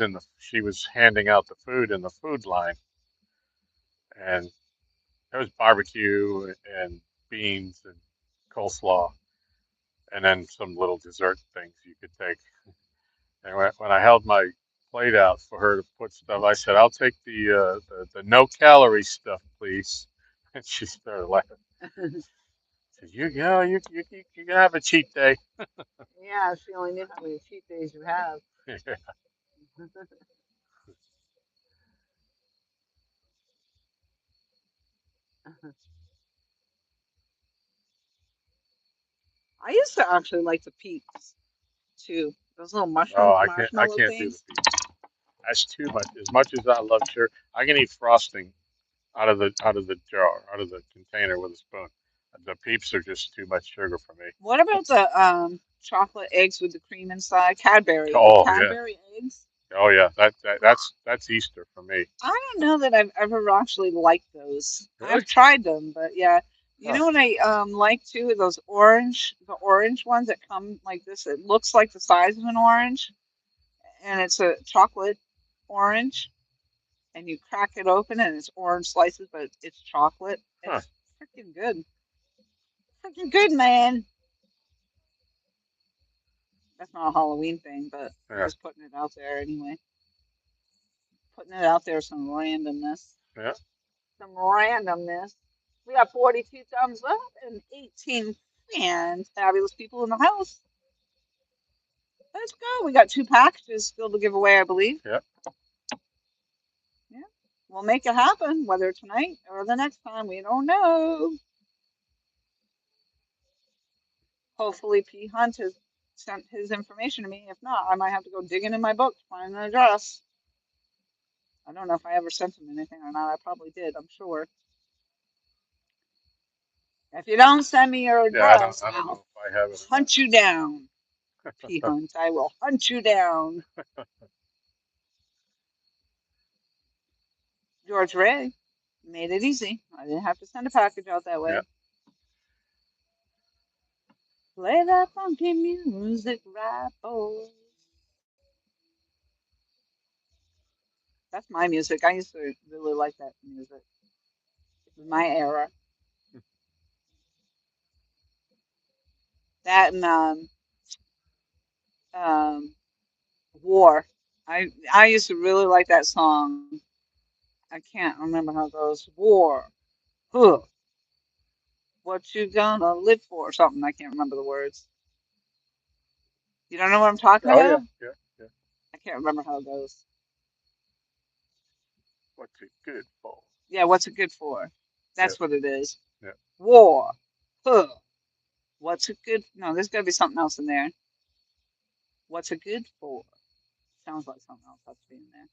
handing out the food in the food line, and there was barbecue and beans and coleslaw. and then some little dessert things you could take. And when I held my plate out for her to put stuff, I said, "I'll take the no calorie stuff, please." And she started laughing. She said, "You can have a cheat day." Yeah, she only knew how many cheat days you have. I used to actually like the peeps too. Those little Oh, mushroom I marshmallow can't do the things. peeps. That's too much. As much as I love sugar, I can eat frosting out of the jar, out of the container with a spoon. The peeps are just too much sugar for me. What about the chocolate eggs with the cream inside? Cadbury, the Oh yeah, Cadbury eggs. oh yeah. That's Easter for me. I don't know that I've ever actually liked those. Really? I've tried them, but yeah. You Huh. know what I like too? Those orange, the orange ones that come like this. It looks like the size of an orange, and it's a chocolate orange, and you crack it open, and it's orange slices, but it's chocolate. Huh. It's freaking good. Freaking good, man. That's not a Halloween thing, but I'm Yeah. just putting it out there anyway. Putting it out there, some randomness. Yeah. Some randomness. We got 42 thumbs up and 18 fabulous people in the house. Let's go. We got two packages still to give away, I believe. Yeah. Yeah. We'll make it happen, whether tonight or the next time. We don't know. Hopefully, P. Hunt has sent his information to me. If not, I might have to go digging in my book to find an address. I don't know if I ever sent him anything or not. I probably did, I'm sure. If you don't send me your Yeah. address, I don't I'll know if I have it or hunt you down. P. Hunt, I will hunt you down. not. George Ray made it easy. I didn't have to send a package out that Yeah. way. Play that funky music, right, boys. That's my music. I used to really like that music. It was my era. That and um, War. I used to really like that song. I can't remember how it goes. War. Huh. What you gonna live for? Or something. I can't remember the words. You don't know what I'm talking Oh yeah. about? Yeah. Yeah. I can't remember how it goes. What's it good for? Yeah, what's it good for? Yeah. That's what it is. Yeah. War. Huh. What's it good? No, there's got to be something else in there. What's it good for? Sounds like something else has to be in there.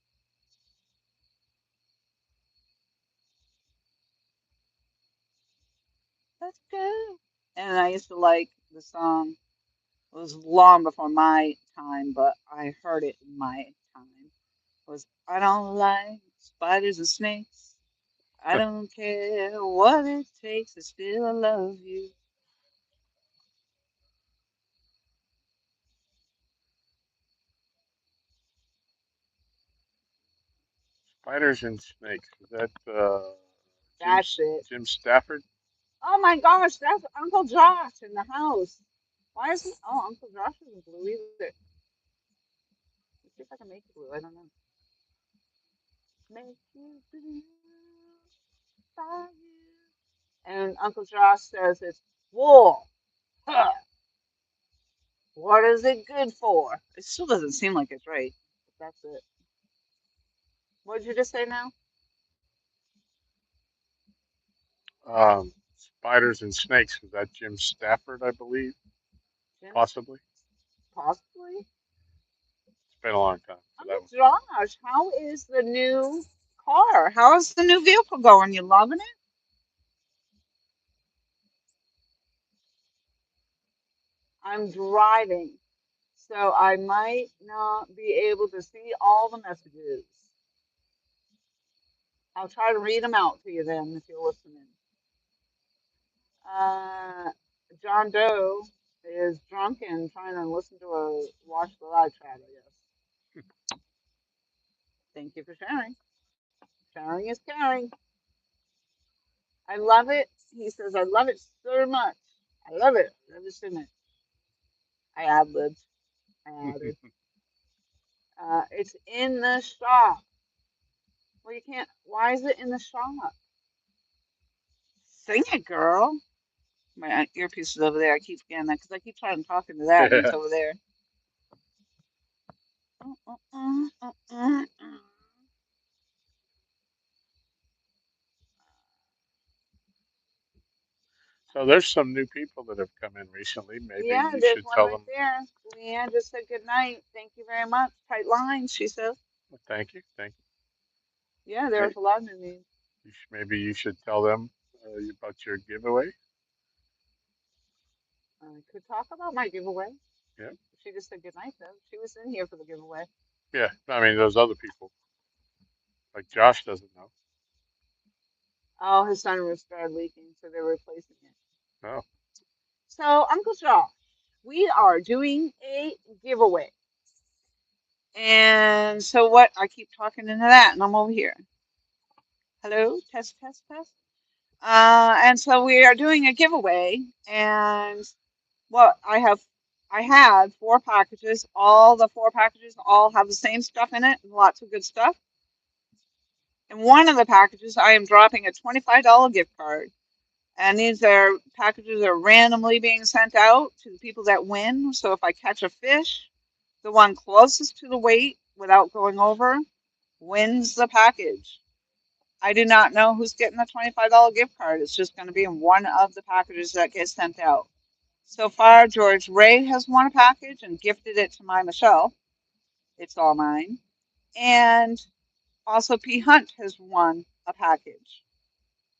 Let's go. And I used to like the song. It was long before my time, but I heard it in my time. It was I don't like spiders and snakes. I don't care what it takes. I still love you. Spiders and snakes. Is that Jim That's it. Jim Stafford? Oh my gosh, that's Uncle Josh in the house. Why is he? Oh, Uncle Josh isn't blue either. Let's see if I can make it blue. I don't know. Make you blue for you. And Uncle Josh says it's war. Huh. What is it good for? It still doesn't seem like it's right. But that's it. What did you just say now? Spiders and snakes. Was that Jim Stafford? I believe, Jim? possibly. Possibly? It's been a long time for that Uncle one. Josh, how is the new car? How is the new vehicle going? You loving it? I'm driving, so I might not be able to see all the messages. I'll try to read them out to you then if you're listening. Uh, John Doe is drunk and trying to listen to a watch the live chat, I guess. Thank you for sharing. Sharing is caring. I love it. He says, I love it so much. I love it. I love it so much. I ad-libbed. I added. It's in the shop. Well, you can't. Why is it in the shop? Sing it, girl. My earpiece is over there. I keep getting that because I keep trying talking to that and it's over there. So there's some new people that have come in recently. Maybe Yeah, you there's should one tell right them. there. Leanne just said good night. Thank you very much. Tight lines, she says. Well, thank you, thank Yeah, you. there's a lot of new names. Maybe you should tell them about your giveaway. I could talk about my giveaway. Yeah, She just said good night, though. She was in here for the giveaway. yeah. I mean, those other people, like Josh, doesn't know. Oh, his sunroof started leaking, so they're replacing it. Oh, So, Uncle Josh, we are doing a giveaway. And so what? I keep talking into that, and I'm over here. Hello, test, test, test. And so we are doing a giveaway, and well, I had 4 packages. All the 4 packages all have the same stuff in it, lots of good stuff. In one of the packages, I am dropping a $25 gift card, and these are packages are randomly being sent out to the people that win. So if I catch a fish, the one closest to the weight without going over wins the package. I do not know who's getting the $25 gift card. It's just going to be in one of the packages that gets sent out. So far, George Ray has won a package and gifted it to my Michelle. It's all mine. And also, P. Hunt has won a package.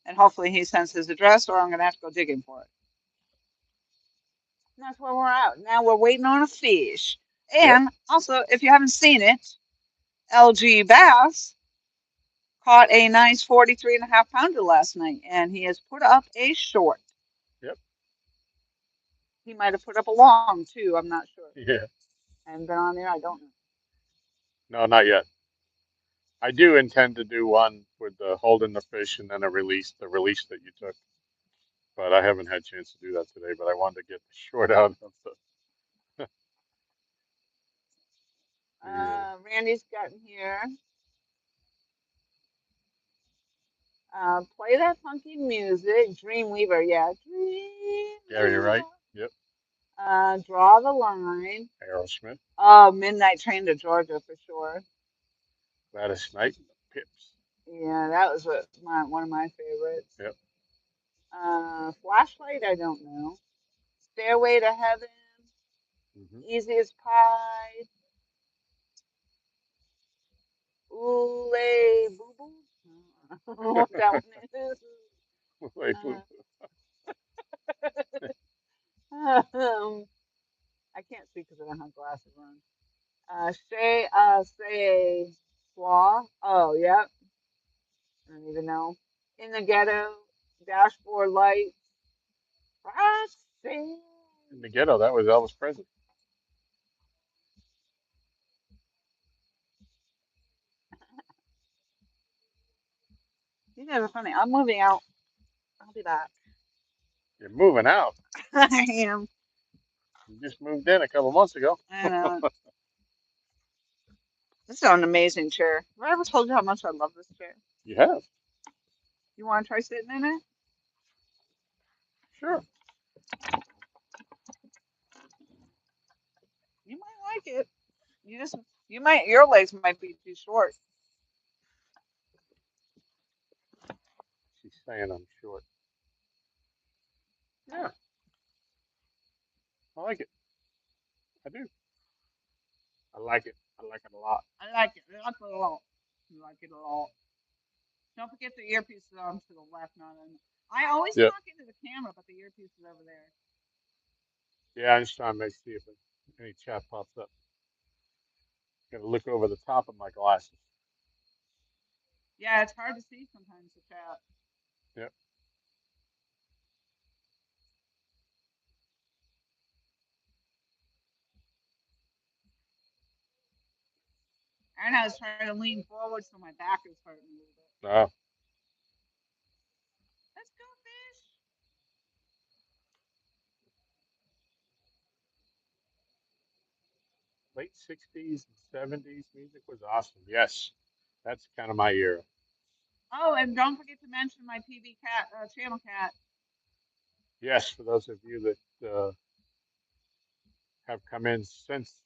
And hopefully, he sends his address, or I'm going to have to go digging for it. And that's where we're at. Now we're waiting on a fish. yep, And also, if you haven't seen it, LG Bass caught a nice 43.5 pounder last night, and he has put up a short. yep, He might have put up a long too. I'm not sure. yeah. I haven't been on there. I don't know. No, not yet. I do intend to do one with the holding the fish and then the release that you took. But I haven't had a chance to do that today. But I wanted to get the short out of the. Randy's gotten here. Play that funky music. Dreamweaver, yeah. Yeah, you're right. Dreamweaver. Yep. Draw the line. Aerosmith, Oh, Midnight Train to Georgia for sure. Gladys Knight, and the Pips. Yeah, that was one of my favorites. Yep. Flashlight, I don't know. Stairway to Heaven. Easiest Pie. Ooh, boo boo. What that one is. Wait, I can't see because I don't have glasses on. Say, Flaw. Oh, yep. I don't even know. In the Ghetto. Dashboard Light. Frosty. in the ghetto, that was Elvis Presley. You guys are funny. I'm moving out. I'll be back. You're moving out. I am. You just moved in a couple months ago. I know. This is an amazing chair. Have I ever told you how much I love this chair? You have. You want to try sitting in it? Sure. You might like it. Your legs might be too short. She's saying I'm short. Yeah, I like it. I do. I like it. I like it a lot. I like it. I like it a lot. I like it a lot. Don't forget the earpiece is on to the left, not on. I always Yep. talk into the camera, but the earpiece is over there. Yeah, I'm just trying to see if any chat pops up. Gotta look over the top of my glasses. Yeah, it's hard to see sometimes the chat. Yep. And I was trying to lean forward so my back is hurting a little bit. Oh, Let's go, fish. late 60s and 70s music was awesome. Yes, that's kind of my era. Oh, and don't forget to mention my TV cat, channel cat. Yes, for those of you that have come in since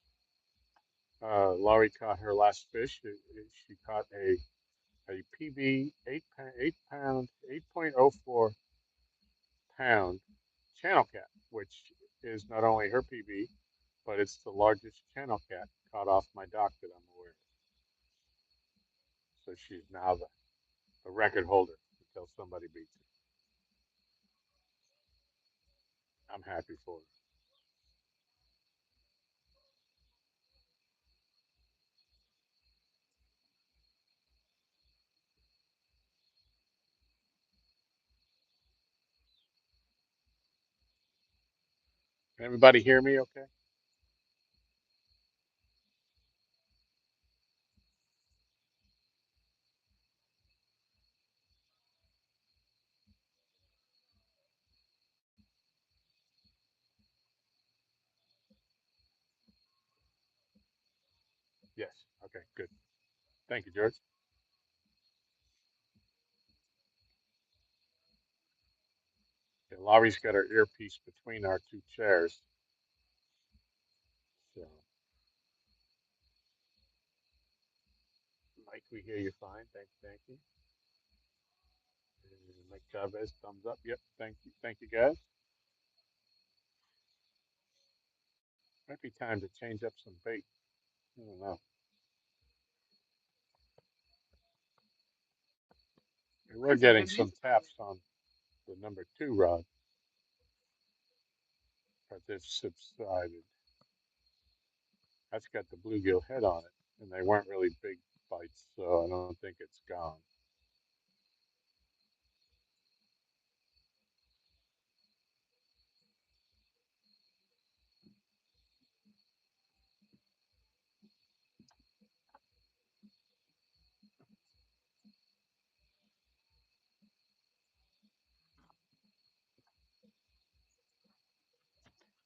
Laurie caught her last fish, she caught a PB 8.04 pound channel cat, which is not only her PB, but it's the largest channel cat caught off my dock that I'm aware of. So she's now the record holder until somebody beats her. I'm happy for her. Everybody hear me okay? Yes. Okay, good. Thank you, George. Yeah, Laurie's got her earpiece between our two chairs. So, Mike, we hear you fine. Thank you. And Mike Chavez, thumbs up. Yep, thank you, guys. Might be time to change up some bait. I don't know. We're Some getting good some music over taps on the number two rod, but they've subsided. That's got the bluegill head on it, and they weren't really big bites, so I don't think it's gone.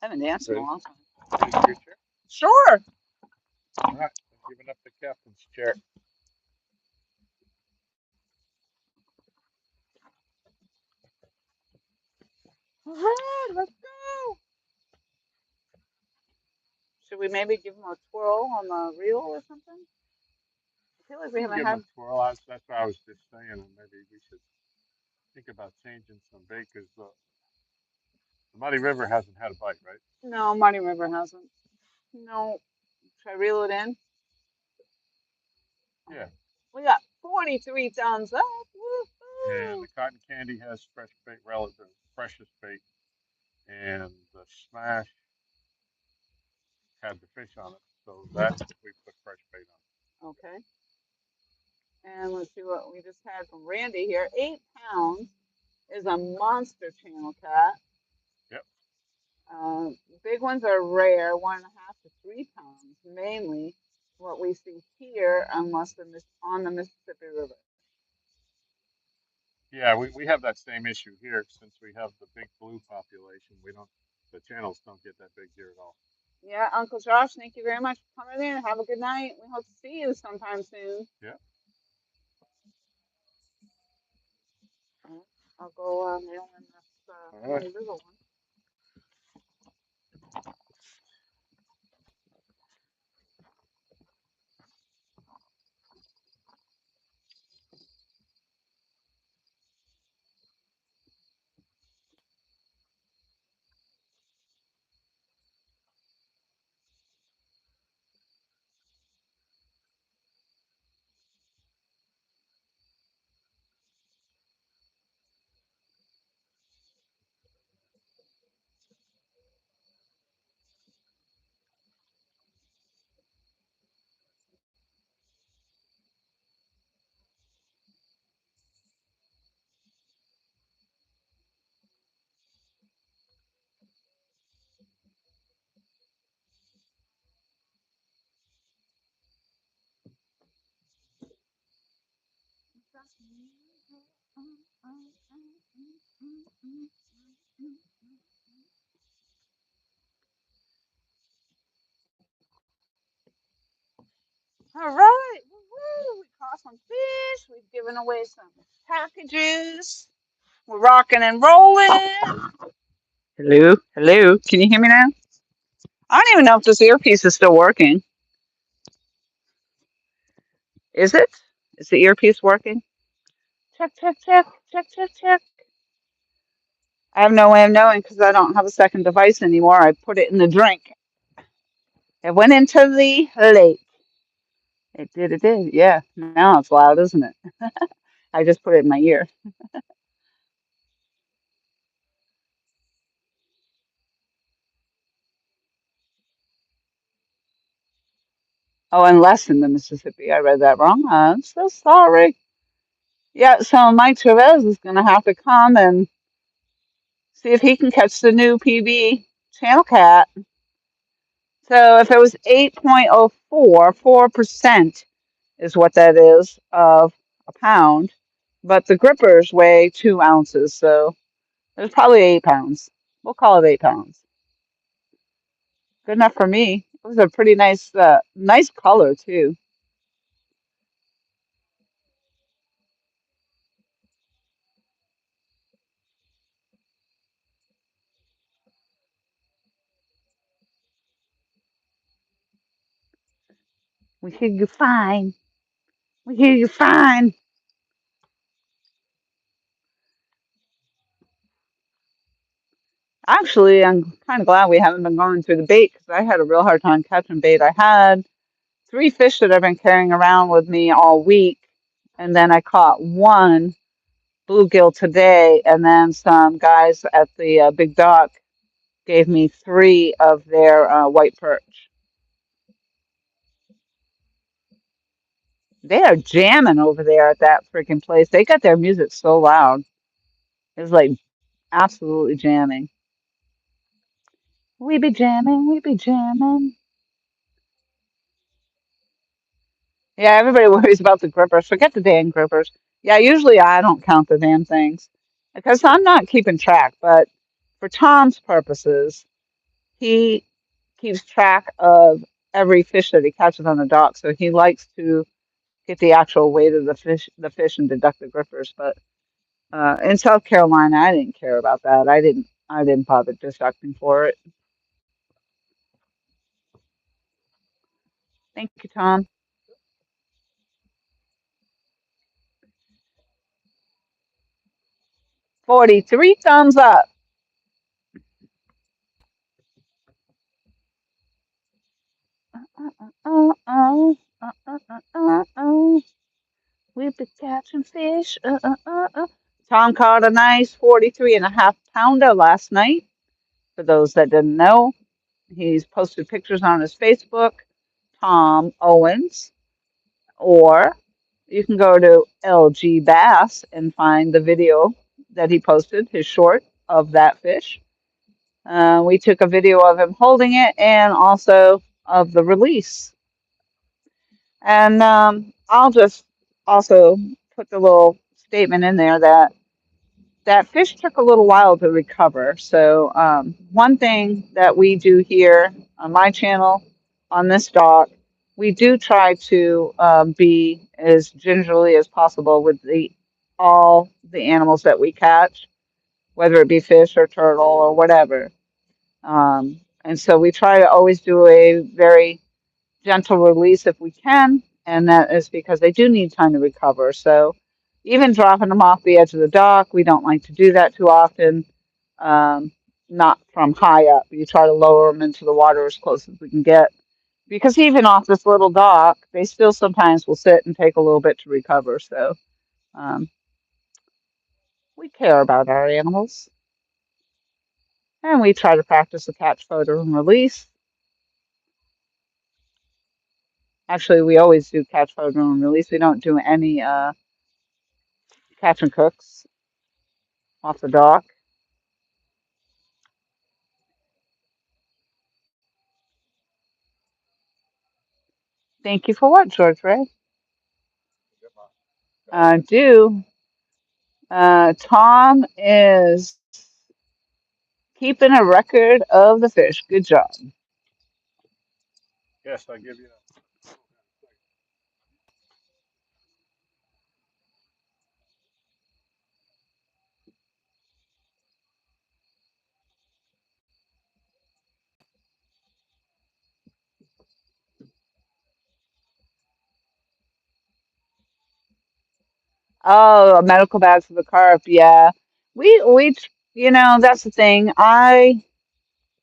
I haven't danced in a Ready? long time. Ready for your chair? Sure. All right, I'm giving up the captain's chair. All right, let's go. Should we maybe give them a twirl on the reel or something? I feel like we We can haven't give them had. a twirl. That's what I was just saying, and maybe we should think about changing some bait because the Muddy River hasn't had a bite, right? No, Muddy River hasn't. No. Should I reel it in? Yeah. We got 43 thumbs up. And Woohoo! the cotton candy has fresh bait, relative freshest bait, and the smash had the fish on it, so that we put fresh bait on. Okay. And let's see what we just had from Randy here. 8 pounds is a monster channel cat. Yep. Big ones are rare, 1.5 to 3 pounds, mainly what we see here, unless they're on the Mississippi River. Yeah, we have that same issue here since we have the big blue population. We don't the channels don't get that big here at all. Yeah, Uncle Josh, thank you very much for coming in. Have a good night. We hope to see you sometime soon. Yeah. I'll go mail in this All right. Money River one. We've given away some packages. We're rocking and rolling. Hello? Hello? Can you hear me now? I don't even know if this earpiece is still working. Is it? Is the earpiece working? Check, check, check, check, check, check. I have no way of knowing because I don't have a second device anymore. I put it in the drink. It went into the lake. It did. Yeah. Now it's loud, isn't it? I just put it in my ear. Oh, unless in the Mississippi. I read that wrong. I'm so sorry. Yeah, so Mike Chavez is going to have to come and see if he can catch the new PB channel cat. So if it was 8.04, 4% is what that is of a pound, but the grippers weigh 2 ounces, so there's probably 8 pounds. We'll call it 8 pounds. Good enough for me. It was a pretty nice color too. We hear you fine. We hear you fine. Actually, I'm kind of glad we haven't been going through the bait because I had a real hard time catching bait. I had 3 fish that I've been carrying around with me all week, and then I caught one bluegill today, and then some guys at the big dock gave me 3 of their white perch. They are jamming over there at that freaking place. They got their music so loud. It's like absolutely jamming. We be jamming, we be jamming. Yeah, everybody worries about the grippers. Forget the damn grippers. Yeah, usually I don't count the damn things because I'm not keeping track. But for Tom's purposes, he keeps track of every fish that he catches on the dock. So he likes to get the actual weight of the fish, and deduct the grippers. But in South Carolina, I didn't care about that. I didn't bother deducting for it. Thank you, Tom. 43 thumbs up. We've been catching fish. Tom caught a nice 43.5 pounder last night. For those that didn't know, he's posted pictures on his Facebook, Tom Owens, or you can go to LG Bass and find the video that he posted, his short of that fish. We took a video of him holding it and also of the release. And I'll just also put the little statement in there that that fish took a little while to recover. So one thing that we do here on my channel, on this dock, we do try to be as gingerly as possible with all the animals that we catch, whether it be fish or turtle or whatever. And so we try to always do a very gentle release if we can, and that is because they do need time to recover. So even dropping them off the edge of the dock, we don't like to do that too often. Um, Not from high up. You try to lower them into the water as close as we can get. Because even off this little dock, they still sometimes will sit and take a little bit to recover. So um, we care about our animals. And we try to practice the catch, photo, and release. Actually, we always do catch, photo, and release. We don't do any catch and cooks off the dock. Thank you for what, George Ray? Do. Tom is keeping a record of the fish. Good job. Yes, I give you Oh, a medical bag for the carp. Yeah. That's the thing. I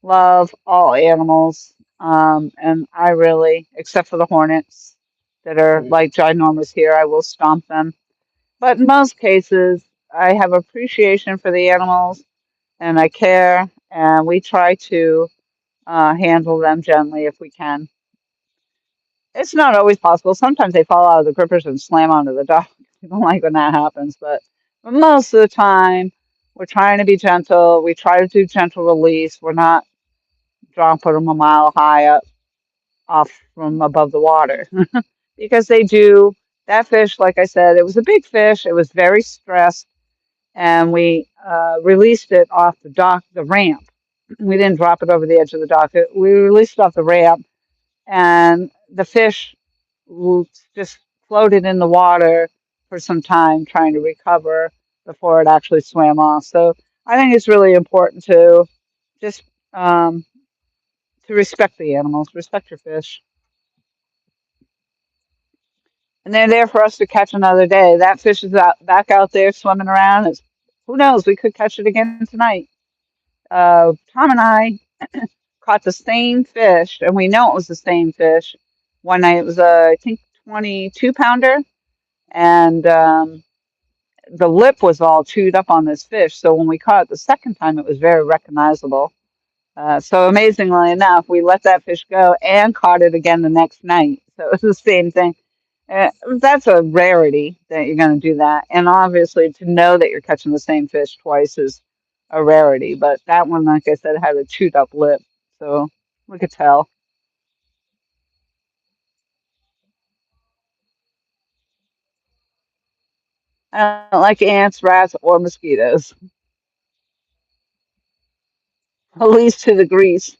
love all animals. And I really, except for the hornets that are Mm. like ginormous here, I will stomp them. But in most cases, I have appreciation for the animals and I care, and we try to handle them gently if we can. It's not always possible. Sometimes they fall out of the grippers and slam onto the dock. I don't like when that happens, but most of the time, we're trying to be gentle. We try to do gentle release. We're not dropping them a mile high up off from above the water because they do. That fish, like I said, it was a big fish. It was very stressed, and we released it off the dock, the ramp. We didn't drop it over the edge of the dock. We released it off the ramp, and the fish just floated in the water for some time trying to recover before it actually swam off. So I think it's really important to just um, to respect the animals, respect your fish, and they're there for us to catch another day. That fish is back out there swimming around. Who knows? We could catch it again tonight. Tom and I caught the same fish, and we know it was the same fish. One night it was I think 22-pounder, and the lip was all chewed up on this fish. So when we caught it the second time, it was very recognizable. So amazingly enough, we let that fish go and caught it again the next night. So it was the same thing. That's a rarity that you're going to do that. And obviously, to know that you're catching the same fish twice is a rarity. But that one, like I said, had a chewed up lip. So we could tell. I don't like ants, rats, or mosquitoes, at least to the grease.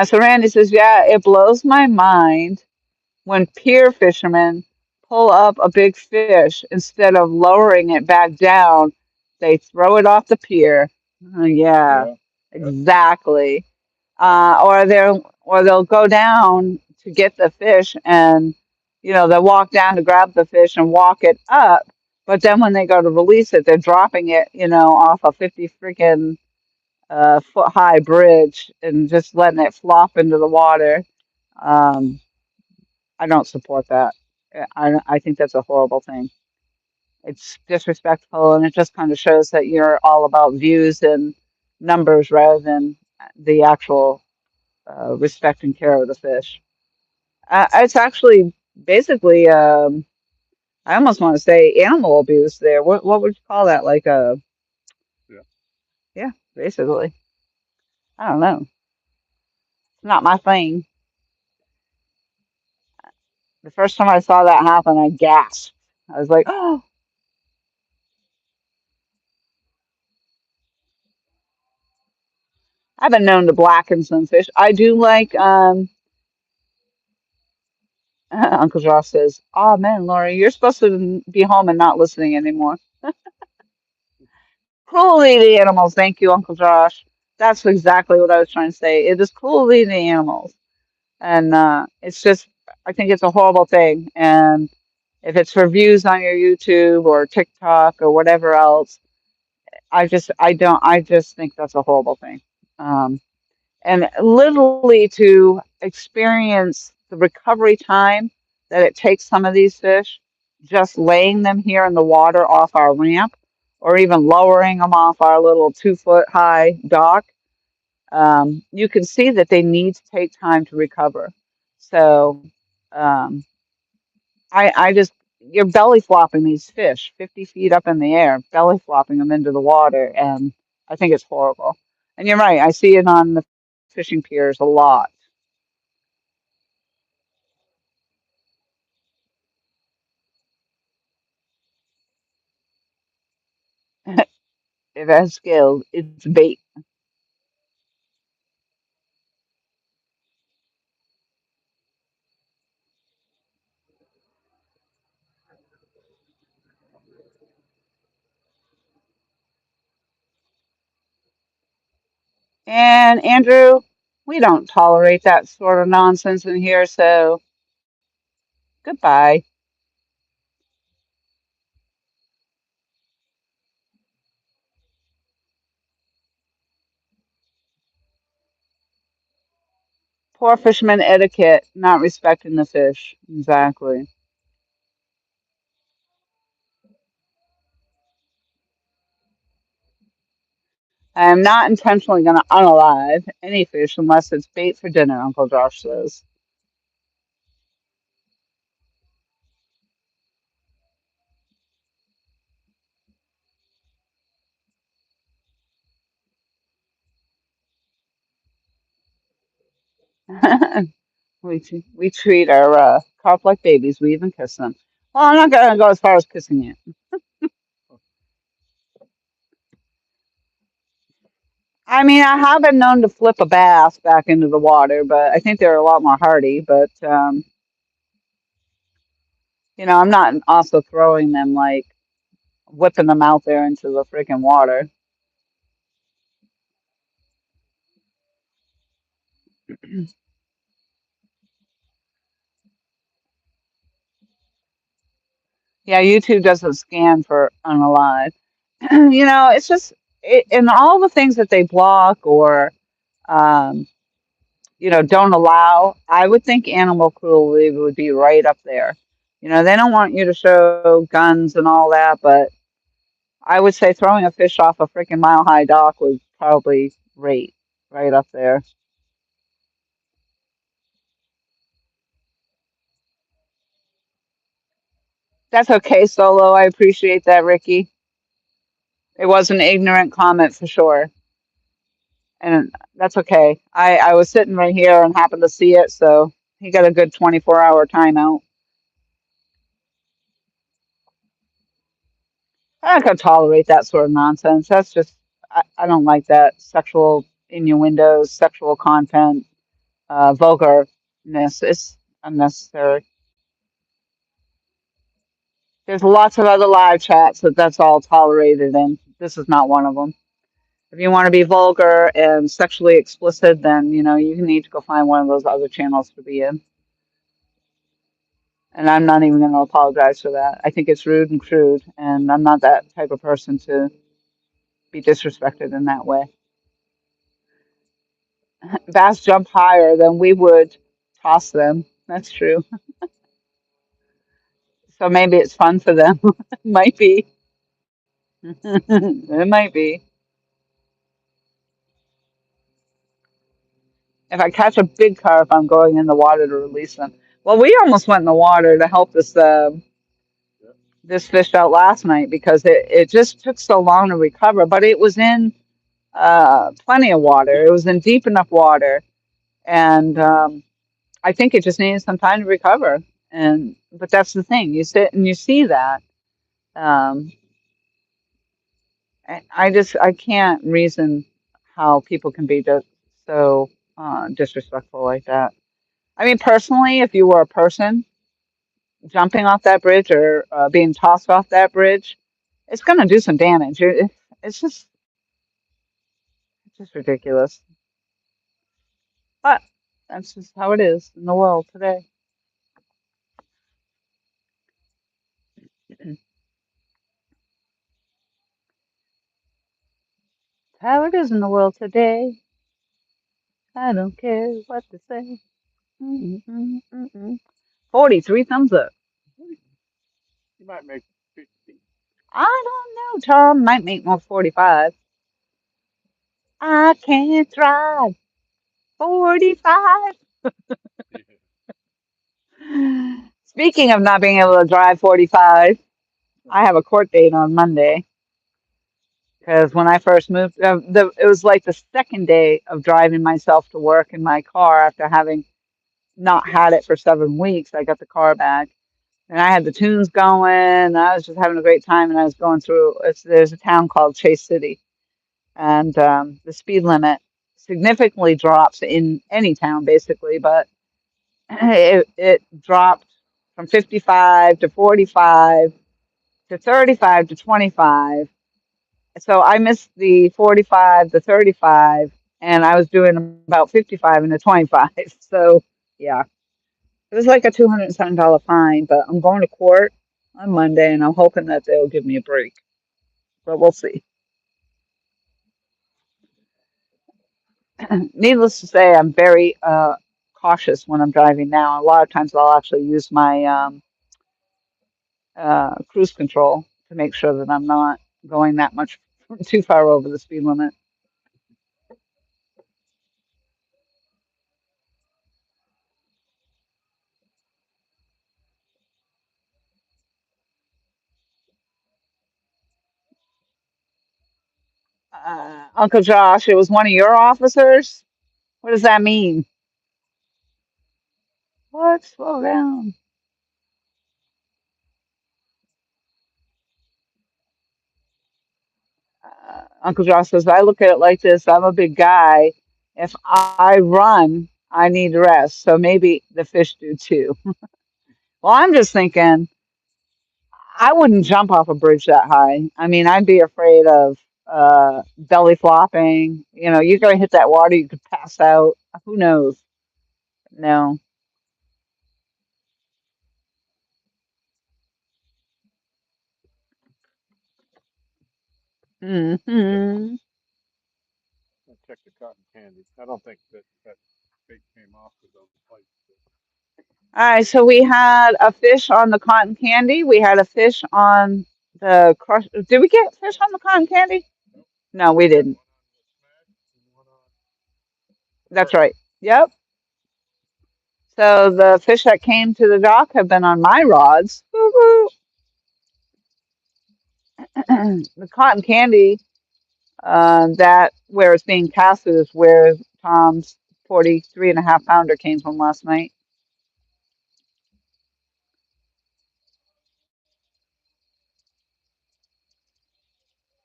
So Randy says, yeah, it blows my mind when pier fishermen pull up a big fish, instead of lowering it back down, they throw it off the pier. Yeah, Yeah. Yep. exactly. Or they'll go down to get the fish, and they'll walk down to grab the fish and walk it up. But then when they go to release it, they're dropping it, off a 50 freaking foot high bridge and just letting it flop into the water. Um, I don't support that. I think that's a horrible thing. It's disrespectful, and it just kind of shows that you're all about views and numbers rather than the actual respect and care of the fish. It's actually basically, I almost want to say animal abuse there. What would you call that? Like Yeah. yeah, basically. I don't know. It's not my thing. The first time I saw that happen, I gasped. I was like, oh, I've been known to blacken some fish. I do like, Uncle Josh says, oh man, Lori, you're supposed to be home and not listening anymore. Cruelty to the animals. Thank you, Uncle Josh. That's exactly what I was trying to say. It is cruelty to the animals. And it's just, I think it's a horrible thing. And if it's for views on your YouTube or TikTok or whatever else, I just think that's a horrible thing. Um, and literally to experience the recovery time that it takes some of these fish, just laying them here in the water off our ramp, or even lowering them off our little 2 foot high dock, you can see that they need to take time to recover. So um, I just, you're belly flopping these fish 50 feet up in the air, belly flopping them into the water. And I think it's horrible. And you're right, I see it on the fishing piers a lot. If it has scales, it's bait. And Andrew, We don't tolerate that sort of nonsense in here, so goodbye. Poor fisherman etiquette, not respecting the fish. Exactly. I am not intentionally going to unalive any fish unless it's bait for dinner, Uncle Josh says. We treat our carp like babies. We even kiss them. Well, I'm not going to go as far as kissing it. I mean, I have been known to flip a bass back into the water, but I think they're a lot more hardy. But I'm not also throwing them like whipping them out there into the freaking water. Yeah, YouTube doesn't scan for unalive. It's just in all the things that they block or um, don't allow. I would think animal cruelty would be right up there. They don't want you to show guns and all that, but I would say throwing a fish off a freaking mile high dock was probably right up there. That's okay, Solo. I appreciate that, Ricky. It was an ignorant comment for sure. And that's okay. I was sitting right here and happened to see it, so he got a good 24-hour timeout. I could tolerate that sort of nonsense. That's just, I don't like that sexual innuendos, sexual content, vulgarness. It's unnecessary. There's lots of other live chats that's all tolerated, and this is not one of them. If you want to be vulgar and sexually explicit, then you need to go find one of those other channels to be in. And I'm not even going to apologize for that. I think it's rude and crude, and I'm not that type of person to be disrespected in that way. Bass jump higher than we would toss them. That's true. So maybe it's fun for them. It might be. It might be. If I catch a big carp, I'm going in the water to release them. Well, we almost went in the water to help this fish out last night because it just took so long to recover. But it was in plenty of water. It was in deep enough water, and I think it just needed some time to recover. But that's the thing. You sit and you see that. Um, I can't reason how people can be just so disrespectful like that. I mean, personally, if you were a person jumping off that bridge or being tossed off that bridge, it's going to do some damage. It's just ridiculous. But that's just how it is in the world today. How it is in the world today. I don't care what they say. Mm, mm, mm, mm. 43 thumbs up. You might make 50. I don't know, Tom. Might make more 45. I can't drive 45. Speaking of not being able to drive 45, I have a court date on Monday because when I first moved, it was like the second day of driving myself to work in my car after having not had it for 7 weeks. I got the car back and I had the tunes going. I was just having a great time, and I was going through. There's a town called Chase City, and the speed limit significantly drops in any town, basically, but it dropped from 55 to 45 to 35 to 25. So I missed the 45, the 35, and I was doing about 55 and a 25. So yeah, it was like a $207 fine, but I'm going to court on Monday, and I'm hoping that they'll give me a break. But we'll see. Needless to say, I'm very cautious when I'm driving now. A lot of times I'll actually use my cruise control to make sure that I'm not going that much too far over the speed limit. Uncle Josh, it was one of your officers? What does that mean? What? Slow down. Uncle Josh says, I look at it like this. I'm a big guy. If I run, I need rest. So maybe the fish do too. Well, I'm just thinking, I wouldn't jump off a bridge that high. I mean, I'd be afraid of belly flopping. You know, you're going to hit that water, you could pass out. Who knows? No. Hmm. I checked the cotton candy. I don't think that bait came off with those plates. All right, so we had a fish on the cotton candy. We had a fish on the crush. Did we get fish on the cotton candy? No, we We had didn't. one on the smash and one on the That's perch. right. Yep. So the fish that came to the dock have been on my rods. Woo-hoo. The cotton candy, that where it's being casted is where Tom's 43.5 pounder came from last night.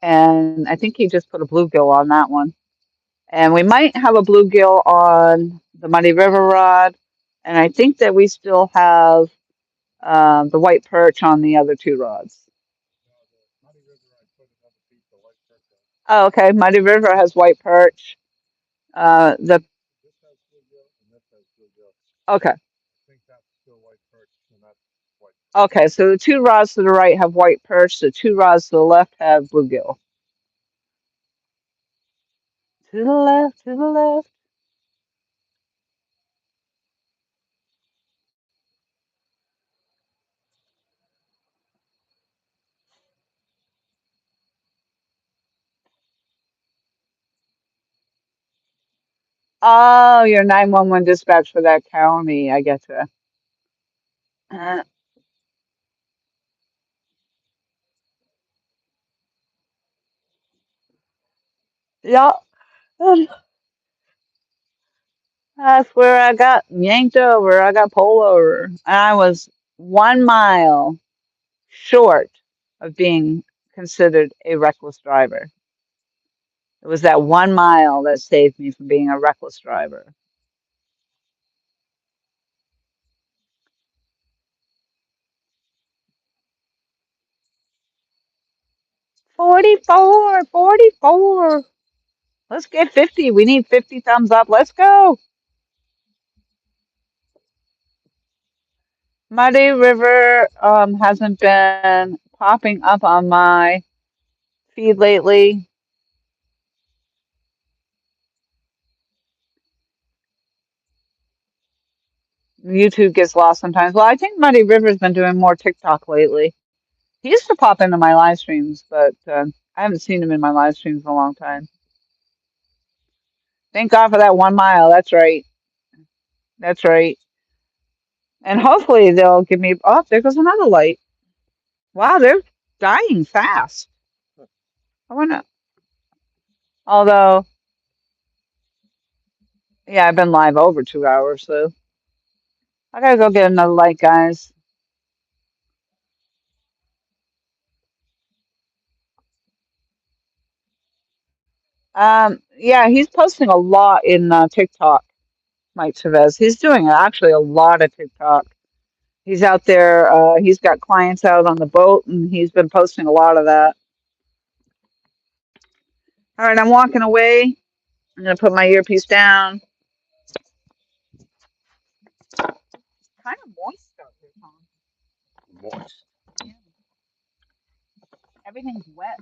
And I think he just put a bluegill on that one. And we might have a bluegill on the Muddy River rod. And I think that we still have the white perch on the other two rods. Now the Muddy River, I put another piece of white perch on. Oh, okay. Muddy River has white perch. The This has bluegill and this has bluegill. Okay. I think that's still white perch and that's white perch. Okay. So the two rods to the right have white perch. The two rods to the left have bluegill. To the left. To the left. Oh, your 911 dispatch for that county. I get you. Yeah. That's where I got yanked over. I got pulled over. And I was 1 mile short of being considered a reckless driver. It was that 1 mile that saved me from being a reckless driver. 44, 44. Let's get 50. We need 50 thumbs up. Let's go. Muddy River hasn't been popping up on my feed lately. YouTube gets lost sometimes. Well, I think Muddy River's been doing more TikTok lately. He used to pop into my live streams, but I haven't seen him in my live streams in a long time. Thank God for that 1 mile. That's right. That's right. And hopefully they'll give me. Oh, there goes another light. Wow, they're dying fast. I wanna. Although, yeah, I've been live over 2 hours, so I gotta go get another light, guys. Yeah, he's posting a lot in TikTok, Mike Chavez. He's doing actually a lot of TikTok. He's out there. He's got clients out on the boat, and he's been posting a lot of that. All right, I'm walking away. I'm gonna put my earpiece down. Kind of moist out here, Tom. Moist. Yeah. Everything's wet.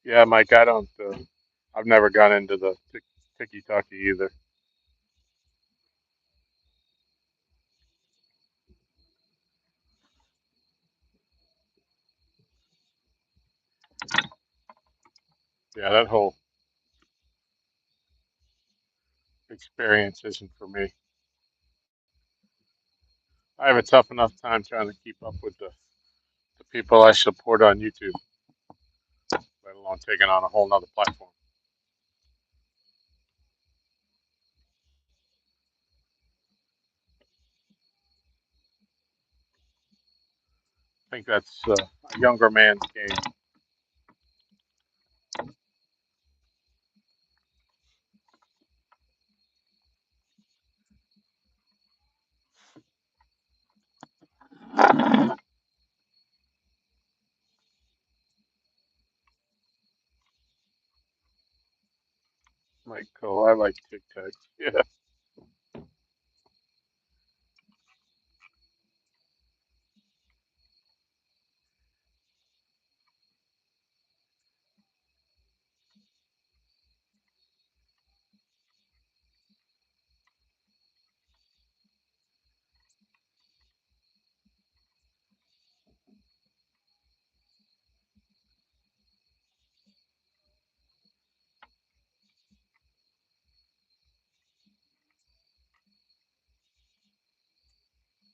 Yeah, Mike, I don't. I've never gone into the tiki taki either. Yeah, that whole experience isn't for me. I have a tough enough time trying to keep up with the people I support on YouTube, let alone taking on a whole nother platform. I think that's a younger man's game. Mike, cool. I like Tic Tacs. Yeah.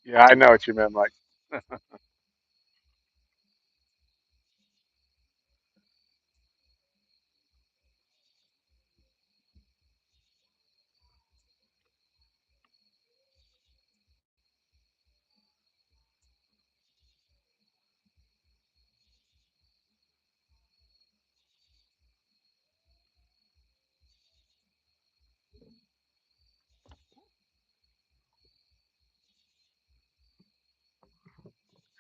Yeah, I know what you meant, Mike.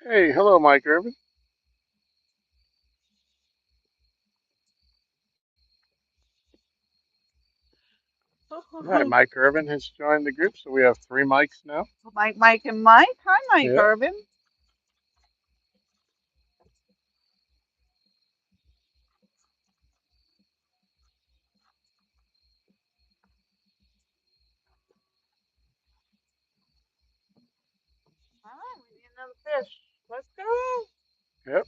Hey, hello, Mike Irvin. All right, Mike Irvin has joined the group, so we have three mics now. Mike, and Mike. Hi, Mike Yeah. Irvin. All right, we need another fish. Let's go. Yep.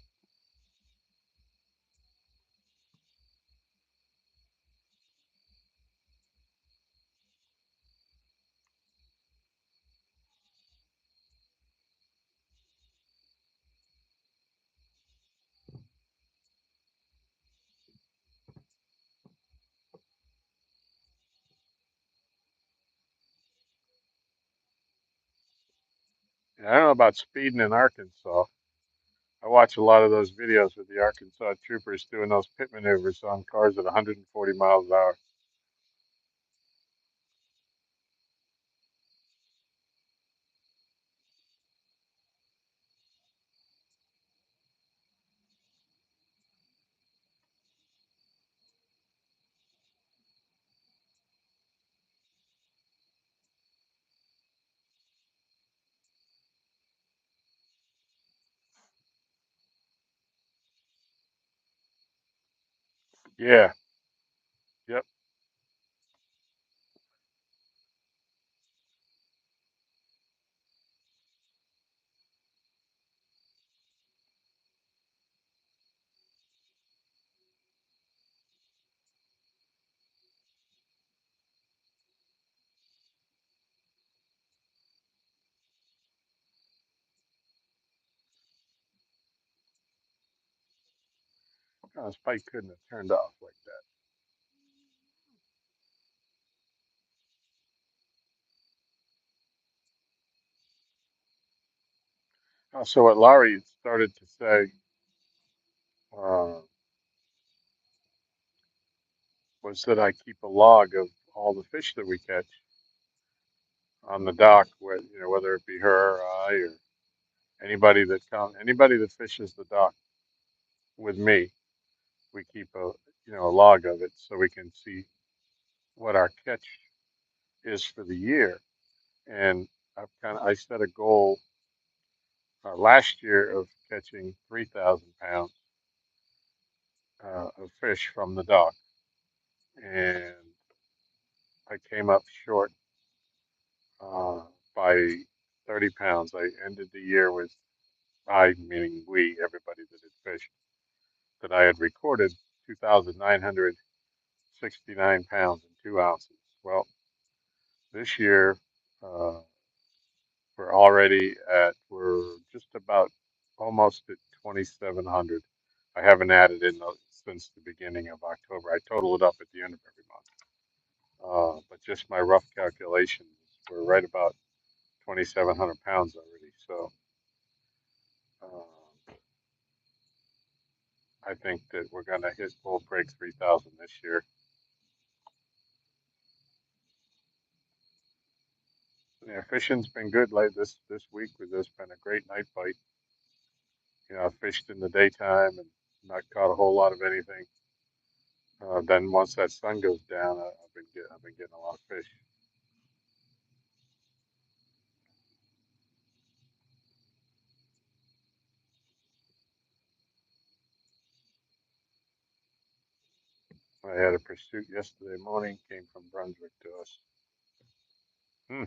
Yeah, I don't know about speeding in Arkansas. I watch a lot of those videos with the Arkansas troopers doing those pit maneuvers on cars at 140 miles an hour. Yeah. Yep. Oh, this pipe couldn't have turned off like that. So what Laurie started to say uh, was that I keep a log of all the fish that we catch on the dock, whether it be her or I or anybody that fishes the dock with me, we keep a log of it so we can see what our catch is for the year. And I set a goal last year of catching 3,000 pounds of fish from the dock, and I came up short uh, by 30 pounds. I ended the year with I, meaning we, everybody that had fished, that I had recorded 2,969 pounds and 2 ounces. Well, this year, uh, we're just about almost at 2,700. I haven't added in since the beginning of October. I total it up at the end of every month. But just my rough calculations, we're right about 2,700 pounds already. So uh, I think that we'll break 3,000 this year. Yeah, fishing's been good like this week. There's been a great night bite. I fished in the daytime and not caught a whole lot of anything. Then once that sun goes down, I've been getting a lot of fish. I had a pursuit yesterday morning, came from Brunswick to us. Hmm.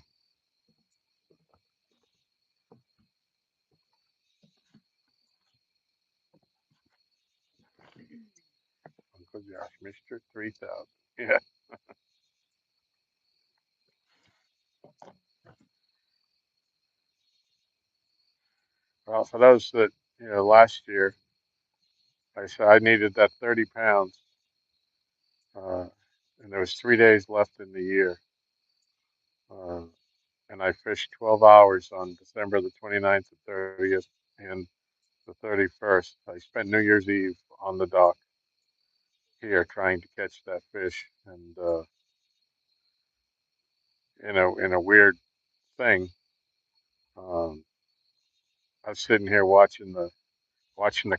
Uncle Josh, Mr. 3000. Yeah. Well, for those that, last year, I said I needed that 30 pounds, uh, and there was 3 days left in the year. Uh, and I fished 12 hours on December the 29th and 30th and the 31st. I spent New Year's Eve on the dock here trying to catch that fish, and in a weird thing, um, I was sitting here watching the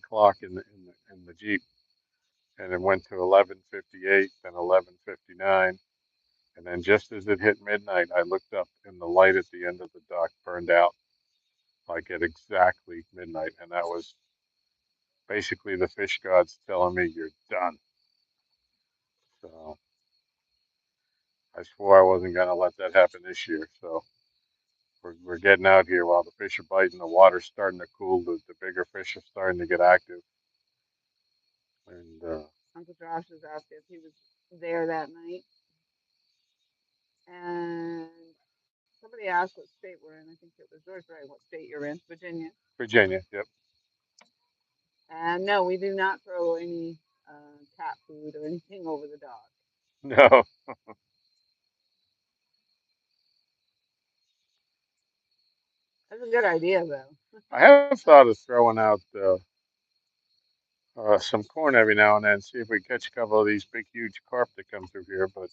clock in the Jeep, and it went to 11:58, then 11:59, and then just as it hit midnight, I looked up and the light at the end of the dock burned out like at exactly midnight, and that was basically the fish gods telling me you're done. So I swore I wasn't gonna let that happen this year. So we're getting out here while the fish are biting. The water's starting to cool. The bigger fish are starting to get active, and Uncle Josh was asked if he was there that night, and somebody asked what state we're in. I think it was George, right? What state you're in? Virginia. Virginia. Yep. And no, we do not throw any cat food or anything over the dog. No, That's a good idea, though. I have thought of throwing out some corn every now and then, see if we catch a couple of these big, huge carp that come through here. But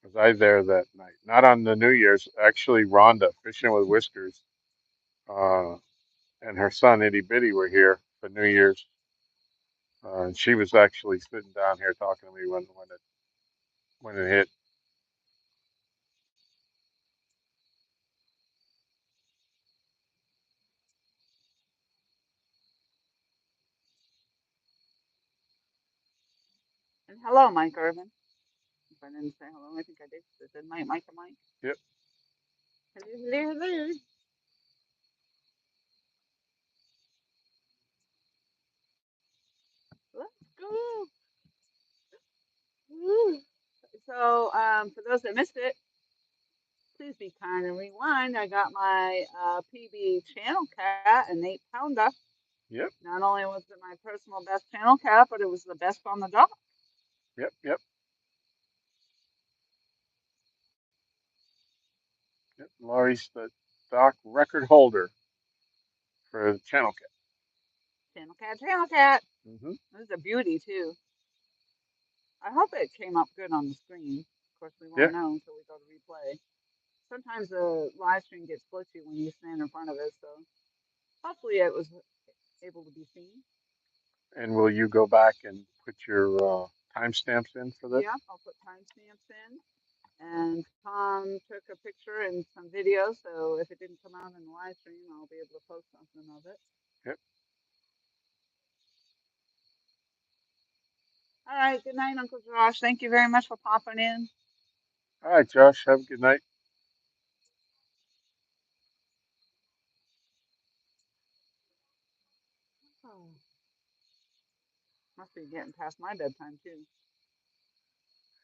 was I there that night? Not on the New Year's. Actually, Rhonda, fishing with whiskers, uh, and her son Itty Bitty were here for New Year's, and she was actually sitting down here talking to me when it hit. And hello, Mike Irvin. If I didn't say hello, I think I did. I said Mike or Mike. Yep. Hello, hello. Let's go. Woo. So, for those that missed it, Please be kind and rewind. I got my PB channel cat, an 8 pounder. Yep, Not only was it my personal best channel cat, but it was the best on the dock. yep, yep, yep. Laurie's the dock record holder for the channel cat. Channel cat, channel cat. Mm-hmm. It was a beauty too. I hope it came up good on the screen. Of course, we Yeah, won't know until we go to replay. Sometimes the live stream gets glitchy when you stand in front of it, so hopefully it was able to be seen. and will you go back and put your timestamps in for this? Yep, I'll put timestamps in. And Tom took a picture and some video, so if it didn't come out in the live stream, I'll be able to post something of it. Yep. All right, good night, Uncle Josh. Thank you very much for popping in. All right, Josh. Have a good night. Oh, must be getting past my bedtime, too.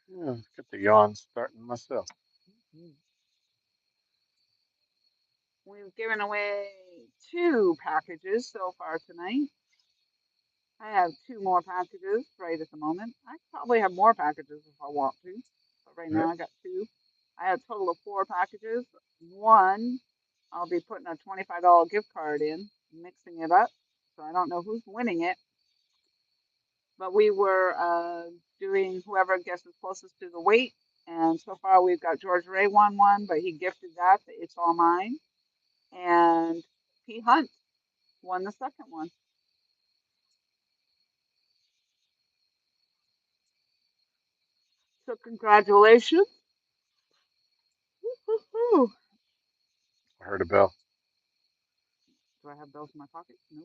Yeah, get the yawns starting myself. Mhm. We've given away 2 packages so far tonight. I have 2 more packages right at the moment. I probably have more packages if I want to, but right now Yep. I got 2. I have a total of 4 packages. One, I'll be putting a $25 gift card in, mixing it up. So I don't know who's winning it, but we were doing whoever guesses closest to the weight. And so far we've got George Ray won one, but he gifted that. It's all mine. And P. Hunt won the second one. So congratulations. Woo-hoo-hoo. I heard a bell. Do I have bells in my pocket? No.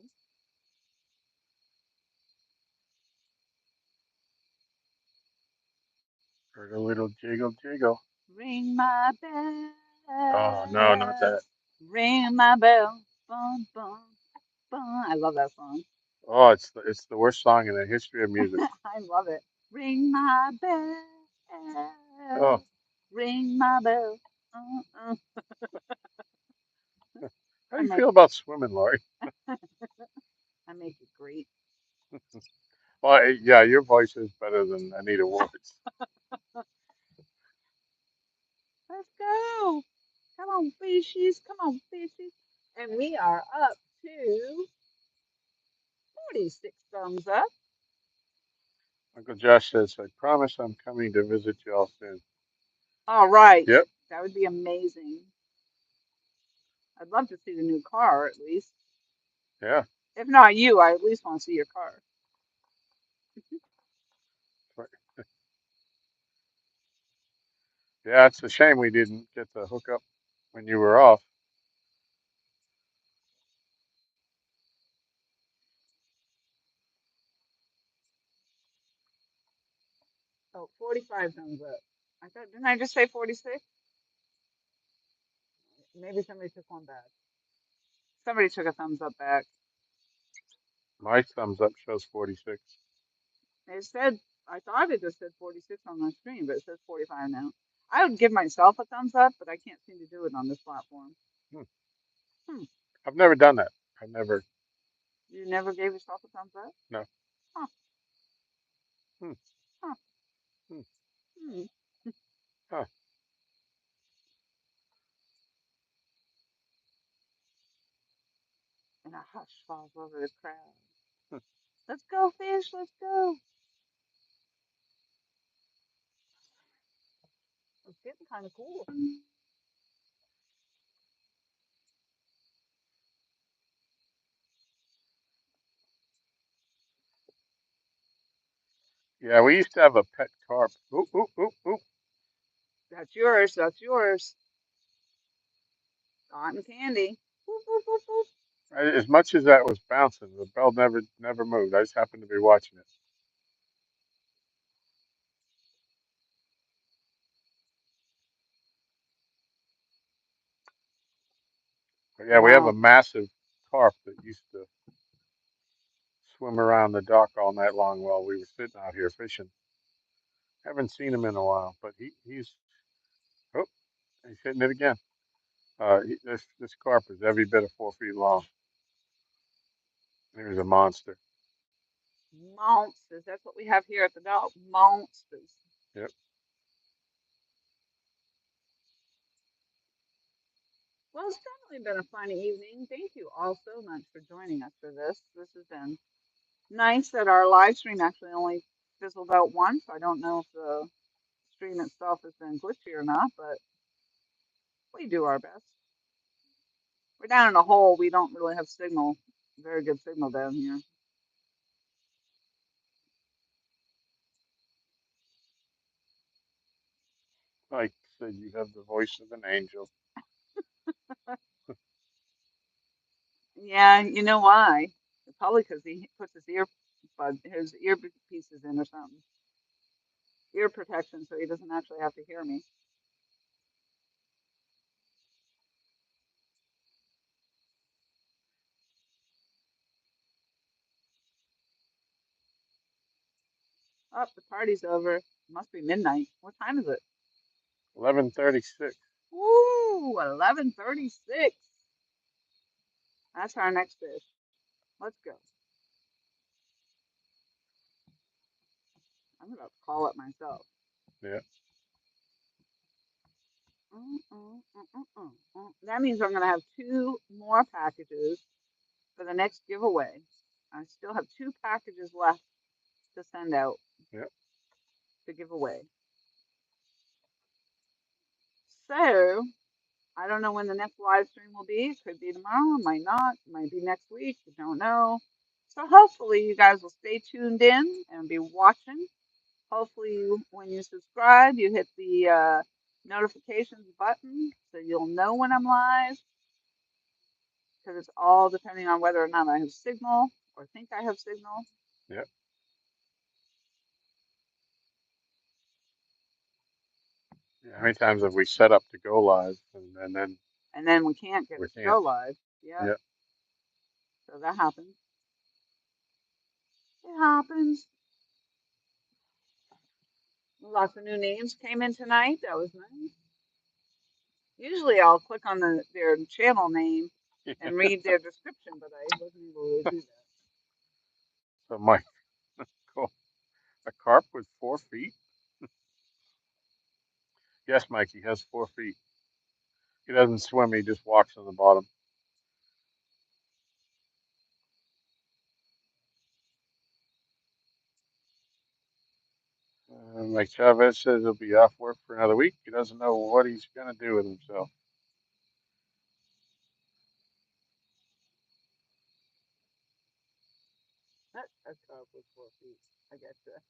Heard a little jiggle jiggle. Ring my Oh no, not bell. that. Ring my bell. Bum, bum, bum. I love that song. Oh, it's the worst song in the history of music. I love it. Ring my Oh, bell. Ring my bell. Uh, uh. how I do you make feel about swimming, Laurie? I make it great. Well, yeah, your voice is better than Anita Ward's. Let's go. Come on, fishies. Come on, fishies. And we are up to 46 thumbs up. Uncle Josh says, "I promise I'm coming to visit y'all soon." All right. Yep. That would be amazing. I'd love to see the new car at least. Yeah. If not you, I at least want to see your car. Yeah, it's a shame we didn't get to hook up when you were off. Oh, 45 thumbs up. I thought, didn't I just say 46? Maybe somebody took one back. Somebody took a thumbs up back. My thumbs up shows 46. It said, I thought it just said 46 on my screen, but it says 45 now. I would give myself a thumbs up, but I can't seem to do it on this platform. Hmm. Hmm. I've never done that. I've never. You never gave yourself a thumbs up? No. Huh. Hmm. Huh. Hmm. Hmm. Huh. And a hush falls over the crowd. Hmm. Let's go, fish. Let's go. It's getting kind of cool. Yeah, we used to have a pet carp. Oop, oop, oop, oop. That's yours. That's yours. Cotton candy. Boop, boop, boop, boop. As much as that was bouncing, the bell never moved. I just happened to be watching it. But yeah, we have a Wow. massive carp that used to swim around the dock all night long while we were sitting out here fishing. Haven't seen him in a while, but he's oh, He's hitting it again. This carp is every bit of 4 feet long. He was a monster. Monsters. That's what we have here at the dog. Monsters. Yep. Well, it's definitely been a fun evening. Thank you all so much for joining us for this. This has been nice that our live stream actually only fizzled out once. I don't know if the stream itself has been glitchy or not, but we do our best. We're down in a hole. We don't really have signal, very good signal down here. Like said, you have the voice of an angel. Yeah, you know why? Probably because he puts his earpieces in or something. Ear protection, so he doesn't actually have to hear me. Oh, the party's over. Must be midnight. What time is it? 11:36. Woo, 11:36. That's our next fish. Let's go. I'm about to call it myself. Yeah. That means I'm going to have two more packages for the next giveaway. I still have two packages left to send out Yeah. to give away. So I don't know when the next live stream will be. It could be tomorrow, it might not, it might be next week. We don't know. So hopefully you guys will stay tuned in and be watching. Hopefully when you subscribe, you hit the notifications button so you'll know when I'm live. Because it's all depending on whether or not I have signal or think I have signal. Yeah. How many times have we set up to go live And then we can't get we it to can't? go live. Yeah. Yeah. So that happens. It happens. Lots of new names came in tonight. That was nice. Usually I'll click on their channel name and read their description, but I wasn't able to do that. So Mike, cool. A carp with 4 feet? Yes, Mike. He has 4 feet. He doesn't swim. He just walks on the bottom. Like Chavez says, he'll be off work for another week. He doesn't know what he's gonna do with himself. That's up with 4 feet. I get that.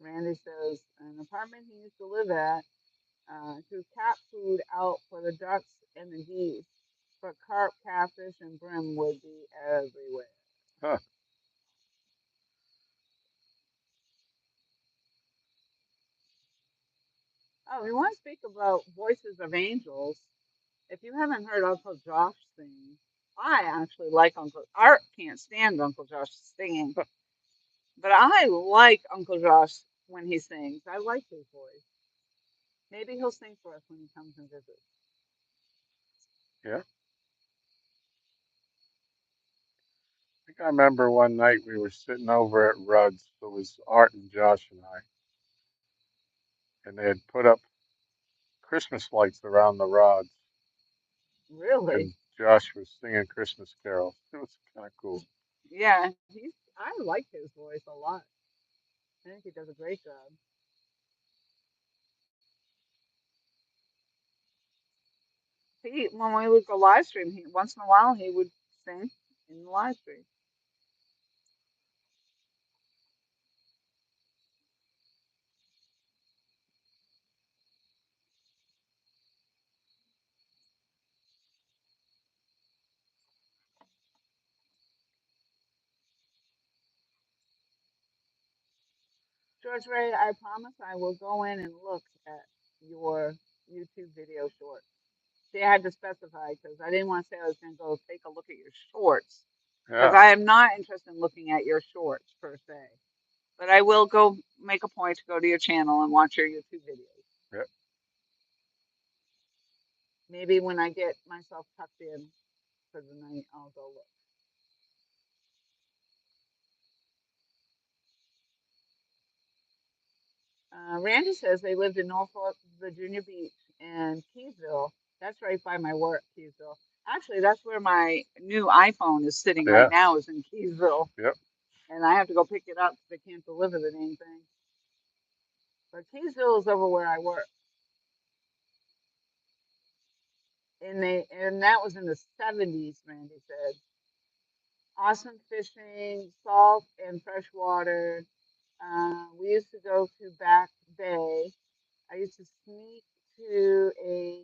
Randy says an apartment he used to live at threw cat food out for the ducks and the geese, but carp, catfish, and brim would be everywhere. Huh. Oh, we want to speak about Voices of Angels. If you haven't heard Uncle Josh sing, I actually like Uncle. Art can't stand Uncle Josh singing, but I like Uncle Josh when he sings. I like his voice. Maybe he'll sing for us when he comes and visits. Yeah. I think I remember one night we were sitting over at Rudd's. It was Art and Josh and I, and they had put up Christmas lights around the rods, Really? and Josh was singing Christmas carols. It was kind of cool. Yeah, he's. I like his voice a lot. I think he does a great job. When we would go live stream, once in a while he would sing in the live stream. George Ray, I promise I will go in and look at your YouTube video short. See, I had to specify because I didn't want to say I was going to go take a look at your shorts because Yeah. I am not interested in looking at your shorts per se. But I will go make a point to go to your channel and watch your YouTube videos. Yep. Maybe when I get myself tucked in for the night, I'll go look. Randy says they lived in Norfolk, Virginia Beach, and Keysville. That's right by my work, Keysville. Actually, that's where my new iPhone is sitting right Yeah. now, is in Keysville. Yep. And I have to go pick it up because they can't deliver the dang thing. But Keysville is over where I work. And that was in the 70s, Randy said. Awesome fishing, salt and fresh water. We used to go to Back Bay. I used to sneak to a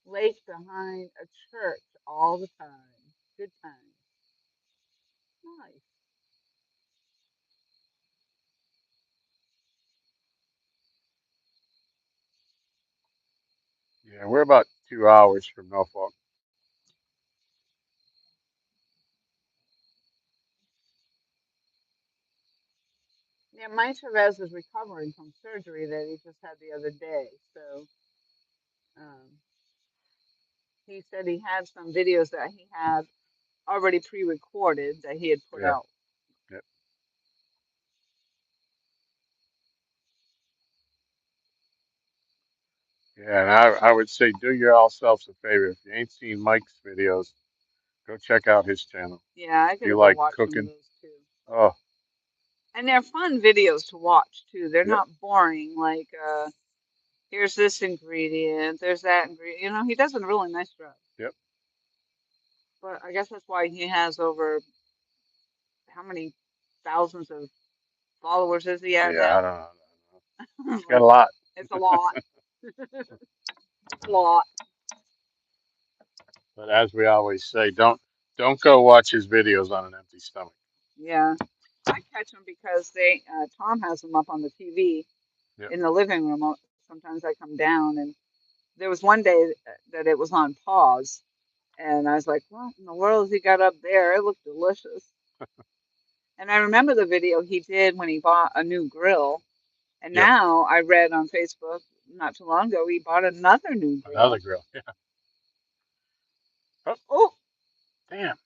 lake behind a church all the time. Good times. Nice. Yeah, we're about 2 hours from Norfolk. Yeah, Mike Chavez is recovering from surgery that he just had the other day. So um, he said he had some videos that he had already pre-recorded that he had put Yeah. out. Yep. Yeah, and I would say do yourselves a favor. If you ain't seen Mike's videos, go check out his channel. Yeah, I If you gotta go like watch some of cooking, those too. oh, And they're fun videos to watch too. They're yep, not boring. Like, here's this ingredient, there's that ingredient. You know, he does a really nice job. yep. But I guess that's why he has over how many thousands of followers is he at Yeah, I now? don't know. He's got a Like, lot. it's a lot. It's a lot. But as we always say, don't go watch his videos on an empty stomach. Yeah. I catch them because Tom has them up on the TV Yep. in the living room. Sometimes I come down, and there was one day that it was on pause, and I was like, "What in the world has he got up there? It looked delicious." And I remember the video he did when he bought a new grill, and Yep. now I read on Facebook not too long ago he bought another new Another grill. grill. Yeah. Oh, Oh, damn.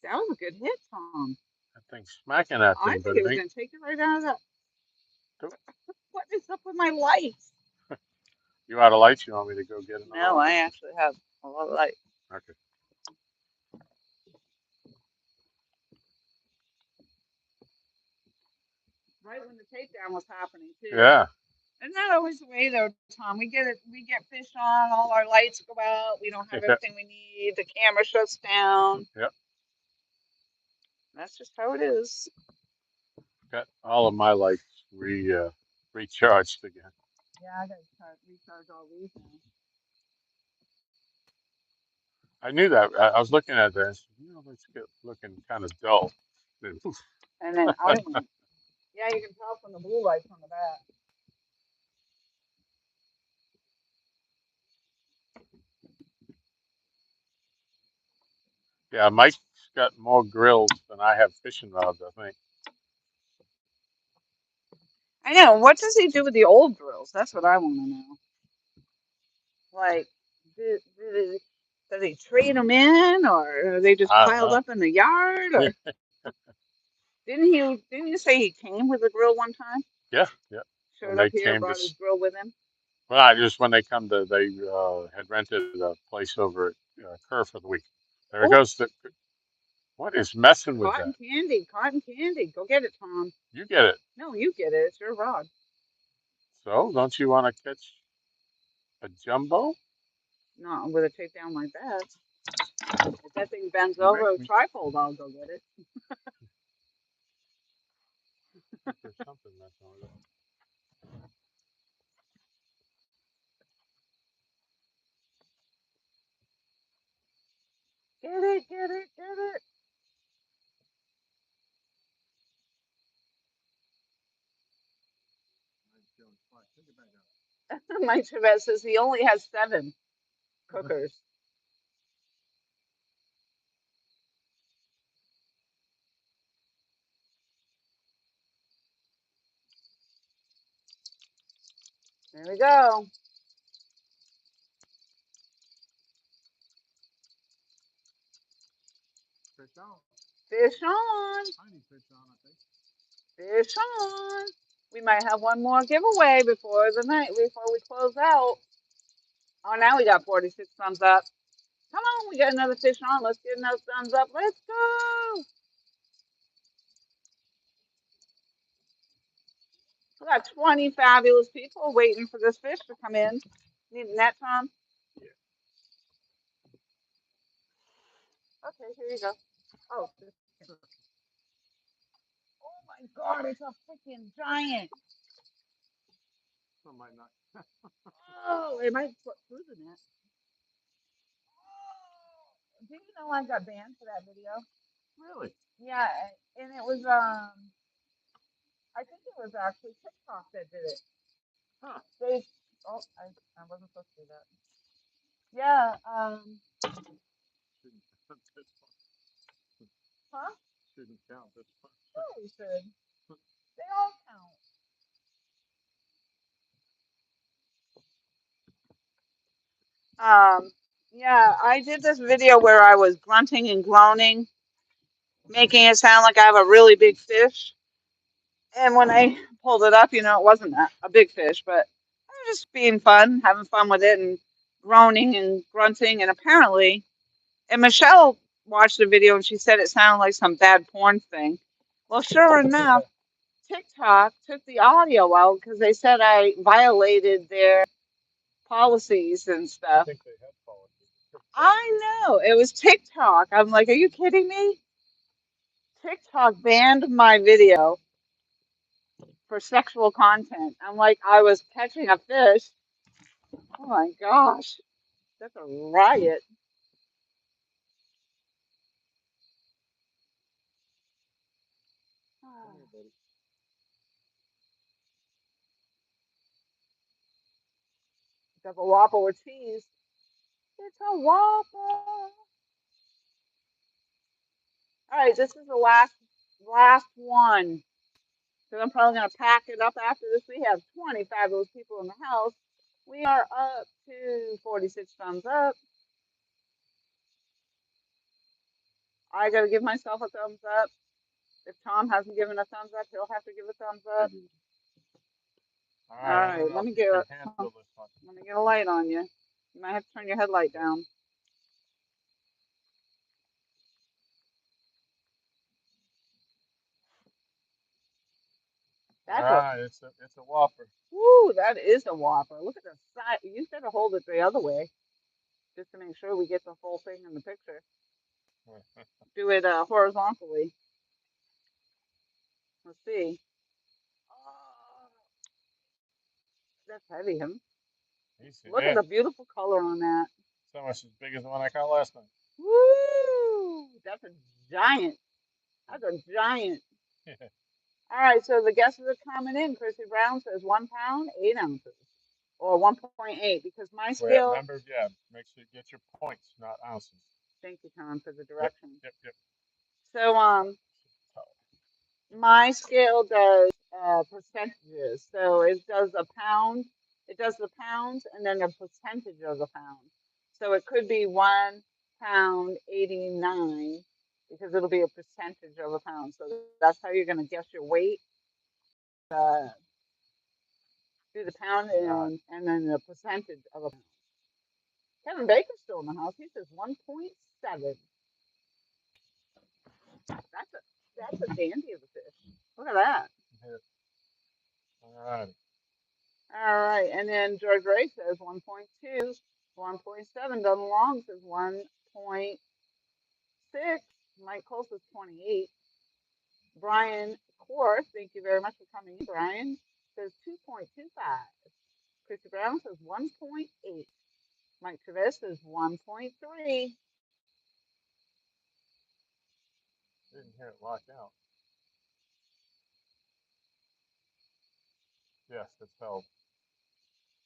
that was a good hit, Tom. That thing's smacking that I thing, think but it it was ain't. going to take it right out of that. Nope. What is up with my lights? You out of lights? You want me to go get another No, one? I actually have a lot of light. Okay. Right when the takedown was happening too. Yeah. Isn't that always the way though, Tom? We get it. We get fish on. All our lights go out. We don't have Yeah. everything we need. The camera shuts down. Yep. That's just how it is. Got all of my lights recharged again. Yeah, I gotta recharge all these now. I knew that. I was looking at that. And said, let's get looking kind of dull. Then poof. And then out it went. Yeah, you can tell from the blue lights on the back. Yeah, Mike's got more grills than I have fishing rods, I think. I know. What does he do with the old grills? That's what I want to know. Like, does he trade them in, or are they just I don't piled know. up in the yard? Or didn't you say he came with a grill one time? Yeah, yeah. When Showed up they here, came to, brought his grill with him. well, I just when they come to, they had rented a place over at Kerr for the week. There Oh, goes the, what is messing with cotton that? candy, cotton candy. Go get it, Tom. You get it. No, you get it. It's your rod. So, don't you want to catch a jumbo? Not with a takedown like that. If that thing bends You may, over a trifold, I'll go get it. there's something messing with it. Get it, get it, get it. Mike Chavez says he only has 7. cookers. There we go. Fish on. Fish on. Tiny fish on, I think. Fish on. We might have one more giveaway before we close out. Oh, now we got 46 thumbs up. Come on, we got another fish on. Let's get another thumbs up. Let's go. We got 20 fabulous people waiting for this fish to come in. Need a net, Tom? Yeah. Okay, here you go. Oh, oh my God, it's a freaking giant. Some might not. Oh, it might put through the net. Do you know I got banned for that video? Really? Yeah, and it was I think it was actually TikTok that did it. Huh. They I wasn't supposed to do that. Yeah, Shouldn't count this one. huh? Shouldn't count this one. Oh, we should. They all count. Yeah, I did this video where I was grunting and groaning, making it sound like I have a really big fish. And when I pulled it up, it wasn't a big fish, but I was just being fun, having fun with it, and groaning and grunting. And apparently, and Michelle watched the video and she said it sounded like some bad porn thing. Well, sure enough, TikTok took the audio out because they said I violated their policies and I stuff. think they had policies. I know. It was TikTok. I'm like, are you kidding me? TikTok banned my video for sexual content. I'm like, I was catching a fish. Oh my gosh. That's a riot. Come here, buddy. Double Whopper with cheese. It's a Whopper. All right, this is the last one. Because I'm probably going to pack it up after this. We have 20 fabulous people in the house. We are up to 46 thumbs up. I got to give myself a thumbs up. If Tom hasn't given a thumbs up, he'll have to give a thumbs up. All All right, I don't right, know let if me you get can handle this one. let me get a light on you. You might have to turn your headlight down. All That's a right, it's a whopper. woo. That is a Whopper. Look at the side. You got to hold it the other way just to make sure we get the whole thing in the picture. Do it horizontally. Let's see. Oh, that's heavy, huh? Look at Yeah, the beautiful color on that. it's almost as big as the one I caught last night. Woo! That's a giant. That's a giant. All right, so the guesses are coming in. Chrissy Brown says 1 pound, 8 ounces, or 1.8 because my Well, scale. remember, yeah, make sure you get your points, not ounces. Thank you, Tom, for the Yep, directions. yep, yep. So my scale does percentages. So it does a pound. It does the pounds and then a percentage of the pound. So it could be 1 pound 89 because it'll be a percentage of a pound. So that's how you're going to guess your weight. Uh, do the pound and then the percentage of a pound. Kevin Baker's still in the house. He says 1.7. That's a dandy of a fish. Look at that. All right. All right, and then George Ray says 1.2, 1.7. Donald Long says 1.6. Mike Cole says 28. Brian Core, thank you very much for coming in. Brian says 2.25. Christy Brown says 1.8. Mike Travis says 1.3. Didn't hear it lock out. Yes, it's held.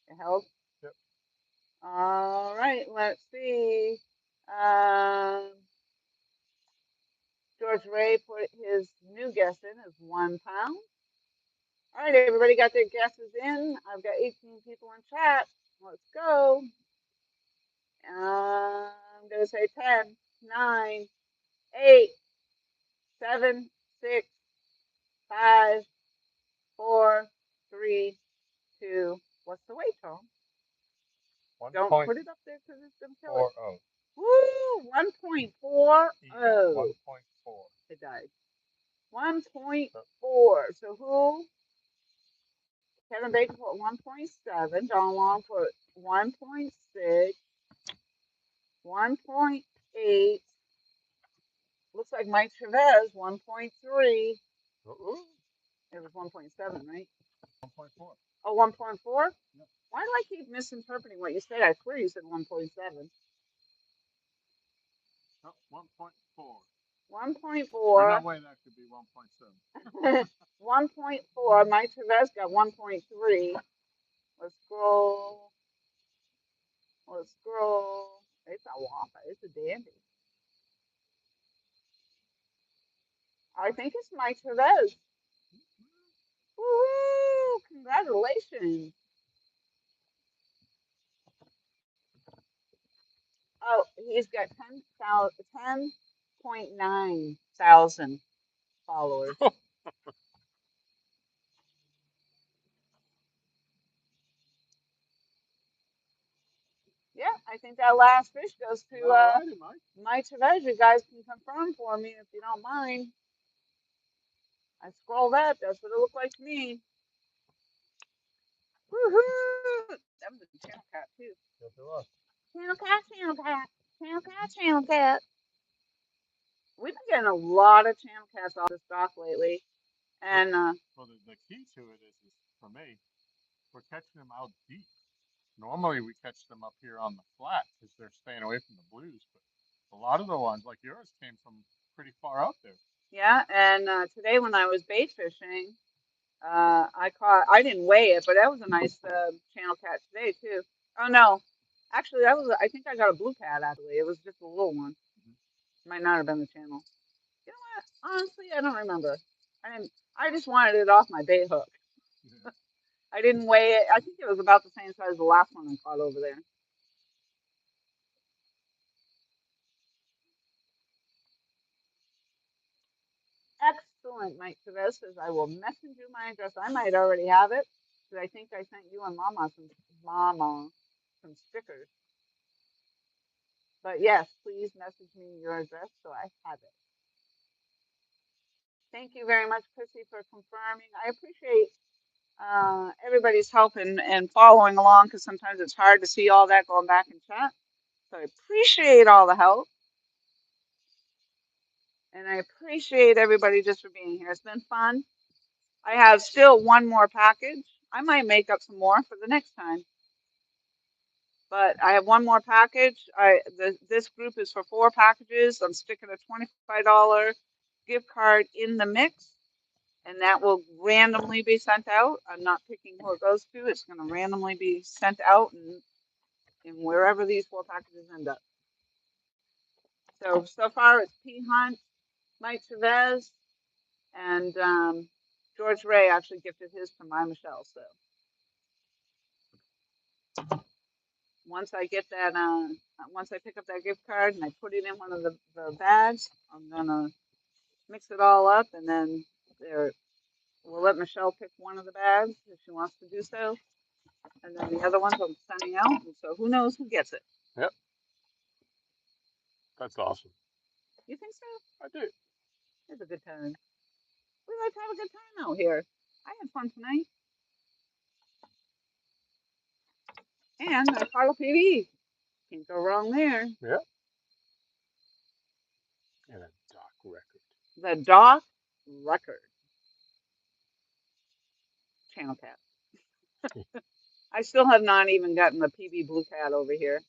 It held. Yep. All right, let's see. Um, George Ray put his new guess in as £1. All right, everybody got their guesses in. I've got 18 people in chat. Let's go. I'm going to say 10, 9, 8, 7, 6, 5, 4, 3, 2. What's the wait, Tom? Don't put it up there because it's going to kill it. Woo! 1.40. 1.4. It died. 1.4. So who? Kevin Bacon put 1.7. John Long put 1.6. 1.8. Looks like Mike Chavez 1.3. It was 1.7, right? 1.4. Oh, 1.4? Yep. Why do I keep misinterpreting what you said? I swear you said 1.7. No, 1.4. 1.4. There's no way that could be 1.7. 1.4. Mike Chavez got 1.3. Let's scroll. Let's scroll. It's a whopper. It's a dandy. I think it's Mike Chavez. Woohoo! Congratulations. Oh, he's got 10.9 thousand followers. Yeah, I think that last fish goes to Mike Chavez. You guys can confirm for me if you don't mind. I scrolled up. That's what it looked like to me. Woohoo! That was a channel cat too. Yes, it was. Channel cat, channel cat, channel cat, channel cat. We've been getting a lot of channel cats off the stock lately, and well, the key to it is for me, we're catching them out deep. Normally we catch them up here on the flat because they're staying away from the blues, but a lot of the ones like yours came from pretty far out there. yeah. And today when I was bait fishing, I didn't weigh it, but that was a nice channel cat today too. Oh no, actually I think I got a blue cat actually. It was just a little one. Might not have been the channel. You know what? Honestly, I don't remember. I just wanted it off my bait hook. Yeah. I didn't weigh it. I think it was about the same size as the last one I caught over there. Excellent, Mike Chavez says I will message you my address. I might already have it because I think I sent you and Mama some stickers. But yes, please message me your address so I have it. Thank you very much, Chrissy, for confirming. I appreciate everybody's help and following along because sometimes it's hard to see all that going back in chat. So I appreciate all the help. And I appreciate everybody just for being here. It's been fun. I have still one more package. I might make up some more for the next time. But I have one more package. This group is for 4 packages. I'm sticking a $25 gift card in the mix, and that will randomly be sent out. I'm not picking who it goes to. It's going to randomly be sent out in wherever these 4 packages end up. So far it's P. Hunt, Mike Chavez, and George Ray actually gifted his to my Michelle. So once I get that, once I pick up that gift card and I put it in one of the bags, I'm gonna mix it all up, and then we'll let Michelle pick one of the bags if she wants to do so, and then the other ones I'm sending out. So who knows who gets it? Yep. That's awesome. You think so? I do. It's a good time. We like to have a good time out here. I had fun tonight, and I caught a PB. Can't go wrong there. Yeah. And a dock record. The Doc Record channel cat. I still have not even gotten the PB blue cat over here,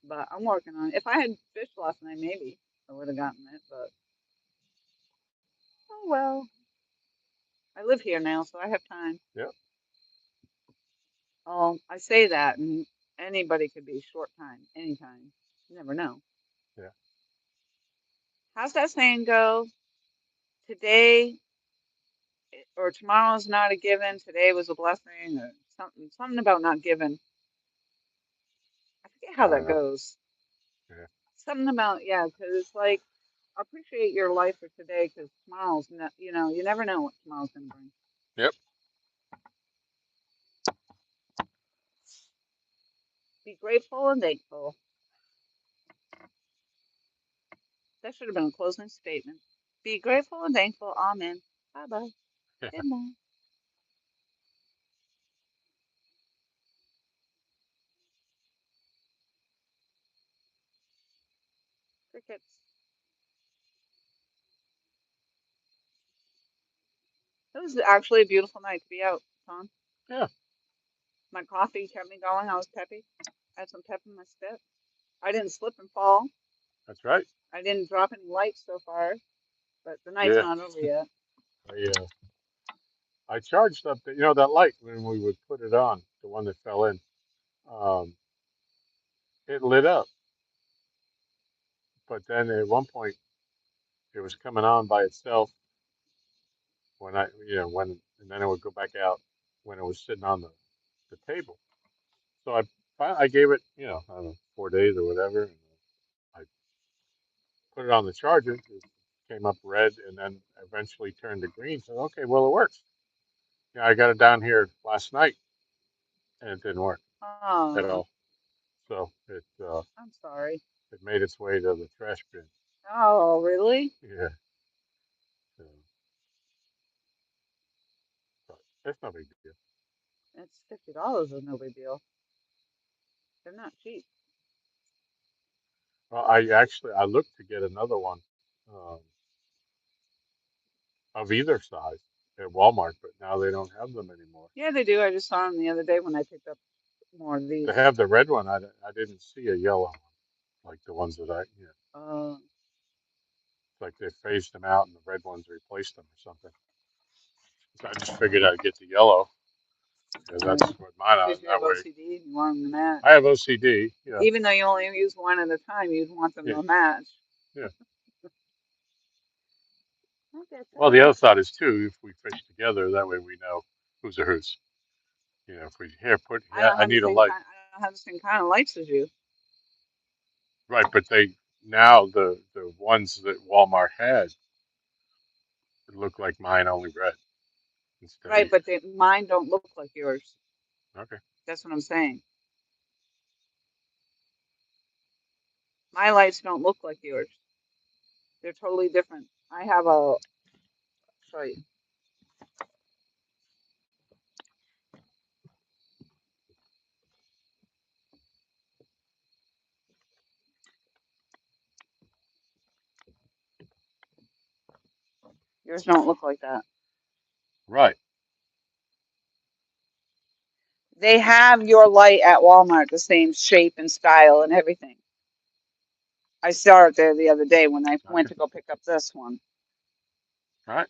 but I'm working on it. If I had fished last night, maybe I would have gotten it, but oh well. I live here now, so I have time. Yep. Oh, I say that, and Anybody could be short time, anytime. You never know. Yeah. How's that saying go? Today or tomorrow is not a given. Today was a blessing, or something about not given. I forget I how don't that know. goes. Yeah. Something about, yeah, because it's like appreciate your life for today because tomorrow's not. You never know what tomorrow's gonna bring. Yep. Be grateful and thankful. That should have been a closing statement. Be grateful and thankful. Amen. Bye bye. Good night. Crickets. It was actually a beautiful night to be out, Tom. Yeah. My coffee kept me going. I was peppy. I had some pep in my step. I didn't slip and fall. That's right. I didn't drop any lights so far, but the night's Yeah. not over yet. I charged up that light when we would put it on, the one that fell in. Um, it lit up, but then at one point it was coming on by itself when and then it would go back out when it was sitting on the table. So I gave it, I don't know, 4 days or whatever. And I put it on the charger. It came up red and then eventually turned to green. So okay, well it works. Yeah, I got it down here last night and it didn't work at Oh, all. So I'm sorry. it made its way to the trash bin. Oh, really? Yeah, so, but that's no big deal. It's $50 is no big deal. They're not cheap. Well, I looked to get another one um, of either size at Walmart, but now they don't have them anymore. Yeah, they do. I just saw them the other day when I picked up more of They these. have the red one. I didn't see a yellow one like the ones that Uh, it's like they phased them out and the red ones replaced them or something. So I just figured I'd get the yellow because oh that's yeah. what mine on. Because you That have way, OCD and you want them to match. I have OCD. Yeah, Even though you only use one at a time, you'd want them yeah, to match. yeah. Look at Well, the other that. thought is too, if we fish together, that way we know who's a who's. If we here put I yeah, don't I have the need a same light. kind. I don't have the same kind of lights as you. Right, but they now the ones that Walmart had look like mine, only red instead of Right, but mine don't look like yours. okay. That's what I'm saying. My lights don't look like yours. They're totally different. I have a. Show you. Yours don't look like that. Right. They have your light at Walmart, the same shape and style and everything. I saw it there the other day when I went Okay. to go pick up this one. Right.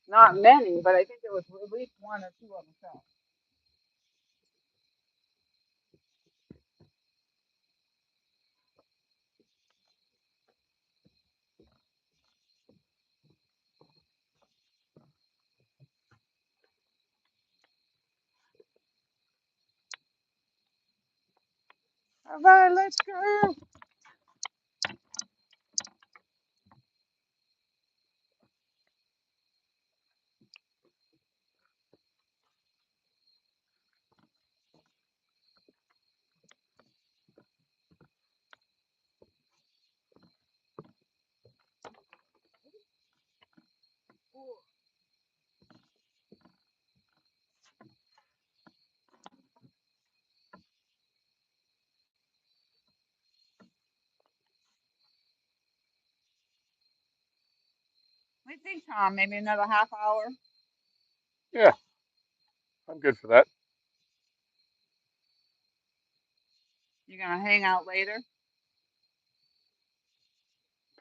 Not many, but I think there was at least one or two of them. So. All right, let's go. What do you think, Tom? Maybe another half hour? Yeah, I'm good for that. You gonna hang out later?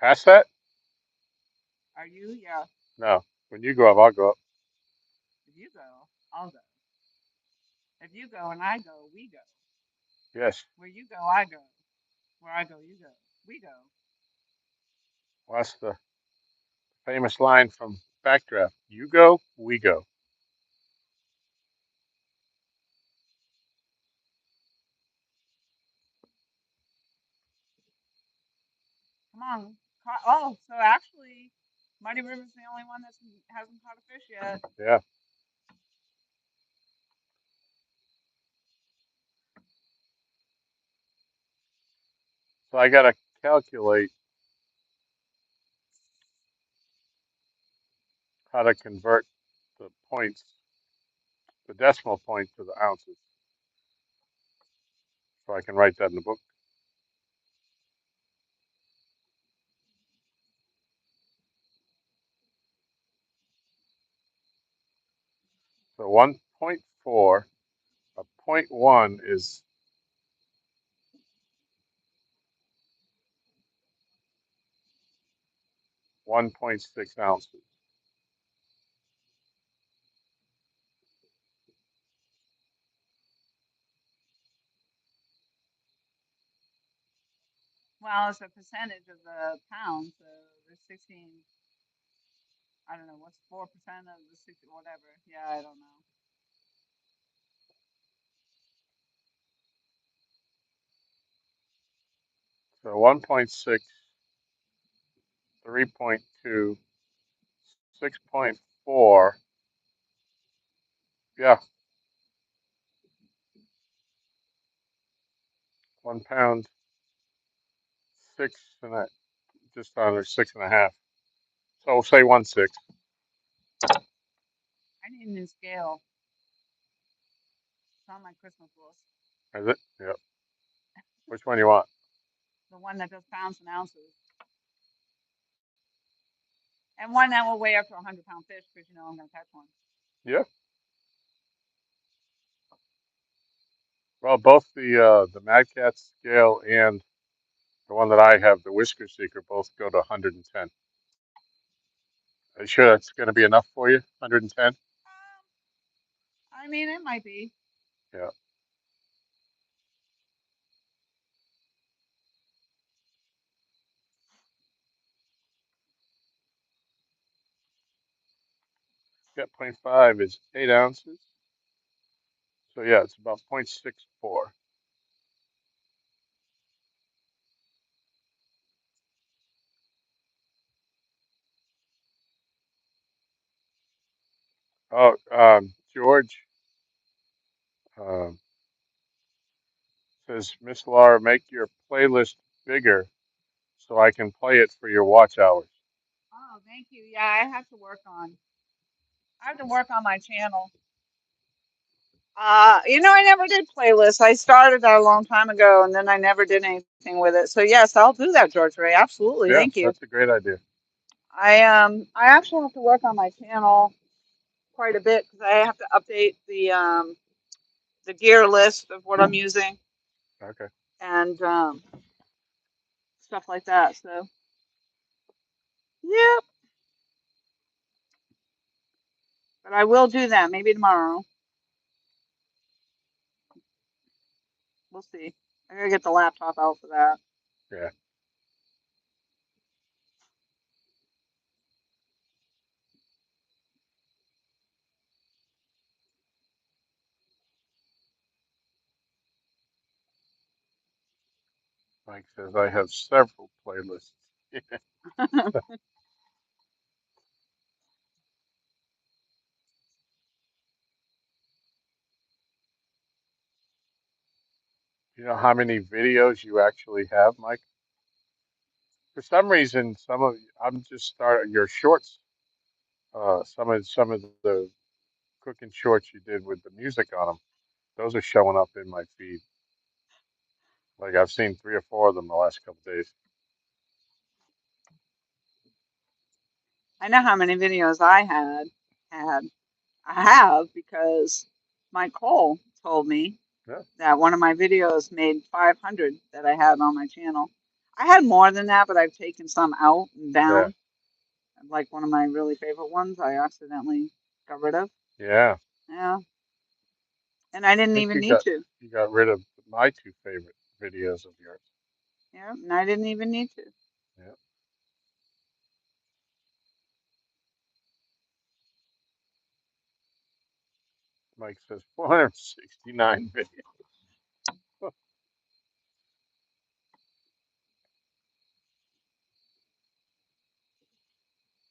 Past that? Are you? Yeah. No. When you go up, I'll go up. If you go, I'll go. If you go and I go, we go. Yes. Where you go, I go. Where I go, you go. We go. Well, that's the famous line from Backdraft. You go, we go. Come on. Oh, so actually, Muddy River's the only one that hasn't caught a fish yet. Yeah. So I got to calculate how to convert the points, the decimal point to the ounces, so I can write that in the book. So 1.4, a point 1 is 1.6 ounces. Well, it's a percentage of the pound, so there's 16. I don't know what's 4% of the 60, whatever. Yeah, I don't know. So 1.6, 3.2, 6.4. Yeah, 1 pound, six and a, just under 6.5. So we'll say 1.6. I need a new scale. It's on my Christmas list. Is it? Yep. Which one do you want? The one that does pounds and ounces, and one that will weigh up to a 100-pound fish because you know I'm gonna catch one. Yeah. Well, both the Mad Cat scale and the one that I have, the Whisker Seeker, both go to 110. Are you sure that's going to be enough for you? 110? I mean, it might be. Yeah. Yeah, point 0.5 is 8 ounces. So yeah, it's about 0.64. Oh, George um, says, Miss Laura, make your playlist bigger so I can play it for your watch hours. Oh, thank you. Yeah, I have to work on. I have to work on my channel. I never did playlists. I started that a long time ago, and then I never did anything with it. So yes, I'll do that, George Ray. Absolutely. Yeah, Thank you. that's a great idea. I actually have to work on my channel quite a bit because I have to update the gear list of what I'm using Okay. and stuff like that. So yeah, but I will do that maybe tomorrow. We'll see. I gotta get the laptop out for that. Yeah. Mike says, I have several playlists. You know how many videos you actually have, Mike? For some reason, I'm just starting your shorts. Some of the cooking shorts you did with the music on them, those are showing up in my feed. Like I've seen 3 or 4 of them the last couple of days. I know how many videos had. I have because Mike Cole told me Yeah, that one of my videos made 500 that I had on my channel. I had more than that, but I've taken some out and yeah, down. Like one of my really favorite ones, I accidentally got rid of. yeah. Yeah. And I I didn't think even need to. you got rid of my two favorite videos of yours. Yeah, and I didn't even need to. Yeah. Mike says 469 videos.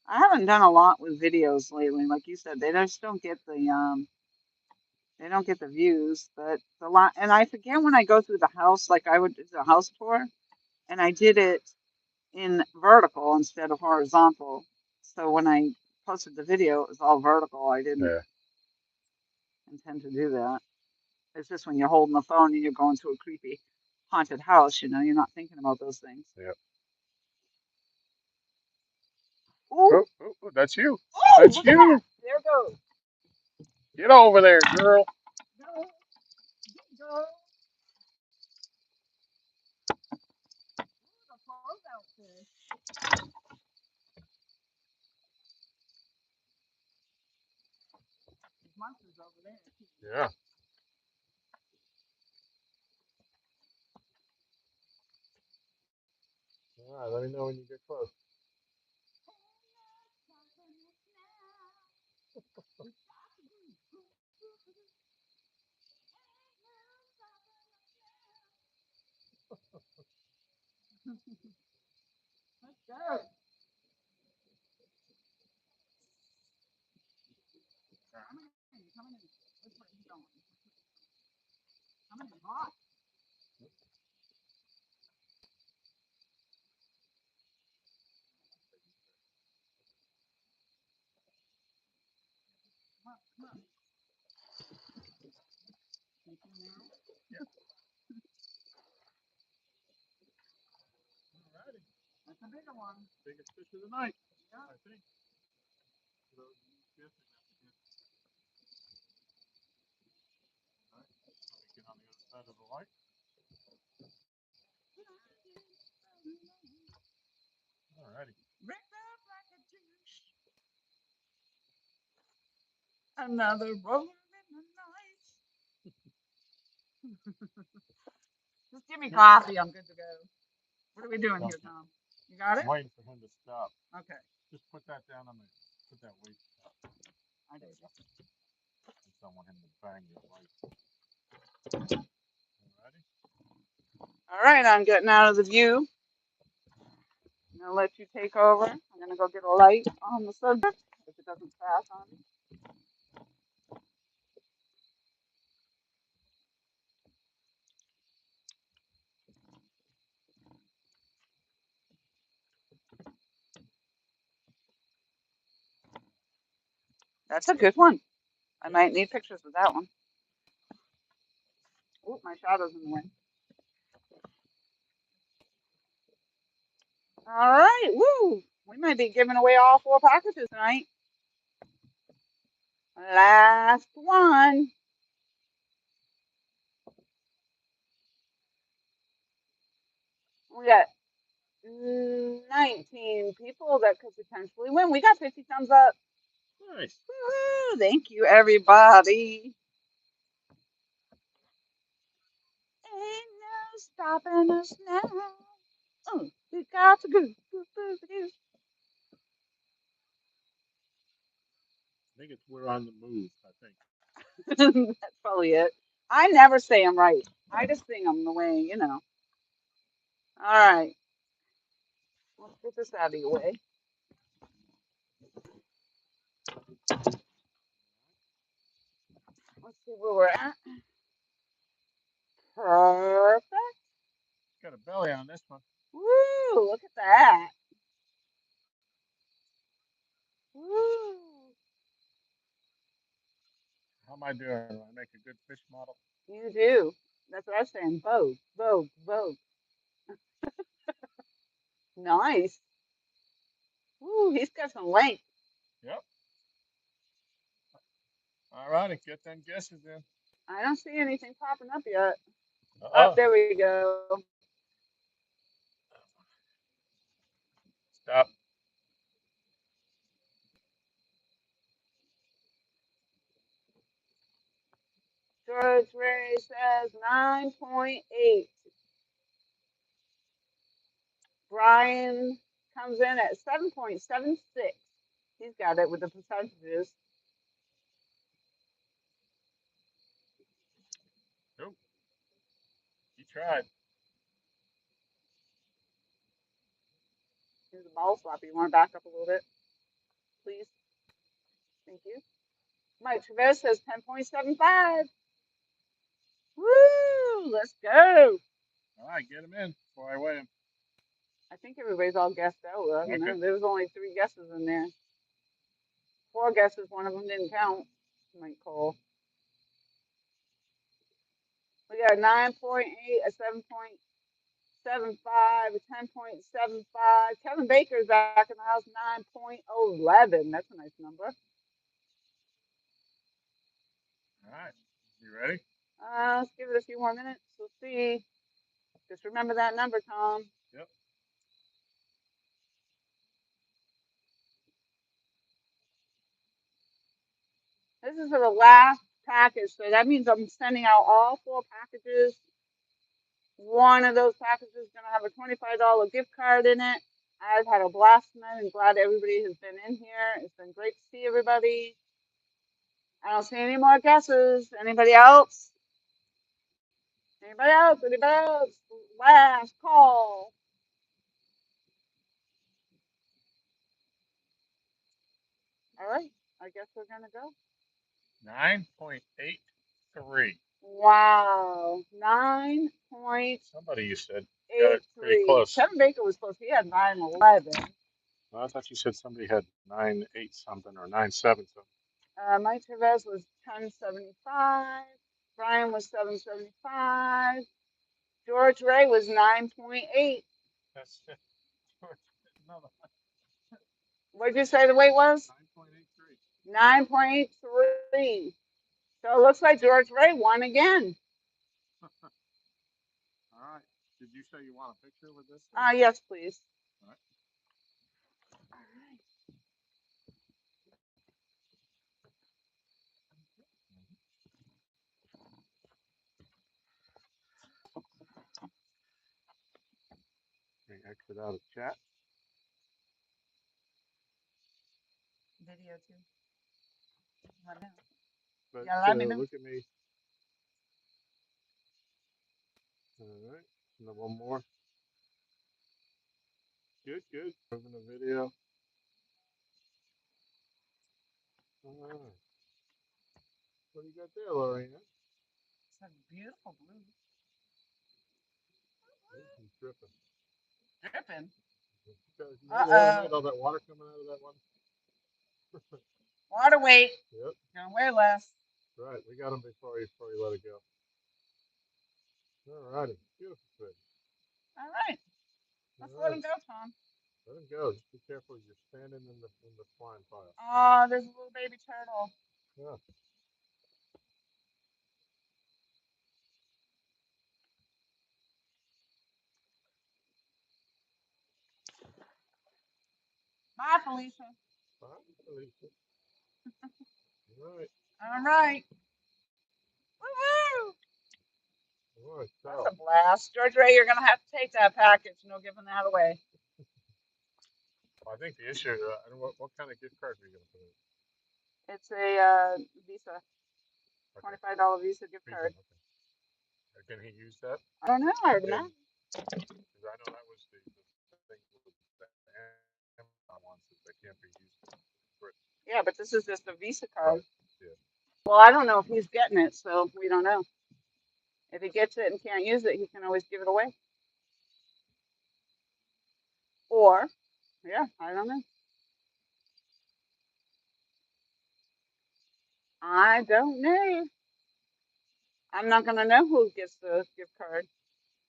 I haven't done a lot with videos lately. Like you said, they just they don't get the views, but the lot, and I forget when I go through the house, like I would do the house tour, and I did it in vertical instead of horizontal. So when I posted the video, it was all vertical. I didn't Yeah. intend to do that. It's just when you're holding the phone and you're going to a creepy haunted house, you're not thinking about those things. Yeah. Ooh, Oh, that's you. oh, That's look at that. you. There it goes. Get over there, girl. Go, go. The clothes outfit. There's monsters over there. Yeah. All right. Let me know when you get close. Let's go. Coming in. Which way are you going? Coming in hot. Come on, come on. Sneaking now. Yeah. All righty. That's a bigger one. Biggest fish of the night, Yeah. I think. So you guessing that. All right. Let me get on the other side of the light. All righty. Ripped up like a juice. Another roller in the night. Just give me coffee. I'm good to go. What are we doing here, Tom? You got I'm it? waiting for him to stop. Okay. Just put that down on the. Put that weight. I did. I don't want him to bang your light. All righty. All right, I'm getting out of the view. I'm gonna let you take over. I'm gonna go get a light on the subject if it doesn't pass on me. That's a good one. I might need pictures of that one. Oh, my shadow's in the way. All right, woo! We might be giving away all 4 packages tonight. Last one. We got 19 people that could potentially win. We got 50 thumbs up. Nice. Woo-hoo. Thank you, everybody. Ain't no stopping us now. We got to go. I think it's we're on the move. I think. That's probably it. I never say them right. I just sing them the way. All right. Let's get this out of your way. Let's see where we're at. Perfect. It's got a belly on this one. Woo! Look at that. Woo! How am I doing? Do I make a good fish model? You do. That's what I was saying. Vogue, Vogue, Vogue. Nice. Woo! He's got some length. Yep. All righty. Get them guesses in. I don't see anything popping up yet. Up Uh-oh. there we go. Stop. George Ray says 9.8. Brian comes in at 7.76. He's got it with the percentages. Nope. You tried. Here's the ball flop. You want to back up a little bit, please? Thank you. Mike Chavez says 10.75. Woo! Let's go. All right, get him in before I weigh him. I think everybody's all guessed out. I don't know. Okay. There was only 3 guesses in there. 4 guesses. One of them didn't count. Mike Cole. We got a 9.8, a 7.75, a 10.75. Kevin Baker's back in the house, 9.11. That's a nice number. All right. You ready? Let's give it a few more minutes. We'll see. Just remember that number, Tom. Yep. This is for the last package, so that means I'm sending out all 4 packages. One of those packages is going to have a $25 gift card in it. I've had a blast tonight and glad everybody has been in here. It's been great to see everybody. I don't see any more guesses. Anybody else? Anybody else? Anybody else? Last call. All right. I guess we're going to go. 9.83. Wow. 9.83. Somebody you said got it pretty close. Kevin Baker was close. He had 9.11. Well, I thought you said somebody had 9.8 something or 9.7 something. Mike Chavez was 10.75. Brian was 7.75. George Ray was 9.8. That's no, What did you say the weight was? 9.83. 9.83. So it looks like George Ray won again. All right. Did you say you want a picture with this? Yes, please. All right. All right. Exit out of chat. Video too. Let me know. But Yeah, let me know. look at me. All right. And then one more. Good, good. Moving the video. All right. What do you got there, Lorena? It's a beautiful blue. He's dripping. Dripping. Because you know the other night, all that water coming out of that one? Water weight. Yep. Gonna weigh less. Right. We got him before you let it go. All righty. Beautiful fish. All right. Let's let him go, Tom. Let him go. Just be careful. You're standing in the swine pile. Oh, there's a little baby turtle. Yeah. Bye, Felicia. Bye, Felicia. All right. All right. Woo-hoo! All right. So. That's a blast. George Ray, you're going to have to take that package. No giving that away. Well, I think the issue, I don't know what kind of gift card are you going to put in? It's a Visa. $25 Visa gift card. Okay. Can he use that? I don't know. I don't know. Because I know that was the thing with the Amazon ones that they can't be used. Yeah, but this is just a Visa card. Yeah. Well, I don't know if he's getting it, so we don't know. If he gets it and can't use it, he can always give it away. Or, yeah, I don't know. I don't know. I'm not going to know who gets the gift card.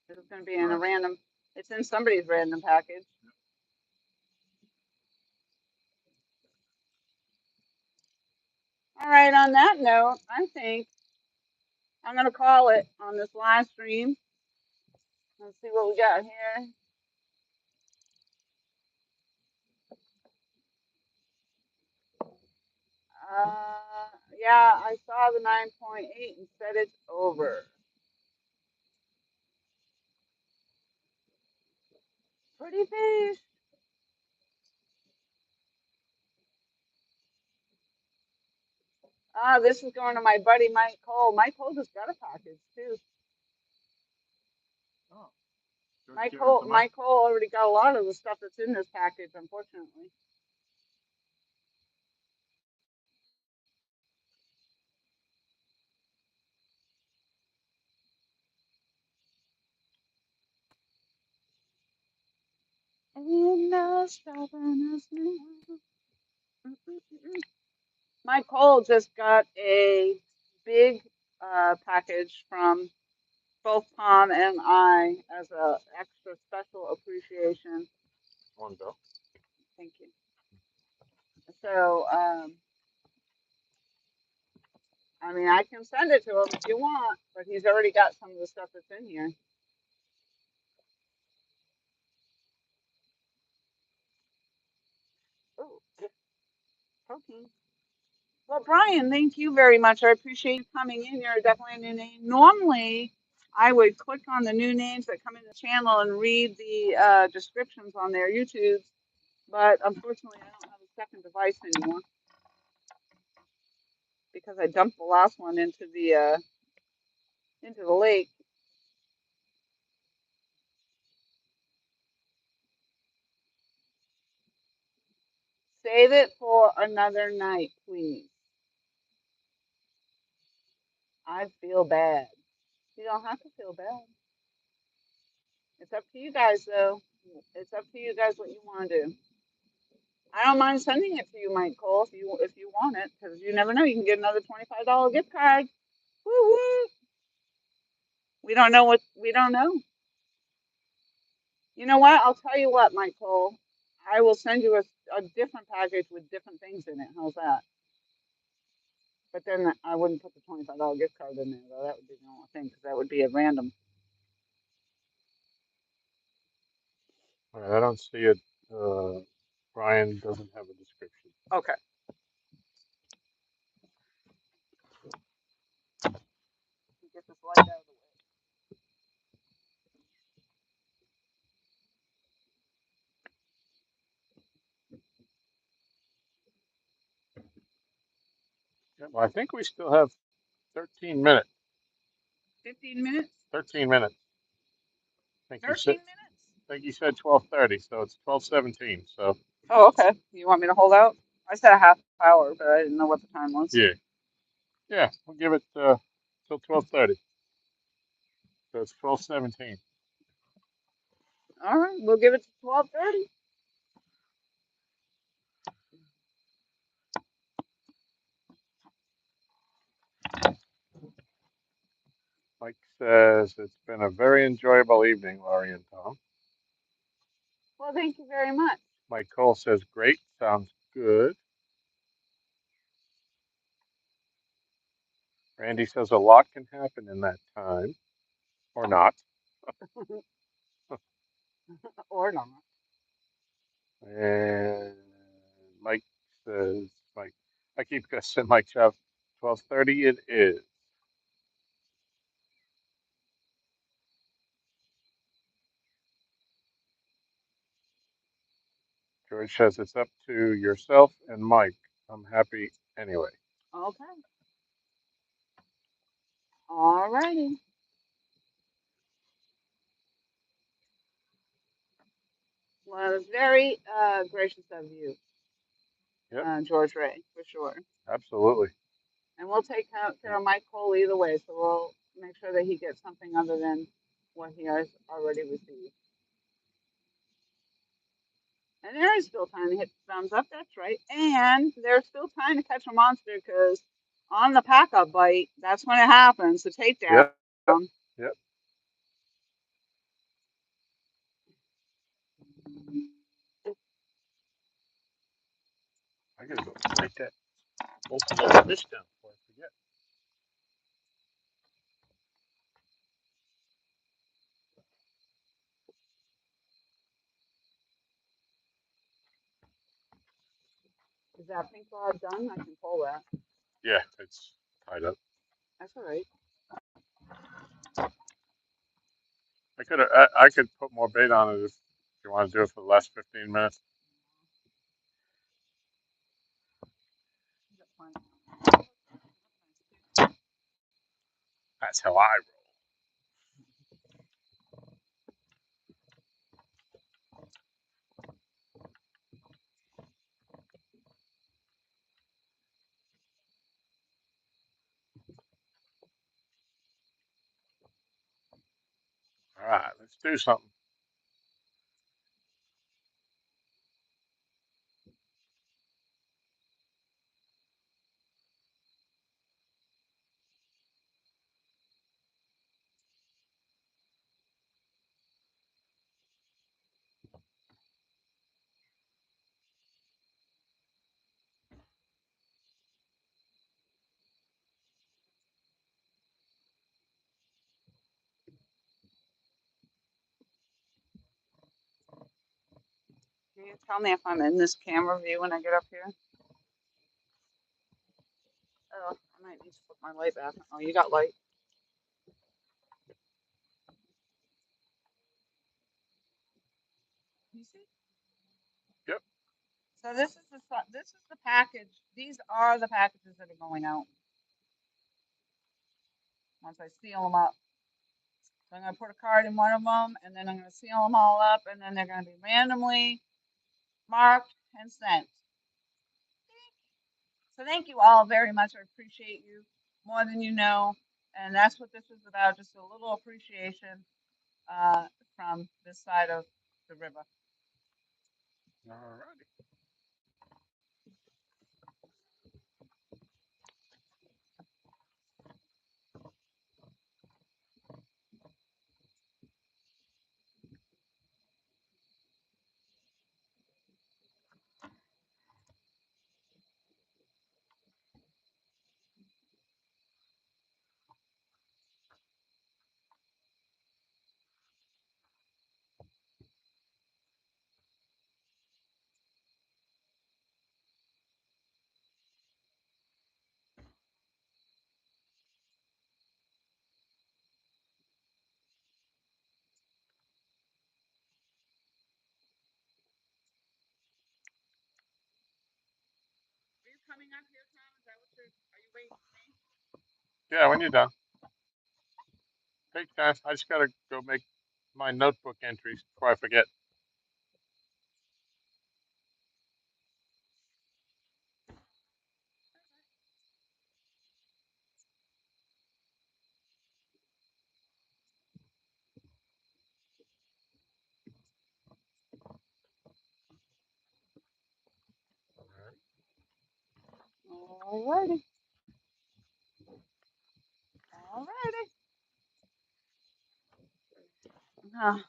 This is going to be in a random, it's in somebody's random package. All right, on that note, I think I'm going to call it on this live stream. Let's see what we got here. Yeah, Yeah, I saw the 9.8 and said it's over. Pretty fish. Ah, this is going to my buddy Mike Cole. Mike Cole just got a package too. Oh, Mike Cole already got a lot of the stuff that's in this package, unfortunately. Ain't no stopping us now. Mike Cole just got a big package from both Tom and I as a extra special appreciation. One go. Thank you. So, I mean, I can send it to him if you want, but he's already got some of the stuff that's in here. Oh, protein. Well, Brian, thank you very much. I appreciate you coming in. You're definitely a new name. Normally, I would click on the new names that come in the channel and read the descriptions on their YouTubes, but unfortunately, I don't have a second device anymore because I dumped the last one into the lake. Save it for another night, please. I feel bad. You don't have to feel bad. It's up to you guys, though. It's up to you guys what you want to do. I don't mind sending it to you, Mike Cole, if you want it, because you never know. You can get another $25 gift card. Woo woo! We don't know what we don't know. You know what? I'll tell you what, Mike Cole. I will send you a different package with different things in it. How's that? But then I wouldn't put the $25 gift card in there, though. That would be the only thing, because that would be at random. All right, I don't see it. Brian doesn't have a description. Okay. Get this light out of the way. Yeah, well, I think we still have 13 minutes. 15 minutes? 13 minutes. I think you 13 said. minutes? I think you said 12:30, so it's 12:17. So Oh, okay. You want me to hold out? I said a half hour, but I didn't know what the time was. yeah, yeah, we'll give it till 12:30. So it's 12:17. All right, we'll give it to 12:30. Mike says it's been a very enjoyable evening, Laurie and Tom. Well, thank you very much. Mike Cole says great, sounds good. Randy says a lot can happen in that time, or not. Or not. And Mike says, Mike, I keep guessing Mike Chubb, 12:30 it is. George says it's up to yourself and Mike. I'm happy anyway. Okay. All righty. Well, it's very gracious of you, Yep, George Ray, for sure. absolutely. And we'll take care of Mike Cole either way, so we'll make sure that he gets something other than what he has already received. And there is still time to hit the thumbs up, that's right. And there's still time to catch a monster because on the pack up bite, that's when it happens, the takedown. Yep, yep. I gotta go write that. Open that fish down before I forget. Is that pink rod done? I can pull that. Yeah, it's tied up. That's all right. I could put more bait on it if you want to do it for the last 15 minutes. That's how I roll. All right, let's do something. Can you tell me if I'm in this camera view when I get up here? Oh, I might need to put my light back. Oh, you got light. You see? Yep. So this is the package. These are the packages that are going out once I seal them up. So I'm gonna put a card in one of them, and then I'm gonna seal them all up, and then they're gonna be randomly marked and sent. So thank you all very much. I appreciate you more than you know, and that's what this is about. Just a little appreciation uh, from this side of the river. All righty. Are you coming up here, Tom? Is that what are you waiting for me? Yeah, when you're done, take time. I just gotta go make my notebook entries before I forget. Alrighty. Alrighty. Uh,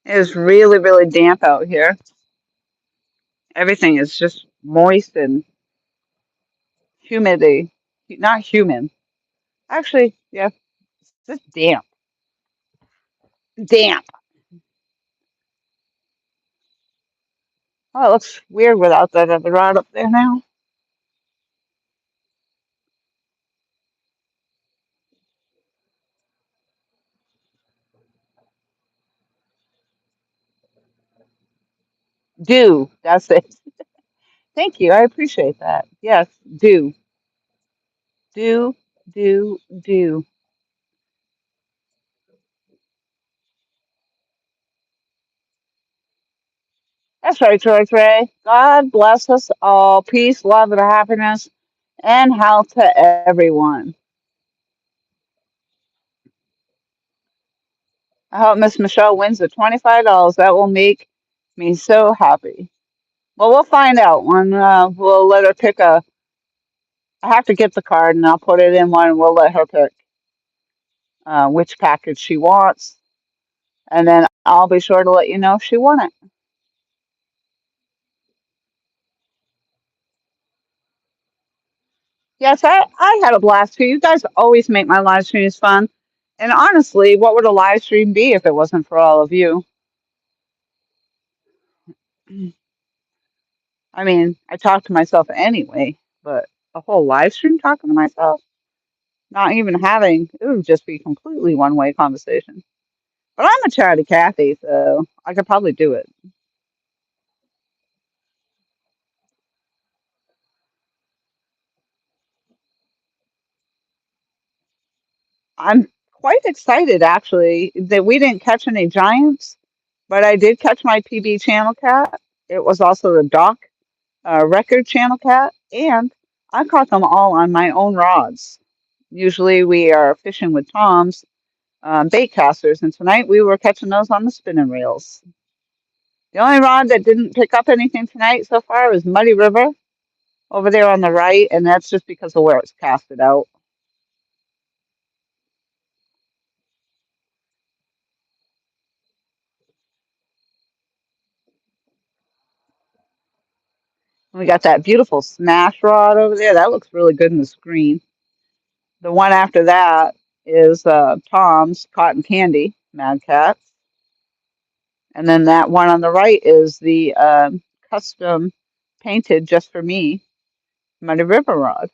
it's really, really damp out here. Everything is just moist and humidity. Not humid. Actually, yeah, it's just damp. Damp. Oh, it looks weird without that other rod up there now. Do. That's it. Thank you. I appreciate that. Yes, do. Do, do. That's right, Troy Ray. God bless us all. Peace, love, and happiness, and health to everyone. I hope Miss Michelle wins the $25. That will make me so happy. Well, we'll find out when we'll let her pick a. I have to get the card and I'll put it in one and we'll let her pick which package she wants. And then I'll be sure to let you know if she won it. Yes, I had a blast too. You guys always make my live streams fun. And honestly, what would a live stream be if it wasn't for all of you? I mean, I talk to myself anyway, but a whole live stream talking to myself, not even having, it would just be completely one-way conversation. But I'm a chatty Cathy, so I could probably do it. I'm quite excited, actually, that we didn't catch any giants, but I did catch my PB channel cat. It was also the Doc record channel cat, and I caught them all on my own rods. Usually we are fishing with Tom's bait casters, and tonight we were catching those on the spinning reels. The only rod that didn't pick up anything tonight so far was Muddy River over there on the right, and that's just because of where it's casted out. We got that beautiful smash rod over there. That looks really good in the screen. The one after that is Tom's Cotton Candy Mad Cat. And then that one on the right is the custom painted just for me Muddy River rod.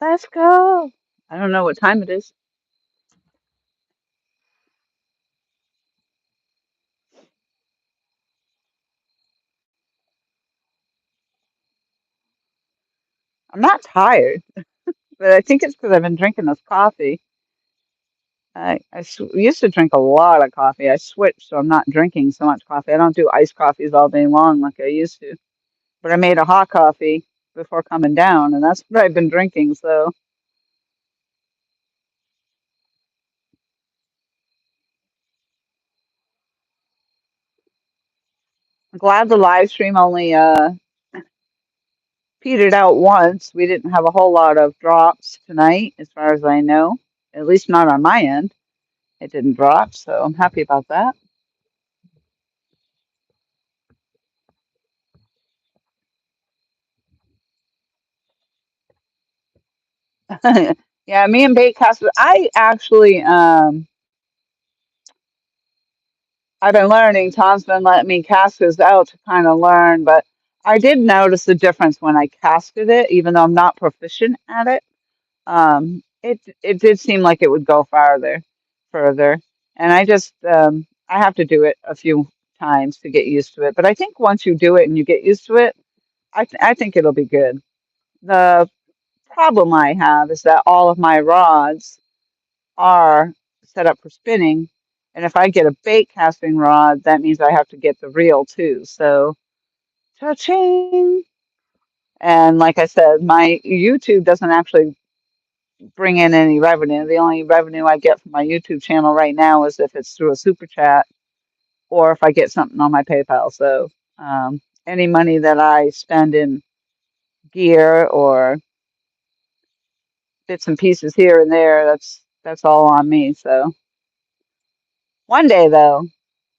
Let's go. I don't know what time it is. I'm not tired, but I think it's because I've been drinking this coffee. Used to drink a lot of coffee. I switched, so I'm not drinking so much coffee. I don't do iced coffees all day long like I used to. But I made a hot coffee before coming down, and that's what I've been drinking. So I'm glad the live stream only petered out once. We didn't have a whole lot of drops tonight, as far as I know. At least not on my end. It didn't drop, so I'm happy about that. Yeah, me and Baitcaster, I actually I've been learning. Tom's been letting me cast this out to kind of learn, but I did notice the difference when I casted it, even though I'm not proficient at it. It did seem like it would go further, and I have to do it a few times to get used to it. But I think once you do it and you get used to it, I think it'll be good. The problem I have is that all of my rods are set up for spinning, and if I get a bait casting rod, that means I have to get the reel too. So, cha-ching! And like I said, my YouTube doesn't actually bring in any revenue. The only revenue I get from my YouTube channel right now is if it's through a super chat or if I get something on my PayPal. So any money that I spend in gear or bits and pieces here and there, that's all on me. So one day though,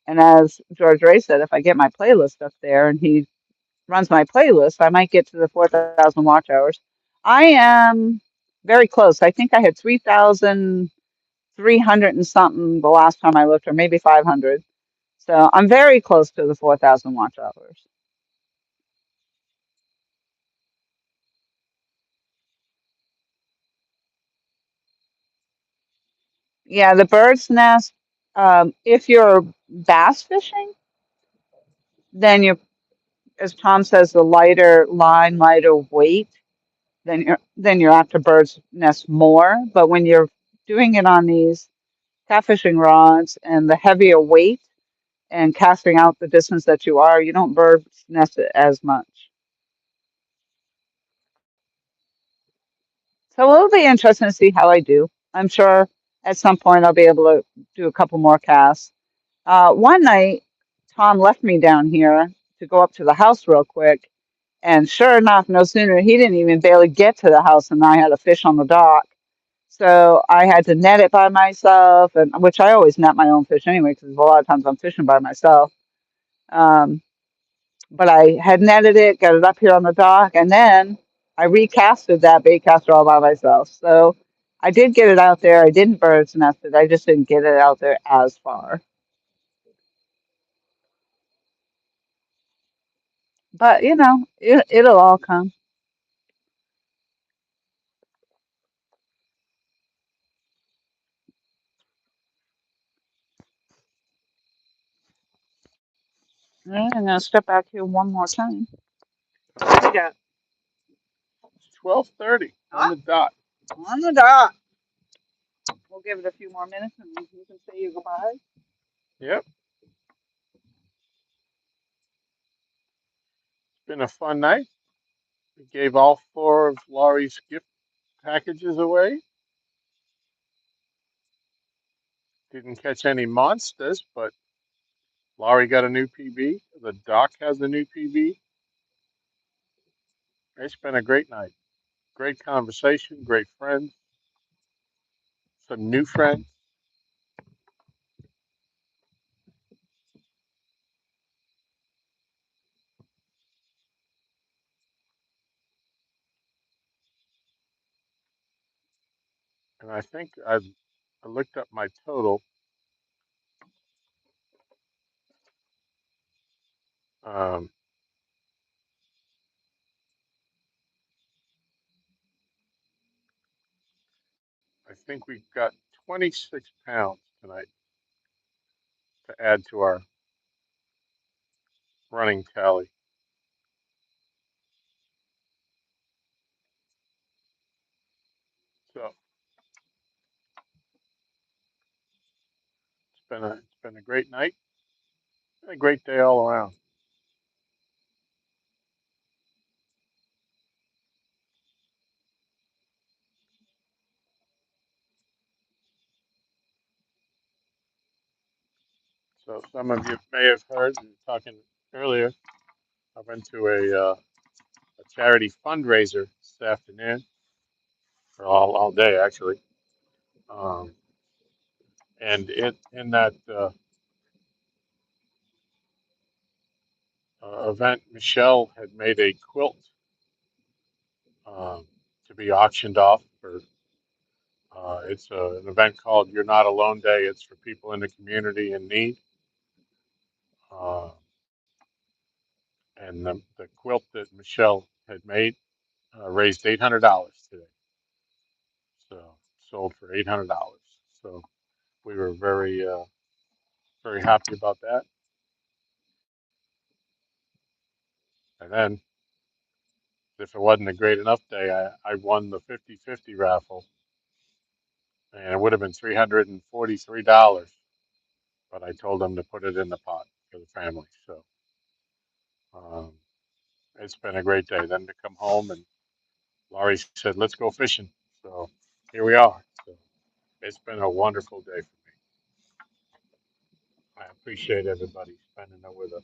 and as George Ray said, if I get my playlist up there and he runs my playlist, I might get to the 4,000 watch hours. I am very close. I think I had 3,300 and something the last time I looked, or maybe 500. So I'm very close to the 4,000 watch hours. Yeah, the bird's nest, if you're bass fishing, then you're, as Tom says, the lighter line, lighter weight, then you're after bird's nest more. But when you're doing it on these catfishing rods and the heavier weight and casting out the distance that you are, you don't bird's nest it as much. So it'll be interesting to see how I do. I'm sure at some point I'll be able to do a couple more casts. One night, Tom left me down here to go up to the house real quick, And sure enough, no sooner, he didn't even barely get to the house and I had a fish on the dock. So I had to net it by myself, and which I always net my own fish anyway, because a lot of times I'm fishing by myself. Um, but I had netted it, got it up here on the dock, and then I recasted that bait caster all by myself. So I did get it out there. I didn't bird's nest it. I just didn't get it out there as far. But you know, it'll all come. All right, I'm gonna step back here one more time. All right. We got It's 12:30 on the dot. on the dot. We'll give it a few more minutes and you can say your goodbye. Yep. It's been a fun night. We gave all four of Laurie's gift packages away. Didn't catch any monsters, but Laurie got a new PB. The doc has a new PB. It's been a great night. Great conversation, great friends, some new friends. And I think I looked up my total. Um, I think we got 26 pounds tonight to add to our running tally. So it's been a great night, and a great day all around. So some of you may have heard we were talking earlier. I went to a charity fundraiser this afternoon, or all day actually. Um, and in that event, Michelle had made a quilt um, to be auctioned off for. It's an event called "You're Not Alone Day." It's for people in the community in need. Uh, and the quilt that Michelle had made raised $800 today. So sold for $800. So we were very happy about that. And then, if it wasn't a great enough day, I won the 50-50 raffle, and it would have been $343, but I told them to put it in the pot for the family. So um, it's been a great day. Then to come home and Laurie said, "Let's go fishing." So here we are. So it's been a wonderful day for me. I appreciate everybody spending it with us.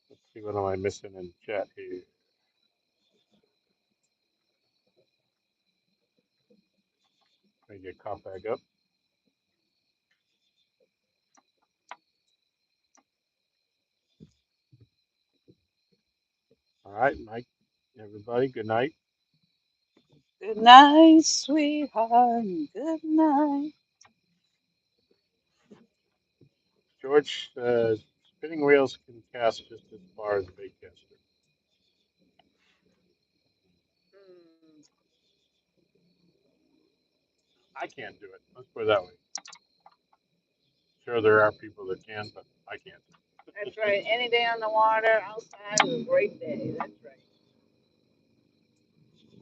Let's see, what am I missing in chat here? Let me get caught back up. All right, Mike, everybody, good night. Good night, sweetheart. Good night. George says spinning wheels can cast just as far as bait caster. Mm, I can't do it. Let's put it that way. Sure, there are people that can, but I can't. That's right. Any day on the water outside is a great day. That's right.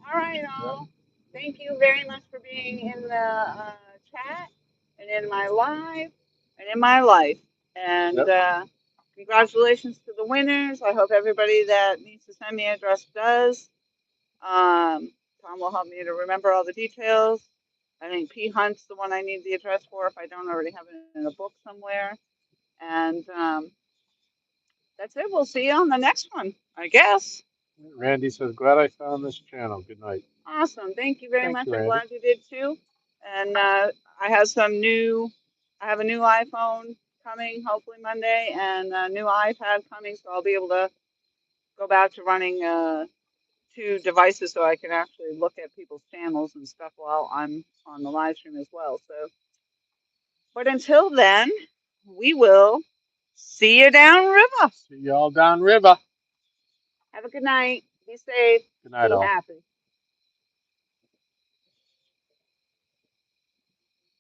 All right, Yep. all. Thank you very much for being in the chat and in my live and in my life. And Yep. congratulations to the winners. I hope everybody that needs to send me an address does. Tom will help me to remember all the details. I think P Hunt's the one I need the address for if I don't already have it in a book somewhere. And that's it. We'll see you on the next one, I guess. Randy says, glad I found this channel. Good night. Awesome. Thank you very Thank much. you, I'm Randy. glad you did too. And I have I have a new iPhone coming, hopefully Monday, and a new iPad coming, so I'll be able to go back to running two devices so I can actually look at people's channels and stuff while I'm on the live stream as well. So, but until then, we will see you downriver. See y'all downriver. Have a good night. Be safe. Good night, Be all. happy.